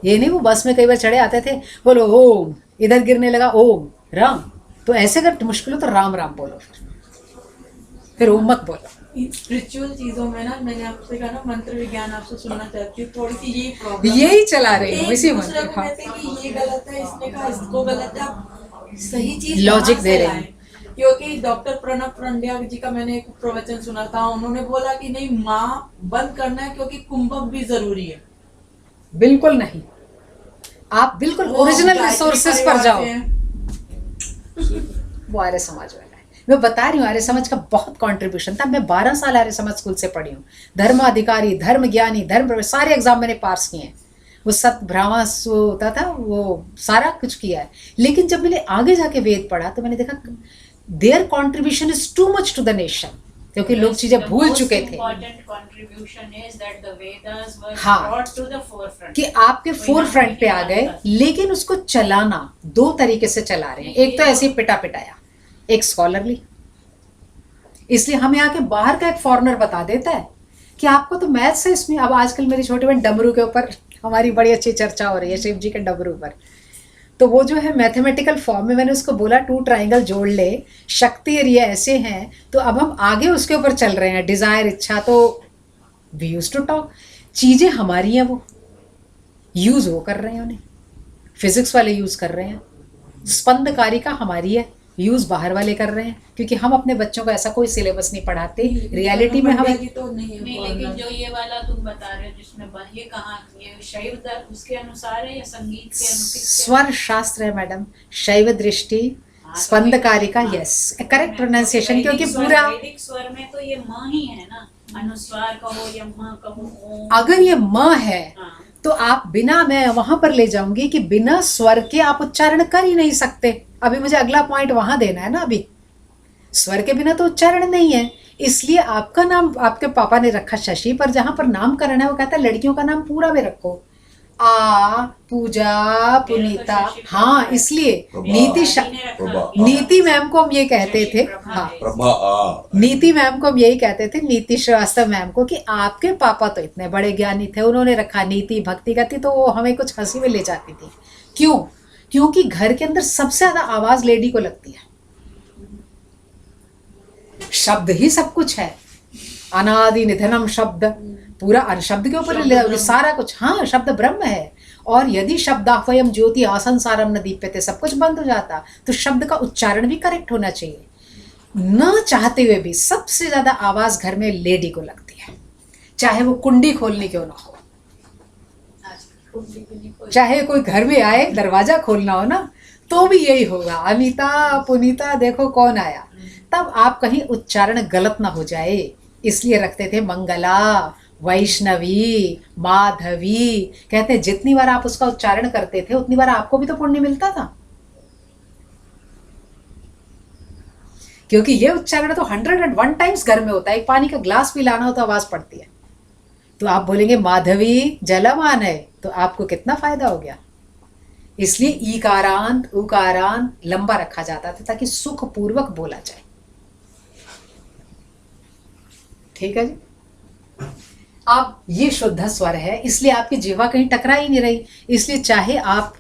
ये नहीं, वो बस में कई बार चढ़े आते थे, बोलो ओम, इधर गिरने लगा ओम राम, तो ऐसे अगर मुश्किल हो तो राम राम बोलो, फिर ओम मत बोलो। स्पिरिचुअल चीजों में ना, मैंने आपसे कहा ना, मंत्र विज्ञान आपसे सुनना चाहती हूँ, थोड़ी सी यही प्रॉब्लम, यही चला रही हूँ, एक इसी दूसरे मंत्र। को हाँ, कहते हैं कि ये गलत है, इसने कहा इसको गलत है, आप सही चीज लॉजिक कहाँ दे से रहे लाएं? हैं। क्योंकि डॉक्टर प्रणब पंड्या जी का मैंने एक प्रवचन सुना था, उन्होंने बोला कि नहीं, माँ बंद करना है क्योंकि कुंभक भी जरूरी है। बिल्कुल नहीं, आप बिल्कुल वो ओरिजिनल गायत्री रिसोर्सेस पर परिवार जाओ। से हैं। वो आर्य समाज वाला है, मैं बता रही हूँ, आर्य समाज का बहुत कंट्रीब्यूशन था। मैं 12 साल आर्य समाज स्कूल से पढ़ी हूँ, धर्म अधिकारी, धर्म ज्ञानी, धर्म, सारे एग्जाम मैंने पास किए हैं। वो सत ब्राह्मस होता था, वो सारा कुछ किया है। लेकिन जब मैंने आगे जाके वेद पढ़ा तो मैंने देखा their contribution is too much to the nation, क्योंकि लोग चीजें भूल चुके थे। हाँ, कि आपके फोर फ्रंट पे आ गए, लेकिन उसको चलाना दो तरीके से चला रहे हैं। एक तो ऐसे ही पिटा पिटाया, एक स्कॉलरली। इसलिए हमें आके बाहर का एक फॉरेनर बता देता है कि आपको तो मैथ्स है इसमें। अब आजकल मेरी छोटी बहन डमरू के ऊपर हमारी बड़ी अच्छी चर्चा हो रही है, शिव जी के डमरू पर। तो वो जो है मैथमेटिकल फॉर्म में, मैंने उसको बोला 2 ट्राइंगल जोड़ ले, शक्ति और ये ऐसे हैं। तो अब हम आगे उसके ऊपर चल रहे हैं, डिजायर, इच्छा। तो वी यूज टू टॉक, चीजें हमारी हैं, वो यूज वो कर रहे हैं, उन्हें फिजिक्स वाले यूज कर रहे हैं। स्पंद कारिका हमारी है, यूज बाहर वाले कर रहे हैं, क्योंकि हम अपने बच्चों को ऐसा कोई सिलेबस नहीं पढ़ाते। रियलिटी में पंड्या हमें जी तो नहीं है, नहीं, लेकिन जो ये वाला तुम बता रहे हो जिसमें ये कहाँ, ये शैव धर्म उसके अनुसार है या संगीत के अनुसार? स्वर शास्त्र है मैडम, शैव दृष्टि, स्पंद कारिका, यस करेक्ट प्रोनाउंसिएशन। क्योंकि पूरा वैदिक स्वर में तो ये म ही है ना, अनुस्वार कहो या म कहो, ओम। अगर ये म है हाँ, तो आप बिना, मैं वहां पर ले जाऊंगी कि बिना स्वर के आप उच्चारण कर ही नहीं सकते। अभी मुझे अगला पॉइंट वहां देना है ना। अभी स्वर के बिना तो उच्चारण नहीं है। इसलिए आपका नाम आपके पापा ने रखा शशि, पर जहां पर नामकरण है वो कहता है लड़कियों का नाम पूरा में रखो, आ, पूजा, पुनीता। हाँ, इसलिए नीति मैम को हम ये कहते थे, हाँ, प्रभा आ, नीति मैम को हम यही कहते थे, नीति श्रीवास्तव मैम को, कि आपके पापा तो इतने बड़े ज्ञानी थे, उन्होंने रखा नीति भक्ति गति। तो वो हमें कुछ हंसी में ले जाती थी। क्यों? क्योंकि घर के अंदर सबसे ज्यादा आवाज लेडी को लगती है। शब्द ही सब कुछ है, अनादि निधनम शब्द। पूरा शब्द के ऊपर ले सारा कुछ। हाँ, शब्द ब्रह्म है। और यदि शब्दाह्वयम ज्योति असंसारम न दीप्यते, सब कुछ बंद हो जाता, तो शब्द का उच्चारण भी करेक्ट होना चाहिए। न चाहते हुए भी सबसे ज्यादा आवाज घर में लेडी को लगती है, चाहे वो कुंडी खोलनी क्यों ना हो, चाहे कोई घर में आए दरवाजा खोलना हो ना, तो भी यही होगा, अनीता पुनीता देखो कौन आया। तब आप कहीं उच्चारण गलत ना हो जाए, इसलिए रखते थे मंगला, वैष्णवी, माधवी। कहते हैं जितनी बार आप उसका उच्चारण करते थे उतनी बार आपको भी तो पुण्य मिलता था, क्योंकि ये उच्चारण तो 101 टाइम्स घर में होता है। एक पानी का ग्लास भी लाना हो तो आवाज पड़ती है, तो आप बोलेंगे माधवी जलमान है, तो आपको कितना फायदा हो गया। इसलिए ईकारांत उकारांत लंबा रखा जाता था ताकि सुख पूर्वक बोला जाए। ठीक है जी। अब ये शुद्ध स्वर है, इसलिए आपकी जीवा कहीं टकरा ही नहीं रही। इसलिए चाहे आप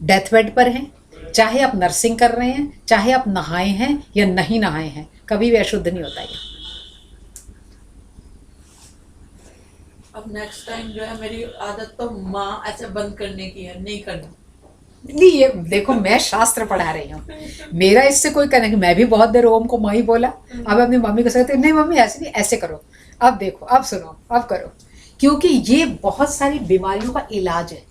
डेथ बेड पर हैं, चाहे आप नर्सिंग कर रहे हैं, चाहे आप नहाए हैं या नहीं नहाए हैं, कभी भी अशुद्ध नहीं होता ये। अब नेक्स्ट टाइम जो है मेरी आदत तो माँ ऐसे बंद करने की है, नहीं करना। नहीं, ये देखो मैं शास्त्र पढ़ा रही हूँ, मेरा इससे कोई कनेक्ट। मैं भी बहुत देर ओम को माँ ही बोला, अब अपनी मम्मी को कहते नहीं मम्मी ऐसे नहीं, ऐसे करो, अब देखो, अब सुनो, अब करो, क्योंकि ये बहुत सारी बीमारियों का इलाज है।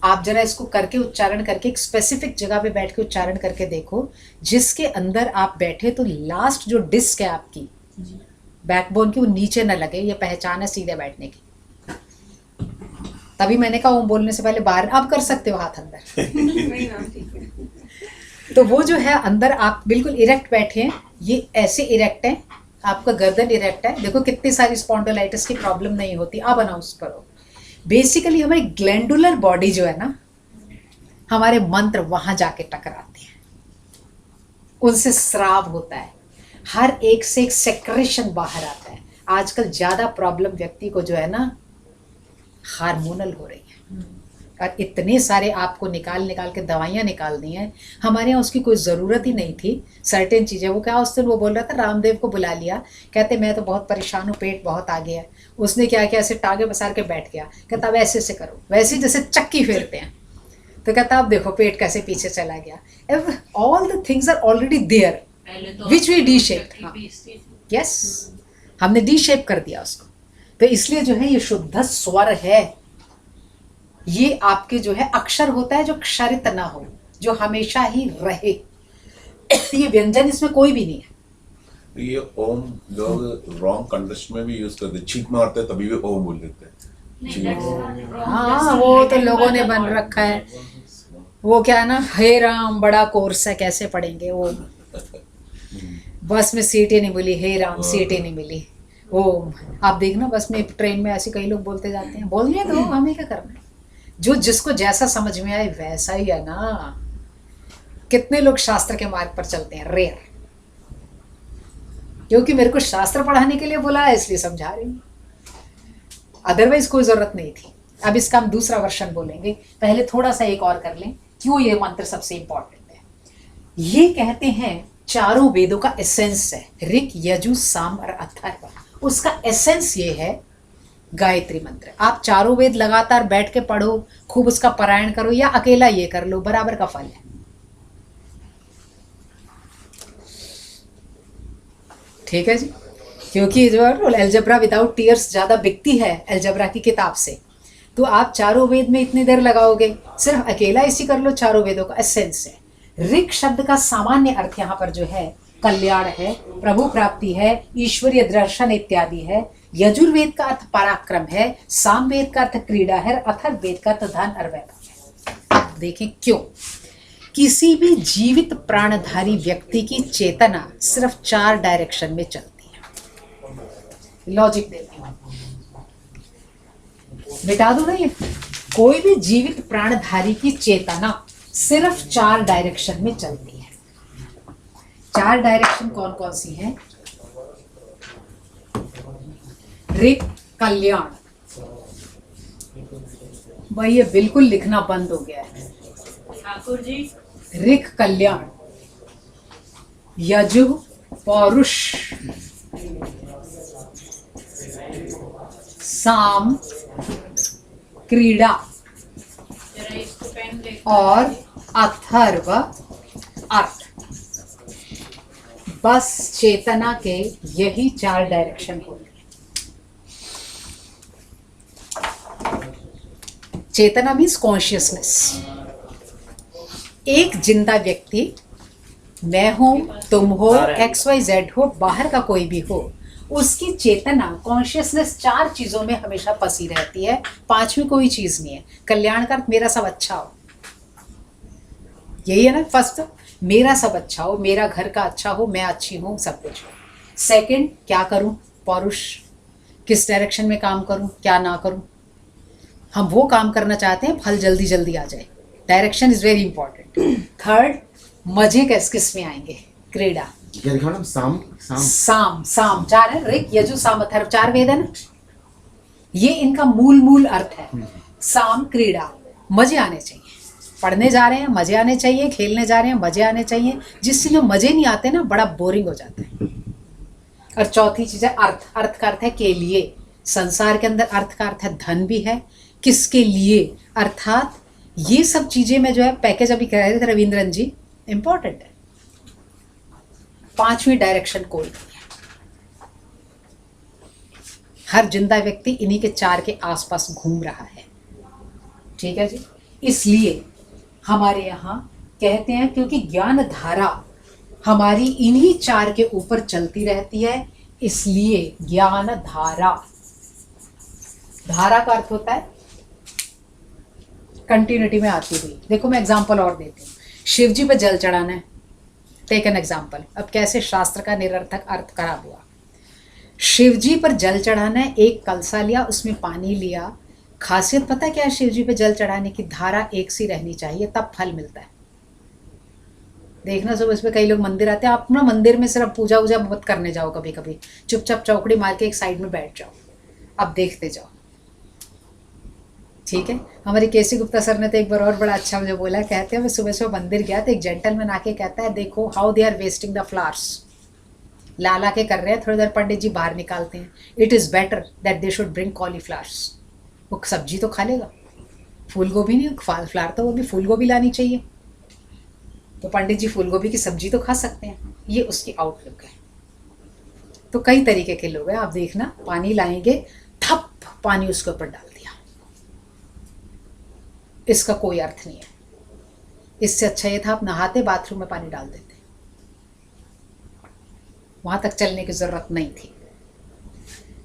आप जरा इसको करके उच्चारण करके एक स्पेसिफिक जगह पे बैठ के उच्चारण करके देखो, जिसके अंदर आप बैठे तो लास्ट जो डिस्क है आपकी बैकबोन की, वो नीचे न लगे। ये पहचान है सीधे बैठने की। तभी मैंने कहा ओम बोलने से पहले बाहर, अब कर सकते हो हाथ अंदर। नहीं ना, ठीक है। तो वो जो है अंदर आप बिल्कुल इरेक्ट बैठे हैं, ये ऐसे इरेक्ट है, आपका गर्दन इरेक्ट है। देखो कितनी सारी स्पॉन्डिलाइटिस की प्रॉब्लम नहीं होती। अब अनाउंस करो। बेसिकली हमारी ग्लैंडुलर बॉडी जो है ना, हमारे मंत्र वहां जाके टकराते हैं, उनसे स्राव होता है, हर एक से एक सेक्रेशन बाहर आता है। आजकल ज्यादा प्रॉब्लम व्यक्ति को जो है ना हार्मोनल हो रही है, और इतने सारे आपको निकाल के दवाइयाँ निकालनी है। हमारे यहाँ उसकी कोई ज़रूरत ही नहीं थी। सर्टेन चीज़ें, वो क्या उस दिन वो बोल रहा था, रामदेव को बुला लिया, कहते मैं तो बहुत परेशान हूँ, पेट बहुत आ गया। उसने क्या किया, ऐसे टांगे पसार के बैठ गया, कहता अब ऐसे से करो, वैसे जैसे चक्की फेरते हैं। तो कहता अब देखो पेट कैसे पीछे चला गया। All the things are already there which we deshape. Yes, हमने डी शेप कर दिया उसको। तो इसलिए जो है ये शुद्ध स्वर है, ये आपके जो है अक्षर होता है जो क्षरित ना हो, जो हमेशा ही रहे। ये व्यंजन इसमें कोई भी नहीं है। ये ओम लोग रॉन्ग कंटेक्स्ट में भी यूज करते, छींक मारते हैं तभी भी ओम बोल देते हैं। हाँ, वो तो लोगों ने बन रखा है। वो क्या है ना, हे राम बड़ा कोर्स है, कैसे पढ़ेंगे वो। बस में सीटें नहीं मिली, हे राम सीटें नहीं मिली। ओम, आप देखना बस में ट्रेन में ऐसे कई लोग बोलते जाते हैं, बोलने दो, हमें क्या करना है। जो जिसको जैसा समझ में आए वैसा ही है ना। कितने लोग शास्त्र के मार्ग पर चलते हैं, रेयर। क्योंकि मेरे को शास्त्र पढ़ाने के लिए बुलाया इसलिए समझा रही हूँ, अदरवाइज कोई जरूरत नहीं थी। अब इसका हम दूसरा वर्षन बोलेंगे, पहले थोड़ा सा एक और कर लें, क्यों ये मंत्र सबसे इंपॉर्टेंट है। ये कहते हैं चारों वेदों का एसेंस है, ऋक यजु साम और अथर्व। उसका एसेंस ये है गायत्री मंत्र। आप चारों वेद लगातार बैठ के पढ़ो, खूब उसका पारायण करो, या अकेला ये कर लो, बराबर का फल है। ठीक है जी। क्योंकि जो एल्जेब्रा विदाउट टीयर्स ज्यादा बिकती है एल्जेब्रा की किताब से, तो आप चारों वेद में इतनी देर लगाओगे, सिर्फ अकेला इसी कर लो। चारों वेदों का एसेंस है। ऋक शब्द का सामान्य अर्थ यहाँ पर जो है कल्याण है, प्रभु प्राप्ति है, ईश्वरीय दर्शन इत्यादि है। यजुर्वेद का अर्थ पराक्रम है, सामवेद का अर्थ क्रीड़ा है, अथर्ववेद का अर्थ धन और वैभव है। अब देखें क्यों। किसी भी जीवित प्राणधारी व्यक्ति की चेतना सिर्फ 4 डायरेक्शन में चलती है। लॉजिक देती हूं, मिटा दो ना ये। कोई भी जीवित प्राणधारी की चेतना सिर्फ 4 डायरेक्शन में चलती है। 4 डायरेक्शन कौन कौन सी हैं? ऋक कल्याण, भाई ये बिल्कुल लिखना बंद हो गया है। ठाकुर जी, ऋक कल्याण, यजु पौरुष, साम क्रीड़ा जरा इसको पेन दे और अथर्व अर्थ। बस चेतना के यही 4 डायरेक्शन होंगे। चेतना मीन्स कॉन्शियसनेस। एक जिंदा व्यक्ति, मैं हूं, तुम हो, XYZ हो, बाहर का कोई भी हो, उसकी चेतना कॉन्शियसनेस 4 चीजों में हमेशा फंसी रहती है। 5वीं कोई चीज नहीं है। कल्याण का अर्थ मेरा सब अच्छा हो, यही है ना। फर्स्ट मेरा सब अच्छा हो, मेरा घर का अच्छा हो, मैं अच्छी हूँ, सब कुछ हो। सेकंड क्या करूँ, पौरुष, किस डायरेक्शन में काम करूँ, क्या ना करूँ। हम वो काम करना चाहते हैं फल जल्दी जल्दी आ जाए। Direction is very important. Third मजे किस में आएंगे, क्रीड़ा। क्या लिखा मैडम? साम साम साम साम 4 है, ऋक यजु साम अथर्व 4 वेद है ना। ये इनका मूल अर्थ है। साम क्रीड़ा, मजे आने चाहिए। पढ़ने जा रहे हैं मजे आने चाहिए, खेलने जा रहे हैं मजे आने चाहिए। जिस चीज में मजे नहीं आते ना, बड़ा बोरिंग हो जाता है। और चौथी चीज है अर्थ। अर्थ का अर्थ है के लिए। संसार के अंदर अर्थ का अर्थ है धन भी है, किसके लिए, अर्थात ये सब चीजें में जो है पैकेज अभी कह रहे थे रविंद्रन जी, इंपॉर्टेंट है। 5वीं डायरेक्शन कोई नहीं है। हर जिंदा व्यक्ति इन्हीं के 4 के आसपास घूम रहा है। ठीक है जी। इसलिए हमारे यहाँ कहते हैं, क्योंकि ज्ञान धारा हमारी इन्हीं 4 के ऊपर चलती रहती है, इसलिए ज्ञान धारा। धारा का अर्थ होता है कंटिन्यूटी में आती हुई। देखो मैं एग्जांपल और देती हूँ। शिव जी पे जल चढ़ाना है, टेक एन एग्जांपल। अब कैसे शास्त्र का निरर्थक अर्थ खराब हुआ। शिव जी पर जल चढ़ाना है, एक कलसा लिया, उसमें पानी लिया। खासियत पता क्या है शिव जी पे जल चढ़ाने की? धारा एक सी रहनी चाहिए, तब फल मिलता है। देखना सुबह इसमें कई लोग मंदिर आते हैं, आप ना मंदिर में सिर्फ पूजा वूजा मत करने जाओ। कभी कभी चुपचाप चौकड़ी मार के एक साइड में बैठ जाओ, अब देखते जाओ। ठीक है। हमारे केसी गुप्ता सर ने तो एक बार और बड़ा अच्छा मुझे बोला, कहते हैं मैं सुबह सुबह मंदिर गया तो एक जेंटलमैन आके कहता है, देखो how they are wasting the flowers. लाला के कर रहे हैं, थोड़ी देर पंडित जी बाहर निकालते हैं। It is better that they should bring cauliflowers. वो सब्जी तो खा लेगा, फूल गोभी नहीं, फ्लावर तो वो भी फूल गोभी लानी चाहिए। तो पंडित जी फूल गोभी की सब्जी तो खा सकते हैं। ये उसकी आउटलुक है। तो कई तरीके के लोग हैं, आप देखना। पानी लाएंगे, थप पानी उसके ऊपर डाल दिया, इसका कोई अर्थ नहीं है। इससे अच्छा ये था आप नहाते बाथरूम में पानी डाल देते, वहां तक चलने की जरूरत नहीं थी।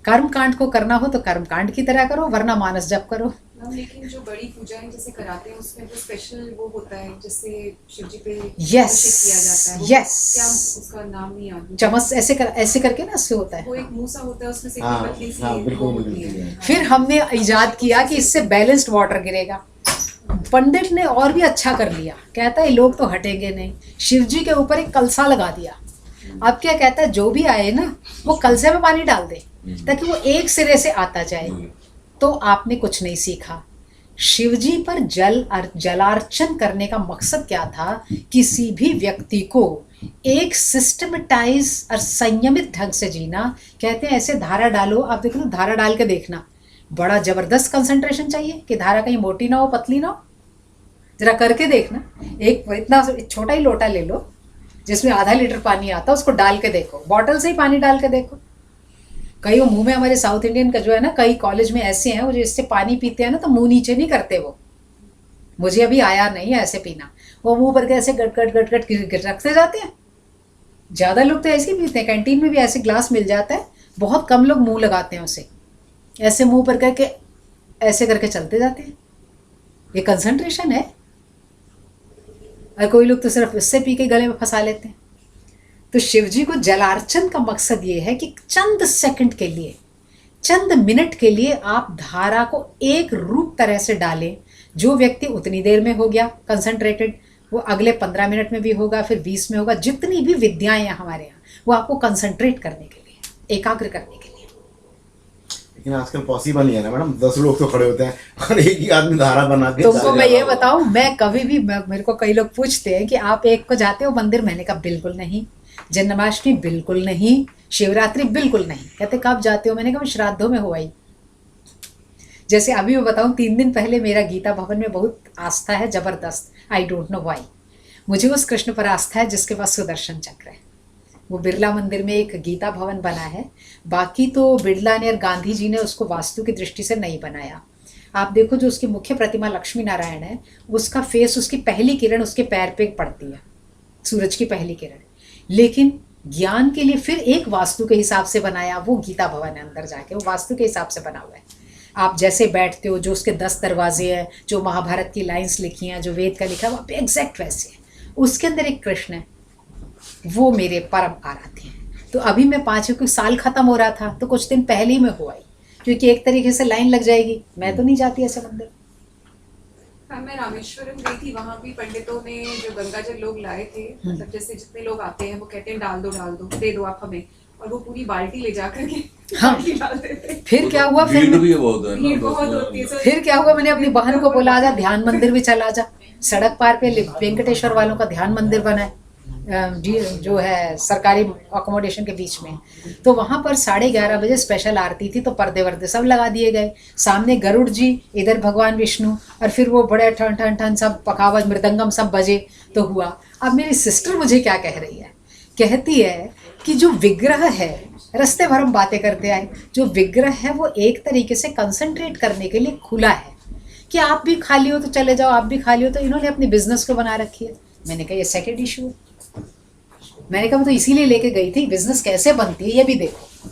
कर्म कांड को करना हो तो कर्म कांड की तरह करो, वरना मानस जप करो। मैम लेकिन जो बड़ी पूजाएं जैसे कराते हैं उसमें तो स्पेशल वो होता है, जैसे शिव जी पे Yes, किया जाता है। वो yes. क्या उसका नाम नहीं याद मुझे। चम्मच ऐसे करके ना इससे होता है। वो एक मूसा होता है, उसमें से हाँ, एक पतली सी हाँ, बिल्कुल, वो होती बिल्कुल, है। फिर हमने इजाद किया कि इससे बैलेंस्ड वाटर गिरेगा। पंडित ने और भी अच्छा कर लिया, कहता है लोग तो हटेंगे नहीं, शिव जी के ऊपर एक कलसा लगा दिया। अब क्या कहता है, जो भी आए ना वो कलसे में पानी डाल दे ताकि वो एक सिरे से आता जाए। तो आपने कुछ नहीं सीखा। शिव जी पर जलार्चन करने का मकसद क्या था? किसी भी व्यक्ति को एक सिस्टमेटाइज और संयमित ढंग से जीना। कहते हैं ऐसे धारा डालो, आप देखो ना, धारा डाल के देखना, बड़ा जबरदस्त कंसंट्रेशन चाहिए कि धारा कहीं मोटी ना हो पतली ना हो। जरा करके देखना। एक इतना छोटा ही लोटा ले लो जिसमें आधा लीटर पानी आता, उसको डाल के देखो, बॉटल से ही पानी डाल के देखो। कई वो मुंह में, हमारे साउथ इंडियन का जो है ना, कई कॉलेज में ऐसे हैं वो जो इससे पानी पीते हैं ना तो मुंह नीचे नहीं करते। वो मुझे अभी आया नहीं है ऐसे पीना। वो मुंह पर के ऐसे गट रखते जाते हैं। ज़्यादा लोग तो ऐसे ही पीते हैं। कैंटीन में भी ऐसे ग्लास मिल जाता है, बहुत कम लोग मुंह लगाते हैं उसे, ऐसे मुंह पर करके ऐसे करके चलते जाते हैं। ये कंसंट्रेशन है। और कोई लोग तो सिर्फ इससे पी के गले में फंसा लेते हैं। तो शिवजी को जलार्चन का मकसद ये है कि चंद सेकंड के लिए, चंद मिनट के लिए आप धारा को एक रूप तरह से डालें। जो व्यक्ति उतनी देर में हो गया कंसंट्रेटेड, वो अगले 15 मिनट में भी होगा, फिर 20 में होगा। जितनी भी विद्याएं हैं हमारे यहाँ, वो आपको कंसंट्रेट करने के लिए, एकाग्र करने के लिए। लेकिन आजकल पॉसिबल नहीं है ना मैडम, 10 लोग तो खड़े होते हैं और एक ही आदमी धारा बना के। तुमको मैं ये बताऊं, मैं कभी भी, मेरे को कई लोग पूछते हैं कि आप एक को जाते हो मंदिर? मैंने कहा बिल्कुल नहीं। जन्माष्टमी बिल्कुल नहीं, शिवरात्रि बिल्कुल नहीं। कहते कब जाते हो? मैंने कहा मैं श्राद्धों में हो आई। जैसे अभी मैं बताऊं, 3 दिन पहले मेरा गीता भवन में बहुत आस्था है, जबरदस्त। I don't know why. मुझे उस कृष्ण पर आस्था है जिसके पास सुदर्शन चक्र है। वो बिरला मंदिर में एक गीता भवन बना है, बाकी तो बिरला ने और गांधी जी ने उसको वास्तु की दृष्टि से नहीं बनाया। आप देखो, जो उसकी मुख्य प्रतिमा लक्ष्मी नारायण है, उसका फेस, उसकी पहली किरण उसके पैर पे पड़ती है, सूरज की पहली किरण। लेकिन ज्ञान के लिए फिर एक वास्तु के हिसाब से बनाया, वो गीता भवन है। अंदर जाके वो वास्तु के हिसाब से बना हुआ है। आप जैसे बैठते हो, जो उसके 10 दरवाजे हैं, जो महाभारत की लाइंस लिखी हैं, जो वेद का लिखा है, वहाँ पे एग्जैक्ट वैसे है। उसके अंदर एक कृष्ण है, वो मेरे परम आराध्य हैं। तो अभी मैं 5 साल खत्म हो रहा था, तो कुछ दिन पहले ही मैं हुआ ही, क्योंकि एक तरीके से लाइन लग जाएगी, मैं तो नहीं जाती ऐसे मंदिर। हाँ, मैं रामेश्वरम गई थी, वहाँ भी पंडितों ने जो गंगा जल लोग लाए थे, मतलब जैसे जितने लोग आते हैं वो कहते हैं डाल दो, दे दो आप हमें, और वो पूरी बाल्टी ले जा करके हाँ। बाल्टी डाल देते। फिर क्या हुआ, फिर भीड़ भी बहुत है भीड़ ना, बहुत होती है सर। फिर क्या हुआ, मैंने अपनी बहन को बोला, आजा ध्यान मंदिर भी चला जा। सड़क पार पे वेंकटेश्वर वालों का ध्यान मंदिर बना है, जो है सरकारी अकोमोडेशन के बीच में। तो वहाँ पर 11:30 बजे स्पेशल आरती थी, तो पर्दे वर्दे सब लगा दिए गए। सामने गरुड़ जी, इधर भगवान विष्णु, और फिर वो बड़े ठन ठन ठन सब पखावज मृदंगम सब बजे, तो हुआ। अब मेरी सिस्टर मुझे क्या कह रही है, कहती है कि जो विग्रह है, रास्ते भर हम बातें करते आए, जो विग्रह है वो एक तरीके से कंसंट्रेट करने के लिए खुला है, कि आप भी खाली हो तो चले जाओ, आप भी खाली हो तो। इन्होंने अपने बिजनेस को बना रखी है। मैंने कहा ये सेकंड इशू है। मैंने कहा मैं तो इसीलिए लेके गई थी, बिजनेस कैसे बनती है ये भी देखो।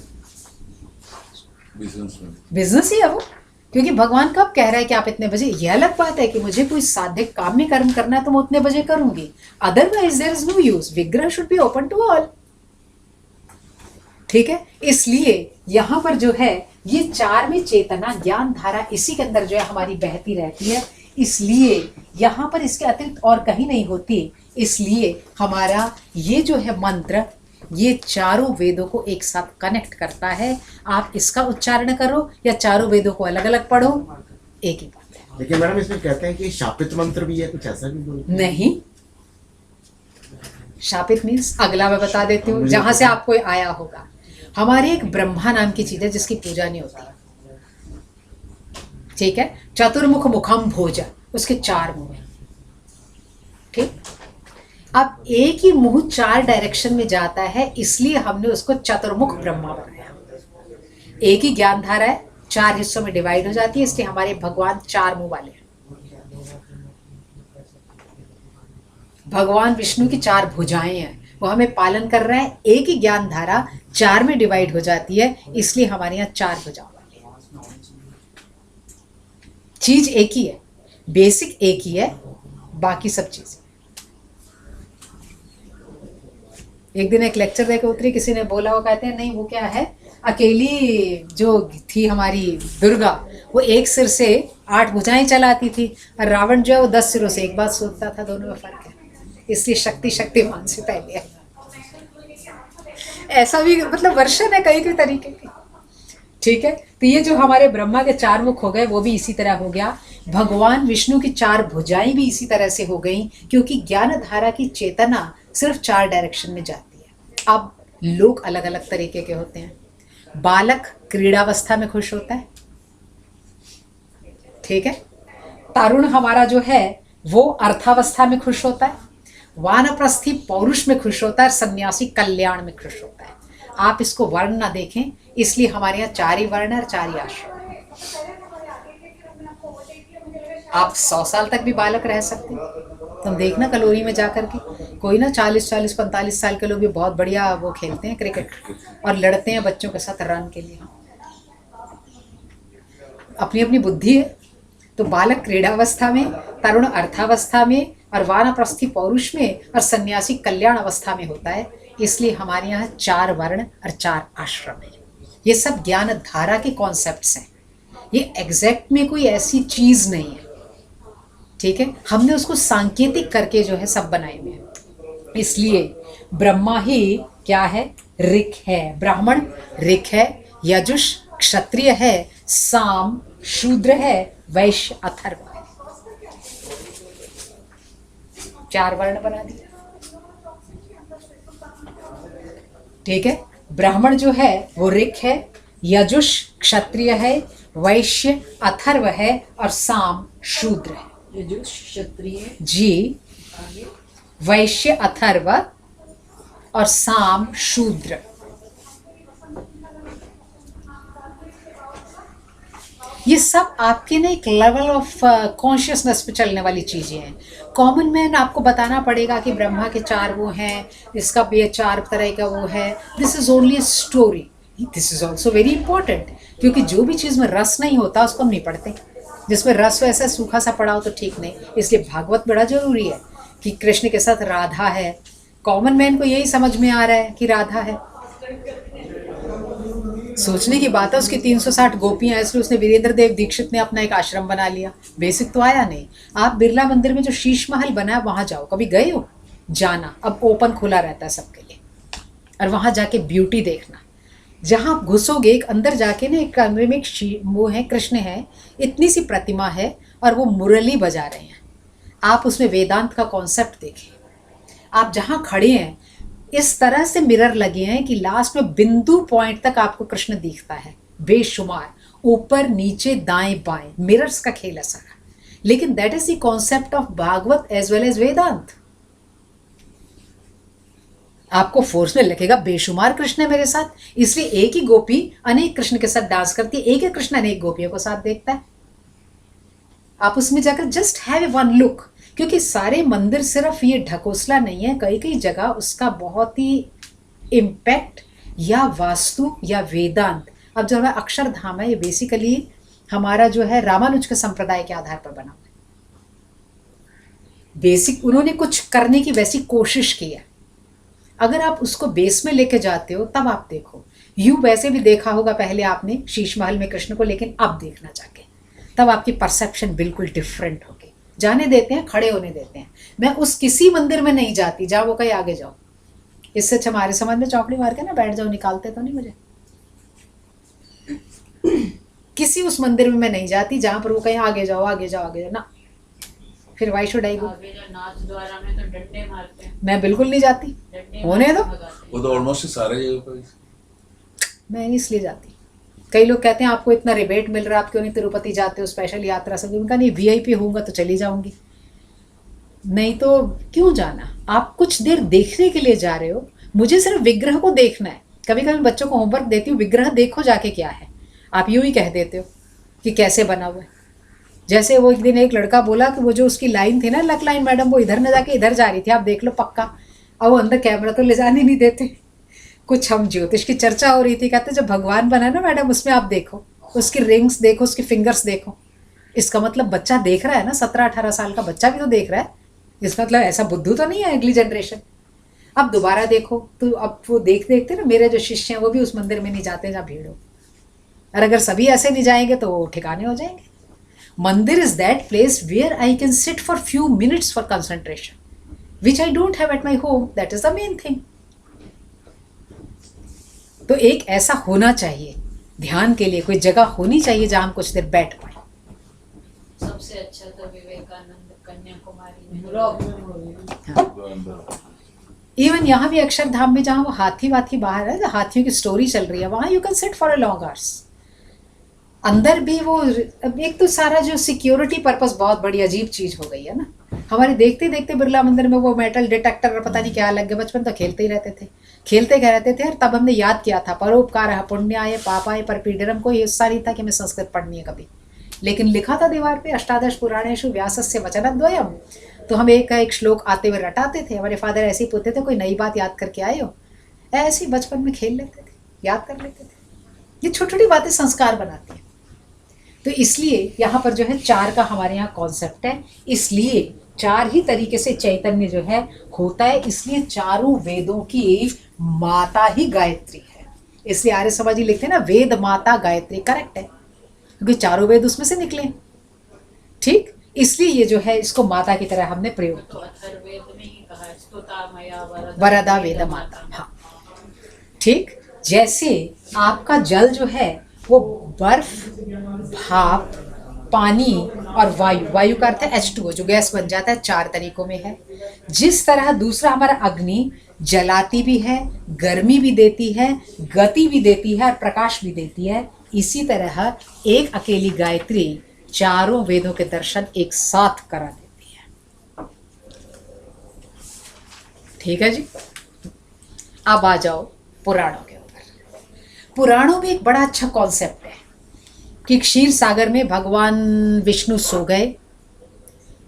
बिजनेस ही है वो, क्योंकि भगवान कब कह रहा है कि आप इतने बजे। ये अलग बात है कि मुझे कोई साध्य काम में कर्म करना है तो मैं उतने बजे करूंगी, otherwise there is no use. Vigraha should be open to all, ठीक है। इसलिए यहाँ पर जो है ये 4वीं चेतना ज्ञान धारा इसी के अंदर जो है हमारी बहती रहती है। इसलिए यहाँ पर इसके अतिरिक्त और कहीं नहीं होती। इसलिए हमारा ये जो है मंत्र, ये चारों वेदों को एक साथ कनेक्ट करता है। आप इसका उच्चारण करो या चारों वेदों को अलग अलग पढ़ो, एक ही बात है। लेकिन मैडम इसमें कहते हैं कि शापित मंत्र भी है, कुछ ऐसा भी बोलते हैं? नहीं, शापित मीन्स अगला मैं बता देती हूँ, जहां से आपको आया होगा। हमारे एक ब्रह्मा नाम की चीज है जिसकी पूजा नहीं होती, ठीक है। चतुर्मुख मुखम भोजा, उसके 4 मुंह हैं, ठीक। अब एक ही मुंह 4 डायरेक्शन में जाता है, इसलिए हमने उसको चतुर्मुख ब्रह्मा बनाया। एक ही ज्ञान धारा है, 4 हिस्सों में डिवाइड हो जाती है, इसलिए हमारे भगवान 4 मुंह वाले हैं। भगवान विष्णु की 4 भुजाएं हैं, वो हमें पालन कर रहा है। एक ही ज्ञान धारा 4 में डिवाइड हो जाती है, इसलिए हमारे यहाँ 4 भुजाएं वाली है। चीज एक ही है, बेसिक एक ही है, बाकी सब चीजें। एक दिन एक लेक्चर देकर उतरी, किसी ने बोला, वो कहते हैं नहीं वो क्या है, अकेली जो थी हमारी दुर्गा, वो एक सिर से 8 भुजाएं चलाती थी, और रावण जो है वो 10 सिरों से एक बात सोचता था। दोनों में फर्क है, इसलिए शक्ति शक्तिमान से पहले है। ऐसा भी मतलब वर्षन है कई तरीके की, ठीक है। तो ये जो हमारे ब्रह्मा के 4 मुख हो गए, वो भी इसी तरह हो गया। भगवान विष्णु की 4 भुजाएं भी इसी तरह से हो गई, क्योंकि ज्ञान धारा की चेतना सिर्फ 4 डायरेक्शन में जाती है। अब लोग अलग अलग तरीके के होते हैं। बालक क्रीड़ावस्था में खुश होता है, ठीक है। तरुण हमारा जो है वो अर्थावस्था में खुश होता है, वानप्रस्थी पौरुष में खुश होता है, सन्यासी कल्याण में खुश होता है। आप इसको वर्ण ना देखें, इसलिए हमारे यहाँ 4 ही वर्ण और 4 ही आश्रम। आप 100 साल तक भी बालक रह सकते हैं। तुम देखना कलोरी में जाकर के, कोई ना 40-45 साल के लोग भी बहुत बढ़िया वो खेलते हैं क्रिकेट और लड़ते हैं बच्चों के साथ रन के लिए। अपनी अपनी बुद्धि है। तो बालक क्रीड़ावस्था में, तरुण अर्थावस्था में, और वानप्रस्थी पौरुष में, और सन्यासी कल्याण अवस्था में होता है। इसलिए हमारे यहाँ 4 वर्ण और 4 आश्रम है। ये सब ज्ञान धारा के कॉन्सेप्ट्स हैं, ये एग्जैक्ट में कोई ऐसी चीज नहीं है, ठीक है। हमने उसको सांकेतिक करके जो है सब बनाए हुए हैं। इसलिए ब्रह्मा ही क्या है, ऋक है, ब्राह्मण ऋक है, यजुष क्षत्रिय है, साम शूद्र है, वैश्य अथर्व है। 4 वर्ण बना दिए, ठीक है। ब्राह्मण जो है वो ऋक है, यजुष क्षत्रिय है, वैश्य अथर्व है और साम शूद्र है। यजुः क्षत्रिय, जी, आगे वैश्य अथर्व और साम शूद्र। ये सब आपके ना एक लेवल ऑफ कॉन्शियसनेस पे चलने वाली चीजें हैं। कॉमन मैन आपको बताना पड़ेगा कि ब्रह्मा के 4 वो हैं, इसका भी 4 तरह का वो है। This is only story, this is also very important, क्योंकि जो भी चीज़ में रस नहीं होता उसको हम नहीं पढ़ते। जिसमें रस वैसा सूखा सा पड़ा हो तो ठीक नहीं। इसलिए भागवत बड़ा जरूरी है कि कृष्ण के साथ राधा है। कॉमन मैन को यही समझ में आ रहा है कि राधा है। सोचने की बात है, उसकी 360 गोपियां, इसलिए उसने वीरेंद्र देव दीक्षित ने अपना एक आश्रम बना लिया। बेसिक तो आया नहीं। आप बिरला मंदिर में जो शीश महल बना है वहां जाओ, कभी गए हो? जाना, अब ओपन खुला रहता है सबके लिए, और वहां जाके ब्यूटी देखना। जहां आप घुसोगे एक अंदर जाके ना, एक कमरे में एक वो है, कृष्ण है, इतनी सी प्रतिमा है और वो मुरली बजा रहे हैं। आप उसमें वेदांत का कॉन्सेप्ट देखें। आप जहां खड़े हैं इस तरह से मिरर लगे हैं कि लास्ट में बिंदु पॉइंट तक आपको कृष्ण दिखता है, बेशुमार, ऊपर नीचे दाएं बाएं, मिरर्स का खेल है सारा। लेकिन that is the concept of Bhagavat as well as Vedanta. आपको फोर्स में लगेगा बेशुमार कृष्ण है मेरे साथ, इसलिए एक ही गोपी अनेक कृष्ण के साथ डांस करती है, एक ही कृष्ण अनेक गोपियों को साथ देखता है। आप उसमें जाकर जस्ट हैव वन लुक, क्योंकि सारे मंदिर सिर्फ ये ढकोसला नहीं है, कई कई जगह उसका बहुत ही इम्पैक्ट या वास्तु या वेदांत। अब जो हमारा अक्षरधाम है ये बेसिकली हमारा जो है रामानुज के संप्रदाय के आधार पर बना हुआ है। बेसिक उन्होंने कुछ करने की वैसी कोशिश की है। अगर आप उसको बेस में लेके जाते हो तब आप देखो। यूं वैसे भी देखा होगा पहले आपने शीश महल में कृष्ण को, लेकिन अब देखना जाके तब आपकी परसेप्शन बिल्कुल डिफरेंट होगी। जाने देते हैं, खड़े होने देते हैं। मैं उस किसी मंदिर में नहीं जाती जहाँ वो कहीं आगे जाओ। इससे अच्छा हमारे समाज में चौकड़ी मार के ना बैठ जाओ, निकालते तो नहीं मुझे। किसी उस मंदिर में मैं नहीं जाती जहाँ पर वो कहीं आगे जाओ आगे जाओ आगे जाओ ना। फिर वाई शुड आई गो? आगे जो नाच द्वारा में तो डंडे मारते हैं, मैं बिल्कुल नहीं जाती, डंडे होने दो। भगाते हैं। वो तो ऑलमोस्ट सारे जगह पर। मैं नहीं इसलिए जाती। कई लोग कहते हैं आपको इतना रिबेट मिल रहा है, आप क्यों नहीं तिरुपति जाते हो स्पेशल यात्रा से? उनका नहीं, वीआईपी होऊंगा तो चली जाऊंगी, नहीं तो क्यों जाना। आप कुछ देर देखने के लिए जा रहे हो, मुझे सिर्फ विग्रह को देखना है। कभी कभी बच्चों को होमवर्क देती हूँ, विग्रह देखो जाके क्या है। आप यूं ही कह देते हो कि कैसे बना हुआ है। जैसे वो एक दिन एक लड़का बोला कि वो जो उसकी लाइन थी ना, लक लाइन मैडम, वो इधर न जाके इधर जा रही थी, आप देख लो पक्का। अब वो अंदर कैमरा तो ले जाने नहीं देते। कुछ हम ज्योतिष की चर्चा हो रही थी, कहते जब भगवान बना ना मैडम उसमें आप देखो, उसकी रिंग्स देखो, उसकी फिंगर्स देखो। इसका मतलब बच्चा देख रहा है ना, 17-18 साल का बच्चा भी तो देख रहा है। इसका मतलब ऐसा बुद्धू तो नहीं है अगली जनरेशन। अब दोबारा देखो तो अब वो देखते ना, मेरे जो शिष्य हैं वो भी उस मंदिर में नहीं जाते जहाँ भीड़ हो। और अगर सभी ऐसे नहीं जाएंगे तो वो ठिकाने हो जाएंगे। Mandir is that place where I can sit for few minutes for concentration, which I don't have at my home. That is the main thing. तो एक ऐसा होना चाहिए, ध्यान के लिए कोई जगह होनी चाहिए जहां हम कुछ देर बैठ पाए। सबसे अच्छा तो विवेकानंद कन्याकुमारी में। ब्लॉग में बोल इवन यहाँ भी अक्षरधाम में जहाँ वो हाथी वाथी बाहर है, हाथियों की स्टोरी चल रही है, वहाँ you can sit for a long hours. अंदर भी वो, एक तो सारा जो सिक्योरिटी पर्पस बहुत बड़ी अजीब चीज हो गई है ना। हमारे देखते देखते बिरला मंदिर में वो मेटल डिटेक्टर और पता नहीं क्या लग गया। बचपन तो खेलते ही रहते थे, खेलते क्या रहते थे। और तब हमने याद किया था परोपकार पुण्याय पापाय परपीडनम। कोई हिस्सा नहीं था कि हमें संस्कृत पढ़नी है कभी, लेकिन लिखा था दीवार पे अष्टादश पुराणेषु व्यासस्य वचनद्वयम्। तो हम एक श्लोक आते हुए रटाते थे। हमारे फादर ऐसे ही पूछते थे कोई नई बात याद करके आए हो? ऐसे ही बचपन में खेल लेते थे, याद कर लेते थे। ये छोटी छोटी बातें संस्कार बनाती हैं। तो इसलिए यहाँ पर जो है 4 का हमारे यहाँ कॉन्सेप्ट है। इसलिए 4 ही तरीके से चैतन्य जो है होता है। इसलिए चारों वेदों की माता ही गायत्री है। इसलिए आर्य समाजी लिखते हैं ना, वेद माता गायत्री। करेक्ट है, क्योंकि चारों वेद उसमें से निकले। ठीक, इसलिए ये जो है इसको माता की तरह हमने प्रयोग तो अथर्ववेद में ही कहा है, स्तुता मया वरदा वेद माता। हाँ ठीक, जैसे आपका जल जो है वो बर्फ, भाप, पानी और वायु, वायु का अर्थ है H2O जो गैस बन जाता है, 4 तरीकों में है। जिस तरह दूसरा हमारा अग्नि जलाती भी है, गर्मी भी देती है, गति भी देती है और प्रकाश भी देती है। इसी तरह एक अकेली गायत्री चारों वेदों के दर्शन एक साथ करा देती है। ठीक है जी। अब आ जाओ पुराणों के ऊपर। पुराणों में एक बड़ा अच्छा कॉन्सेप्ट है कि क्षीर सागर में भगवान विष्णु सो गए,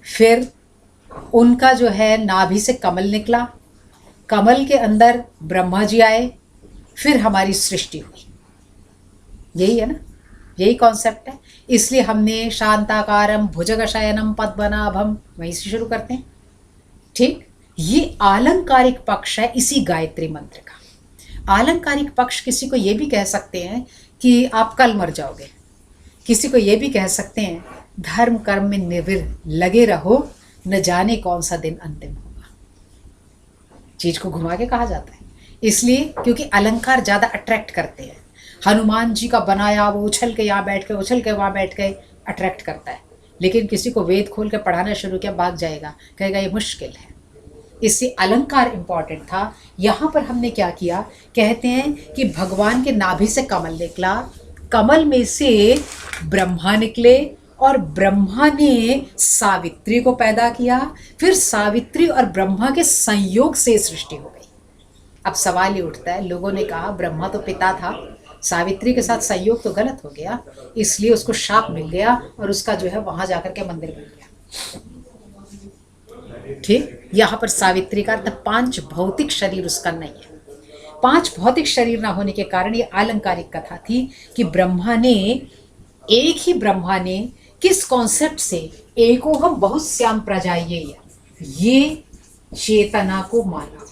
फिर उनका जो है नाभि से कमल निकला, कमल के अंदर ब्रह्मा जी आए, फिर हमारी सृष्टि हुई। यही है ना, यही कॉन्सेप्ट है। इसलिए हमने शांताकारम भुजगशयनम पद्मनाभम वहीं से शुरू करते हैं। ठीक, ये आलंकारिक पक्ष है इसी गायत्री मंत्र का। आलंकारिक पक्ष किसी को ये भी कह सकते हैं कि आप कल मर जाओगे, किसी को ये भी कह सकते हैं धर्म कर्म में निविर लगे रहो, न जाने कौन सा दिन अंतिम होगा। चीज को घुमा के कहा जाता है इसलिए क्योंकि अलंकार ज्यादा अट्रैक्ट करते हैं। हनुमान जी का बनाया वो उछल के यहाँ बैठ के, उछल के वहाँ बैठ के अट्रैक्ट करता है, लेकिन किसी को वेद खोल के पढ़ाना शुरू किया भाग जाएगा, कहेगा ये मुश्किल है। इससे अलंकार इंपॉर्टेंट था। यहाँ पर हमने क्या किया, कहते हैं कि भगवान के नाभि से कमल निकला, कमल में से ब्रह्मा निकले और ब्रह्मा ने सावित्री को पैदा किया, फिर सावित्री और ब्रह्मा के संयोग से सृष्टि हो गई। अब सवाल ये उठता है, लोगों ने कहा ब्रह्मा तो पिता था, सावित्री के साथ संयोग तो गलत हो गया, इसलिए उसको शाप मिल गया और उसका जो है वहां जाकर के मंदिर बन गया। ठीक, यहाँ पर सावित्री का अर्थ 5 भौतिक शरीर उसका नहीं है। 5 भौतिक शरीर ना होने के कारण ये आलंकारिक कथा थी कि ब्रह्मा ने, एक ही ब्रह्मा ने किस कॉन्सेप्ट से एको हम बहुत श्याम प्रजाइए ये चेतना को माना।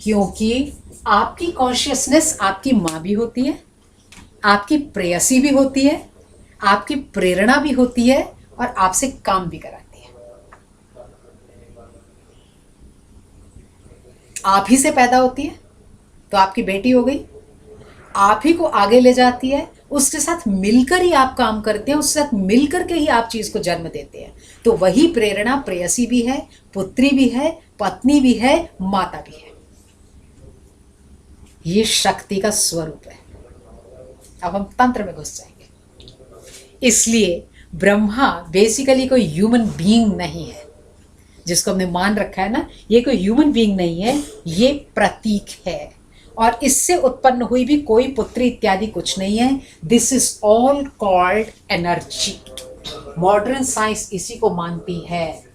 क्योंकि आपकी कॉन्शियसनेस आपकी माँ भी होती है, आपकी प्रेयसी भी होती है, आपकी प्रेरणा भी होती है और आपसे काम भी कराती है। आप ही से पैदा होती है तो आपकी बेटी हो गई, आप ही को आगे ले जाती है, उसके साथ मिलकर ही आप काम करते हैं, उसके साथ मिलकर के ही आप चीज को जन्म देते हैं। तो वही प्रेरणा प्रेयसी भी है, पुत्री भी है, पत्नी भी है, माता भी है। ये शक्ति का स्वरूप है। अब हम तंत्र में घुस जाएंगे। इसलिए ब्रह्मा बेसिकली कोई ह्यूमन बीइंग नहीं है, जिसको हमने मान रखा है ना, ये कोई ह्यूमन बीइंग नहीं है, ये प्रतीक है और इससे उत्पन्न हुई भी कोई पुत्री इत्यादि कुछ नहीं है। This is all called energy. Modern science इसी को मानती है।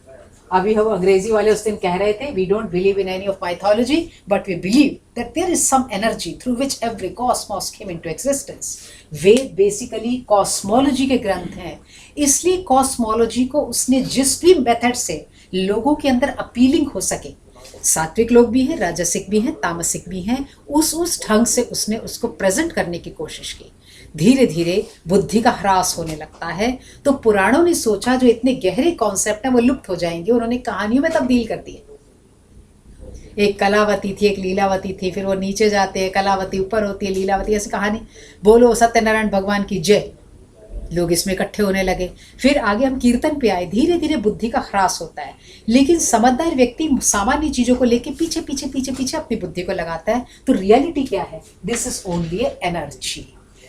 अभी हम अंग्रेजी वाले उस दिन कह रहे थे we don't believe in any of mythology but we believe that there is some energy through which every cosmos came into existence. Veda basically cosmology के ग्रंथ हैं, इसलिए कॉस्मोलॉजी को उसने जिस भी मेथड से लोगों के अंदर अपीलिंग हो सके, सात्विक लोग भी हैं, राजसिक भी हैं, तामसिक भी हैं, उस ढंग से उसने उसको प्रेजेंट करने की कोशिश की। धीरे धीरे बुद्धि का ह्रास होने लगता है, तो पुराणों ने सोचा जो इतने गहरे कॉन्सेप्ट हैं वो लुप्त हो जाएंगे, उन्होंने कहानियों में तब्दील कर दिए। एक कलावती थी, एक लीलावती थी, फिर वो नीचे जाते हैं, कलावती ऊपर होती है, लीलावती, ऐसी कहानी। बोलो सत्यनारायण भगवान की जय, लोग इसमें इकट्ठे होने लगे। फिर आगे हम कीर्तन पे आए। धीरे धीरे बुद्धि का ह्रास होता है, लेकिन समझदार व्यक्ति सामान्य चीजों को लेके पीछे पीछे पीछे पीछे अपनी बुद्धि को लगाता है। तो रियलिटी क्या है? This is only energy,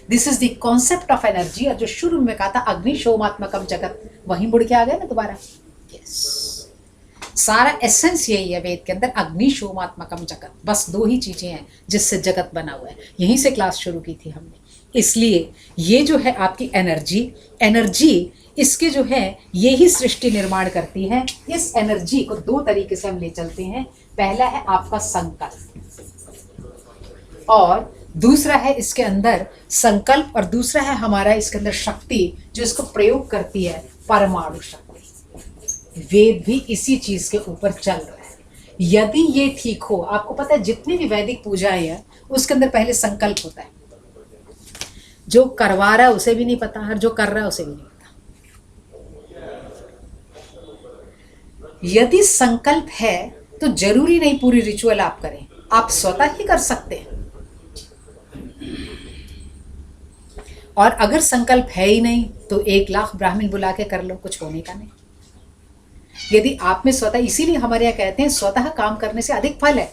this is the concept of energy. और जो शुरू में कहा था अग्नि शोमात्मकम जगत, वहीं मुड़ के आ गया ना दोबारा। यस, सारा एसेंस यही है वेद के अंदर, अग्नि शोमात्मकम जगत। बस 2 ही चीजें हैं जिससे जगत बना हुआ है। यहीं से क्लास शुरू की थी हमने। इसलिए ये जो है आपकी एनर्जी इसके जो है ये ही सृष्टि निर्माण करती है। इस एनर्जी को 2 तरीके से हम ले चलते हैं। पहला है आपका संकल्प और दूसरा है इसके अंदर संकल्प, और दूसरा है हमारा इसके अंदर शक्ति जो इसको प्रयोग करती है, परमाणु शक्ति। वेद भी इसी चीज के ऊपर चल रहा है। यदि ये ठीक हो, आपको पता है जितनी भी वैदिक पूजाएं हैं उसके अंदर पहले संकल्प होता है। जो करवा रहा है उसे भी नहीं पता, और जो कर रहा है उसे भी नहीं पता। यदि संकल्प है तो जरूरी नहीं पूरी रिचुअल आप करें, आप स्वतः ही कर सकते हैं। और अगर संकल्प है ही नहीं तो 1 लाख ब्राह्मण बुला के कर लो, कुछ होने का नहीं। यदि आप में स्वतः, इसीलिए हमारे यहाँ कहते हैं स्वतः काम करने से अधिक फल है।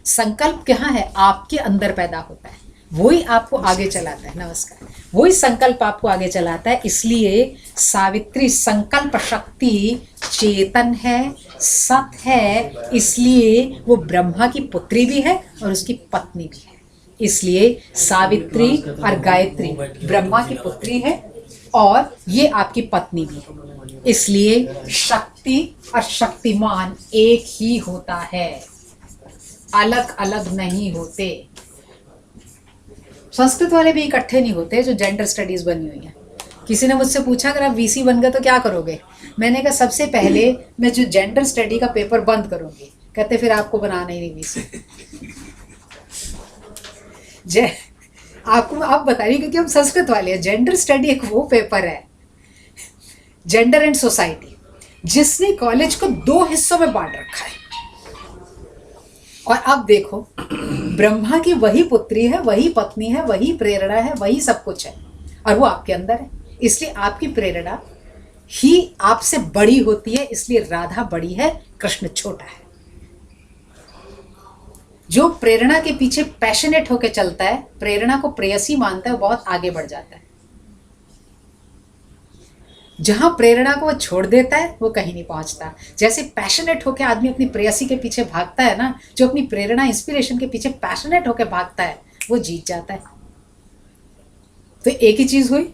संकल्प कहाँ है? आपके अंदर पैदा होता है, वही आपको आगे चलाता है। नमस्कार। वही संकल्प आपको आगे चलाता है। इसलिए सावित्री संकल्प शक्ति चेतन है, सत है, इसलिए वो ब्रह्मा की पुत्री भी है और उसकी पत्नी भी है। इसलिए सावित्री और गायत्री ब्रह्मा की पुत्री है और ये आपकी पत्नी भी है। इसलिए शक्ति और शक्तिमान एक ही होता है, अलग अलग नहीं होते। संस्कृत वाले भी इकट्ठे नहीं होते जो जेंडर स्टडीज बनी हुई है। किसी ने मुझसे पूछा अगर आप वीसी बन गए तो क्या करोगे? मैंने कहा सबसे पहले मैं जो जेंडर स्टडी का पेपर बंद करूंगी। कहते फिर आपको बनाना ही नहीं वीसी। आपको आप बताइए, क्योंकि हम संस्कृत वाले हैं। जेंडर स्टडी एक वो पेपर है, जेंडर एंड सोसाइटी, जिसने कॉलेज को 2 हिस्सों में बांट रखा है। और अब देखो, ब्रह्मा की वही पुत्री है, वही पत्नी है, वही प्रेरणा है, वही सब कुछ है और वो आपके अंदर है। इसलिए आपकी प्रेरणा ही आपसे बड़ी होती है। इसलिए राधा बड़ी है, कृष्ण छोटा है। जो प्रेरणा के पीछे पैशनेट होकर चलता है, प्रेरणा को प्रेयसी मानता है, वो बहुत आगे बढ़ जाता है। जहां प्रेरणा को वो छोड़ देता है वो कहीं नहीं पहुंचता। जैसे पैशनेट होकर आदमी अपनी प्रेयसी के पीछे भागता है ना, जो अपनी प्रेरणा इंस्पिरेशन के पीछे पैशनेट होकर भागता है वो जीत जाता है। तो एक ही चीज हुई,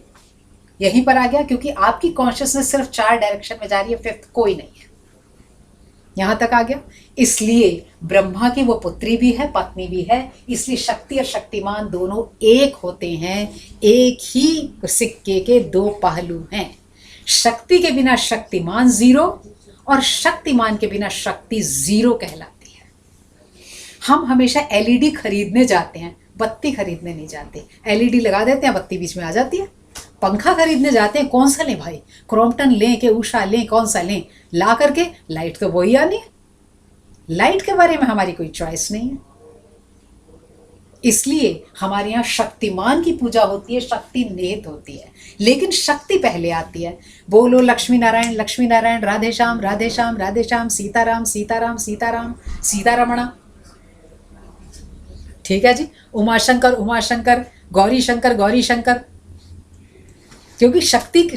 यहीं पर आ गया, क्योंकि आपकी कॉन्शियसनेस सिर्फ 4 डायरेक्शन में जा रही है, 5th कोई नहीं है। यहां तक आ गया। इसलिए ब्रह्मा की वो पुत्री भी है, पत्नी भी है। इसलिए शक्ति और शक्तिमान दोनों एक होते हैं। एक ही सिक्के के 2 पहलू हैं। शक्ति के बिना शक्तिमान 0 और शक्तिमान के बिना शक्ति 0 कहलाती है। हम हमेशा एलईडी खरीदने जाते हैं, बत्ती खरीदने नहीं जाते। एलईडी लगा देते हैं, बत्ती बीच में आ जाती है। पंखा खरीदने जाते हैं, कौन सा लें भाई? क्रॉम्पटन लें कि उषा लें, कौन सा लें? ला करके लाइट तो वही आनी है। लाइट के बारे में हमारी कोई चॉइस नहीं है। इसलिए हमारे यहाँ शक्तिमान की पूजा होती है, शक्ति निहित होती है, लेकिन शक्ति पहले आती है। बोलो लक्ष्मी नारायण, लक्ष्मी नारायण, राधे श्याम, राधे श्याम, राधे श्याम, सीताराम, सीताराम, सीताराम, सीतारमणा। ठीक है जी। उमाशंकर, उमाशंकर, गौरी शंकर, गौरी शंकर। क्योंकि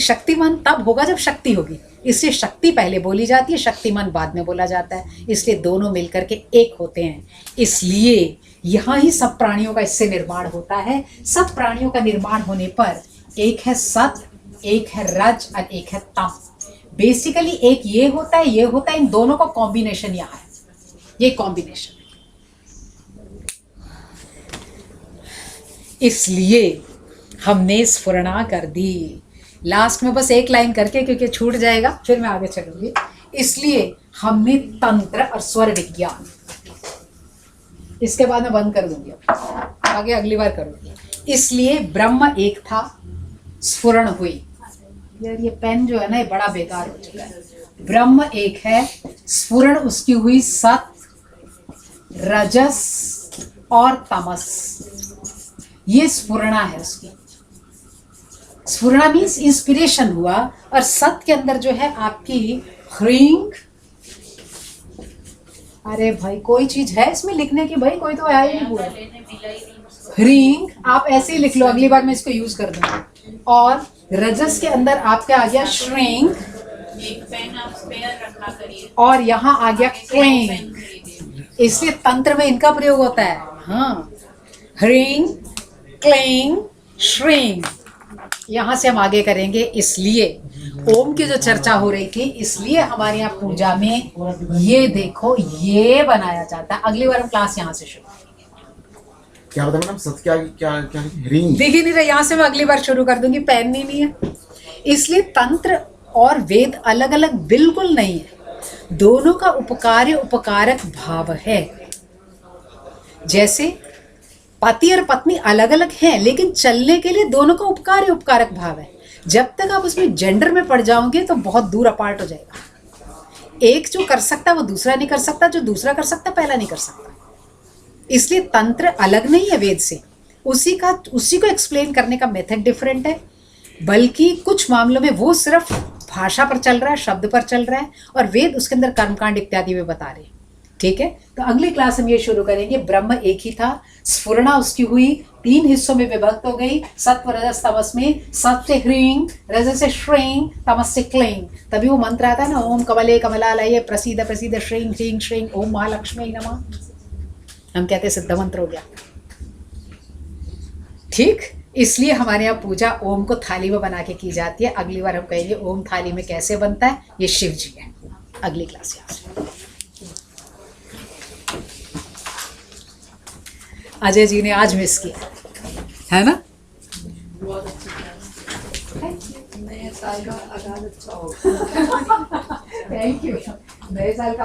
शक्तिमान तब होगा जब शक्ति होगी। इसलिए शक्ति पहले बोली जाती है, शक्तिमान बाद में बोला जाता है। इसलिए दोनों मिलकर के एक होते हैं। इसलिए यहाँ ही सब प्राणियों का इससे निर्माण होता है। सब प्राणियों का निर्माण होने पर एक है सत, एक है रज और एक है तम। बेसिकली एक ये होता है, ये होता है, इन दोनों का कॉम्बिनेशन यहाँ है। ये कॉम्बिनेशन। इसलिए हमने स्फुरणा कर दी। लास्ट में बस एक लाइन करके, क्योंकि छूट जाएगा, फिर मैं आगे चलूंगी। इसलिए हमने तंत्र और स्वर विज्ञान, इसके बाद मैं बंद कर दूंगी, आगे अगली बार करूंगी। इसलिए ब्रह्म एक था, स्फुरण हुई। यार ये पेन जो है ना, ये बड़ा बेकार हो चुका है। ब्रह्म एक है, स्फुरण उसकी हुई सत, रजस और तमस। ये स्फुरणा है उसकी। स्फुरणा मीन्स इंस्पिरेशन हुआ। और सत के अंदर जो है आपकी ह्रींग। अरे भाई कोई चीज है इसमें लिखने की? भाई कोई तो आया ही नहीं हुआ। ह्रींग आप ऐसे ही लिख लो, अगली बार मैं इसको यूज कर दूंगी। और रजस के अंदर आपका आ गया श्रिंग, एक पेन आप स्पेयर रखा करिए। और यहाँ आ गया क्लेंग। इसलिए तंत्र में इनका प्रयोग होता है। हाँ, ह्रींग, क्लेंग, श्रिंग। यहाँ से हम आगे करेंगे। इसलिए ओम की जो चर्चा हो रही थी, इसलिए हमारे यहाँ पूजा में ये देखो ये बनाया जाता है। अगली बार हम क्लास यहाँ से शुरू। क्या बता मैडम? सत क्या क्या क्या रिंग दिख ही नहीं रहा। यहाँ से मैं अगली बार शुरू कर दूंगी, पेन नहीं है। इसलिए तंत्र और वेद अलग अलग बिल्कुल नहीं है। दोनों का उपकार्य उपकारक भाव है। जैसे पति और पत्नी अलग अलग हैं, लेकिन चलने के लिए दोनों का उपकार्य उपकारक भाव है। जब तक आप उसमें जेंडर में पड़ जाओगे तो बहुत दूर अपार्ट हो जाएगा। एक जो कर सकता है वो दूसरा नहीं कर सकता, जो दूसरा कर सकता पहला नहीं कर सकता। इसलिए तंत्र अलग नहीं है वेद से। उसी को एक्सप्लेन करने का मेथड डिफरेंट है। बल्कि कुछ मामलों में वो सिर्फ भाषा पर चल रहा है, शब्द पर चल रहा है, और वेद उसके अंदर कर्मकांड इत्यादि में बता रहे हैं। ठीक है, तो अगली क्लास हम ये शुरू करेंगे। ब्रह्म एक ही था, स्फुरणा उसकी हुई, 3 हिस्सों में विभक्त हो गई, सत्व रजस तमस में। सत्व से ह्रीं, रजस से श्रीं, तमस से क्लीं। तभी वो मंत्र आता है ना, ओम कमले कमलालये प्रसीद प्रसीद श्रीं ह्रीं श्रीं ओम महालक्ष्मी नमः। हम कहते हैं सिद्ध मंत्र हो गया। ठीक, इसलिए हमारे यहाँ पूजा ओम को थाली में बना के की जाती है। अगली बार हम कहेंगे ओम थाली में कैसे बनता है, ये शिव जी है। अगली क्लास यहाँ से। अजय जी ने आज मिस किया है ना। बहुत अच्छी क्लास। नए साल का आगाज अच्छा होगा। Thank you. नए साल का